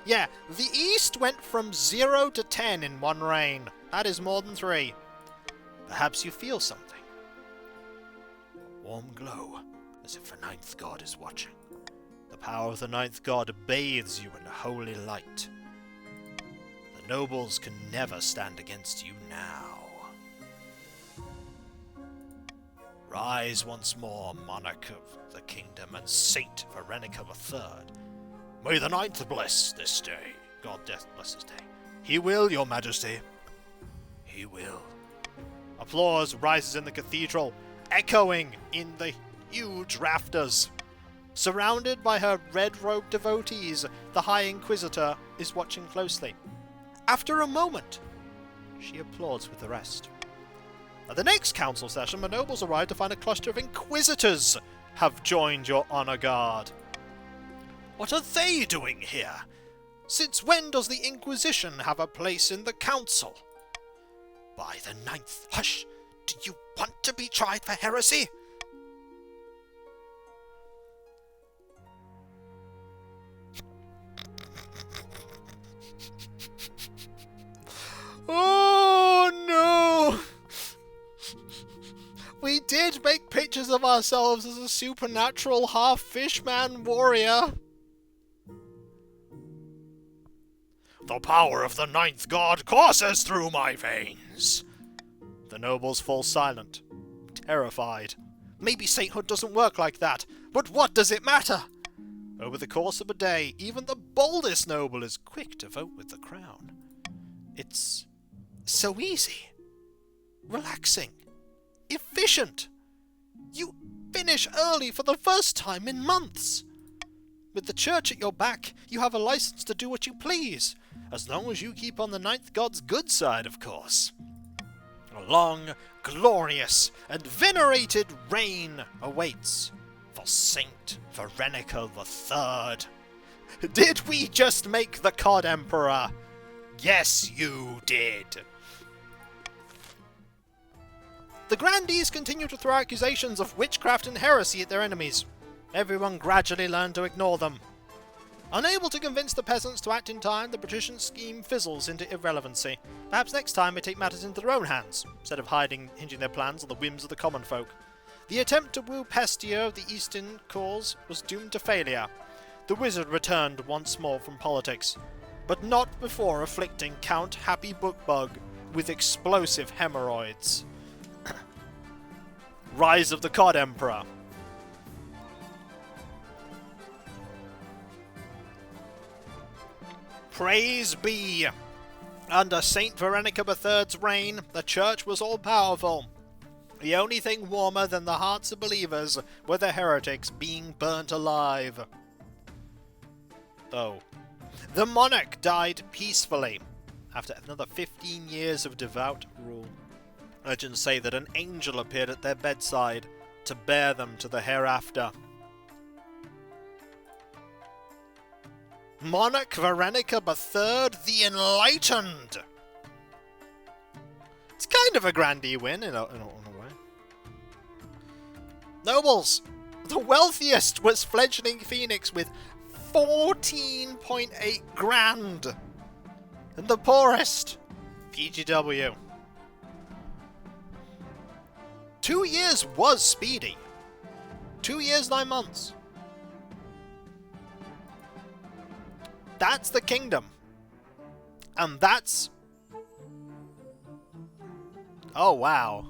Yeah, the East went from 0 to 10 in one reign. That is more than 3. Perhaps you feel something. A warm glow, as if the Ninth God is watching. The power of the Ninth God bathes you in holy light. The nobles can never stand against you now. Rise once more, monarch of the kingdom and Saint Veronica III. May the Ninth bless this day. God bless this day. He will, your majesty. He will. Applause rises in the cathedral, echoing in the huge rafters. Surrounded by her red-robed devotees, the High Inquisitor is watching closely. After a moment, she applauds with the rest. At the next council session, the nobles arrive to find a cluster of inquisitors have joined your honor guard. What are they doing here? Since when does the Inquisition have a place in the council? By the Ninth. Hush! Do you want to be tried for heresy? Oh no! We did make pictures of ourselves as a supernatural half-fishman warrior. The power of the Ninth God courses through my veins. The nobles fall silent, terrified. Maybe sainthood doesn't work like that, but what does it matter? Over the course of a day, even the boldest noble is quick to vote with the crown. It's so easy, relaxing, efficient. You finish early for the first time in months. With the church at your back, you have a license to do what you please, as long as you keep on the Ninth God's good side, of course. A long, glorious, and venerated reign awaits for Saint Veronica III. Did we just make the Cod Emperor? Yes, you did. The grandees continue to throw accusations of witchcraft and heresy at their enemies. Everyone gradually learned to ignore them. Unable to convince the peasants to act in time, the patrician scheme fizzles into irrelevancy. Perhaps next time they take matters into their own hands, instead of hinging their plans on the whims of the common folk. The attempt to woo Pestia of the Eastern cause was doomed to failure. The wizard returned once more from politics, but not before afflicting Count Happy Bookbug with explosive hemorrhoids. Rise of the Cod Emperor. Praise be! Under Saint Veronica III's reign, the church was all-powerful. The only thing warmer than the hearts of believers were the heretics being burnt alive. Oh. The monarch died peacefully after another 15 years of devout rule. Legends say that an angel appeared at their bedside to bear them to the hereafter. Monarch Veronica III the Enlightened! It's kind of a grandee win in a way. Nobles! The wealthiest was fledgling Phoenix with 14.8 grand! And the poorest, PGW. 2 years was speedy. 2 years, 9 months. That's the kingdom. And that's... Oh, wow.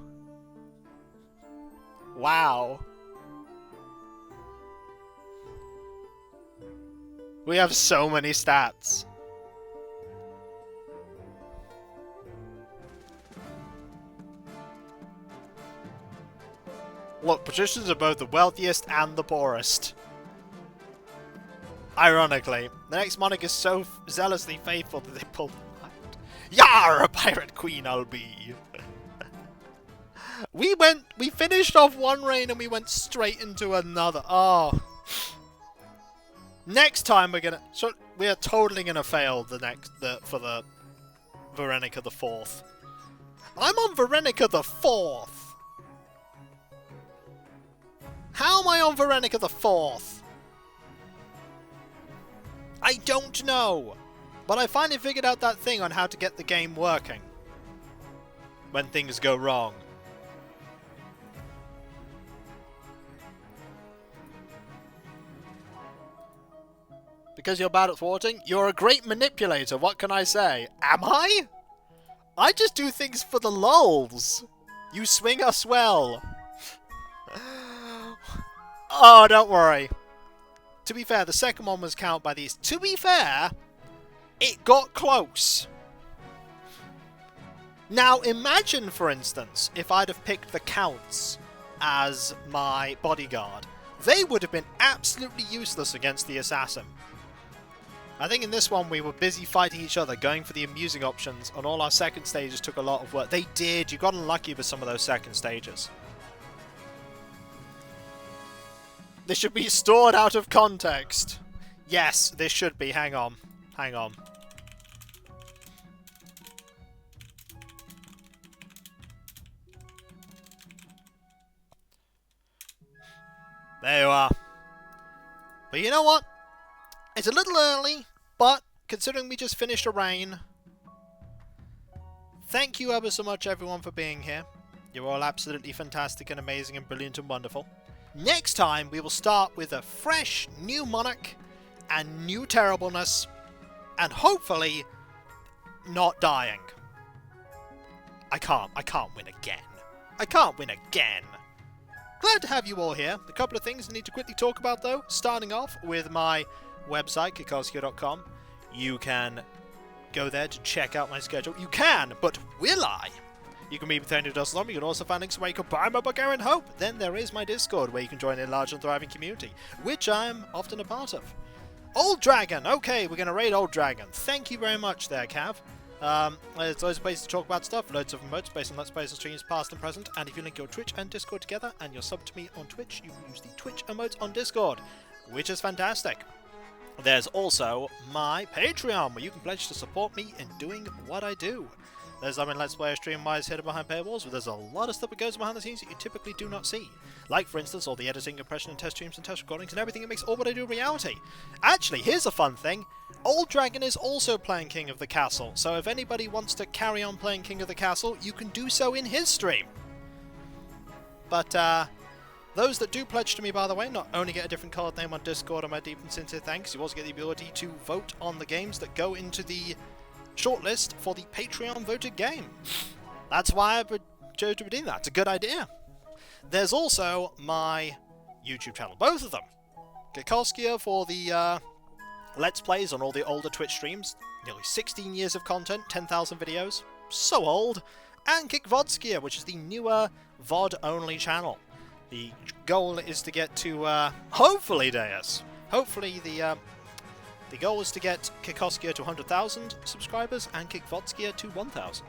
Wow. We have so many stats. Look, patricians are both the wealthiest and the poorest. Ironically, the next monarch is so zealously faithful that they pull the line. Yar, a pirate queen I'll be. We finished off one reign and we went straight into another. Oh. Next time we are totally gonna fail for the Veronica the 4th. I'm on Veronica the 4th. How am I on Veronica the 4th? I don't know. But I finally figured out that thing on how to get the game working when things go wrong. Because you're bad at thwarting? You're a great manipulator, what can I say? Am I? I just do things for the lulz. You swing us well. Oh, don't worry. To be fair, the second one was counted by these. To be fair, it got close. Now, imagine, for instance, if I'd have picked the Counts as my bodyguard. They would have been absolutely useless against the assassin. I think in this one we were busy fighting each other, going for the amusing options, and all our second stages took a lot of work. They did. You got unlucky with some of those second stages. This should be stored out of context. Yes, this should be. Hang on. Hang on. There you are. But you know what? It's a little early, but considering we just finished a reign, thank you ever so much everyone for being here. You're all absolutely fantastic and amazing and brilliant and wonderful. Next time we will start with a fresh new monarch and new terribleness, and hopefully not dying. I can't win again. I can't win again. Glad to have you all here. A couple of things I need to quickly talk about though, starting off with my website, kikoskia.com. You can go there to check out my schedule. You can, but will I? You can meet with Tony Dusselom. You can also find links where you can buy my book, Aaron Hope. Then there is my Discord, where you can join a large and thriving community, which I'm often a part of. Old Dragon. Okay, we're going to raid Old Dragon. Thank you very much there, Cav. There's loads of places to talk about stuff, loads of emotes based on Let's Plays and streams past and present, and if you link your Twitch and Discord together, and you're subbed to me on Twitch, you can use the Twitch emotes on Discord, which is fantastic. There's also my Patreon, where you can pledge to support me in doing what I do. There's Let's Play stream-wise hidden behind paywalls, where there's a lot of stuff that goes behind the scenes that you typically do not see. Like, for instance, all the editing, impression, and test streams and test recordings and everything that makes all what I do reality. Actually, here's a fun thing. Old Dragon is also playing King of the Castle, so if anybody wants to carry on playing King of the Castle, you can do so in his stream. But, those that do pledge to me, by the way, not only get a different colored name on Discord and my deep and sincere thanks, you also get the ability to vote on the games that go into the shortlist for the Patreon voted game. That's why I chose to redeem that. It's a good idea. There's also my YouTube channel, both of them. Kikoskia for the Let's Plays on all the older Twitch streams, nearly 16 years of content, 10,000 videos, so old, and KikVodskia, which is the newer VOD-only channel. The goal is to get to, hopefully, Deus, hopefully the goal is to get Kikoskia to 100,000 subscribers and KikVodskia to 1,000.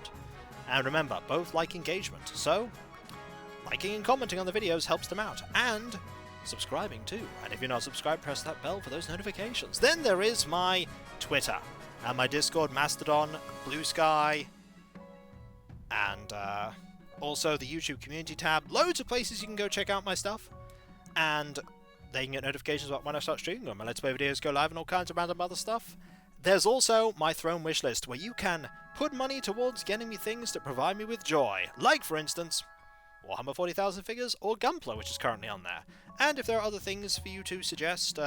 And remember, both like engagement, so liking and commenting on the videos helps them out, and subscribing too. And if you're not subscribed, press that bell for those notifications. Then there is my Twitter, and my Discord, Mastodon, Blue Sky, and also the YouTube community tab. Loads of places you can go check out my stuff, and they can get notifications about when I start streaming, when my Let's Play videos go live, and all kinds of random other stuff. There's also my Throne wishlist, where you can put money towards getting me things that provide me with joy. Like, for instance, Warhammer 40,000 figures or Gunpla, which is currently on there. And if there are other things for you to suggest,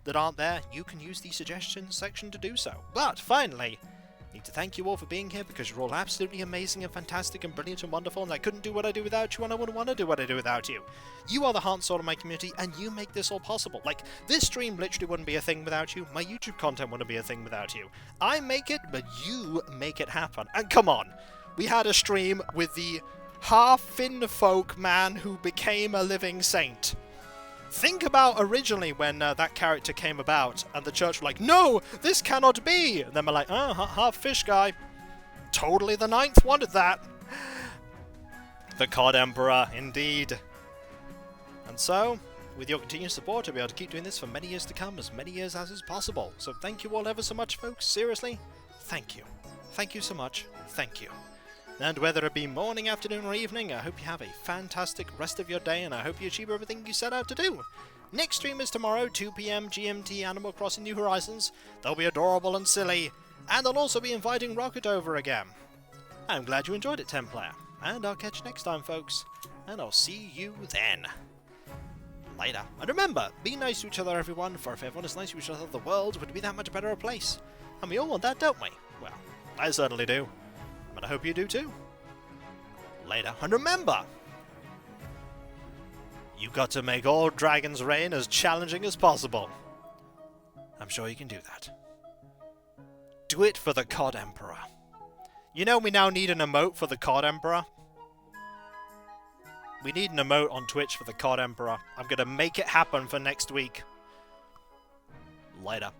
that aren't there, you can use the suggestions section to do so. But finally, I need to thank you all for being here, because you're all absolutely amazing and fantastic and brilliant and wonderful, and I couldn't do what I do without you, and I wouldn't want to do what I do without you. You are the heart and soul of my community, and you make this all possible. Like, this stream literally wouldn't be a thing without you. My YouTube content wouldn't be a thing without you. I make it, but you make it happen. And come on, we had a stream with the half-Finn folk man who became a living saint. Think about originally when that character came about, and the church were like, no, this cannot be! And then we're like, oh, half fish guy. Totally the ninth wanted that. The COD Emperor, indeed. And so, with your continued support, I'll be able to keep doing this for many years to come, as many years as is possible. So thank you all ever so much, folks. Seriously, thank you. Thank you so much. Thank you. And whether it be morning, afternoon, or evening, I hope you have a fantastic rest of your day, and I hope you achieve everything you set out to do. Next stream is tomorrow, 2 PM GMT, Animal Crossing New Horizons. They'll be adorable and silly, and I'll also be inviting Rocket over again. I'm glad you enjoyed it, 10-player, and I'll catch you next time, folks, and I'll see you then. Later. And remember, be nice to each other, everyone, for if everyone is nice to each other, the world would be that much better a place. And we all want that, don't we? Well, I certainly do. But I hope you do too. Later. And remember, you got to make all Dragon's Reign as challenging as possible. I'm sure you can do that. Do it for the COD Emperor. You know we now need an emote for the COD Emperor? We need an emote on Twitch for the COD Emperor. I'm gonna make it happen for next week. Later.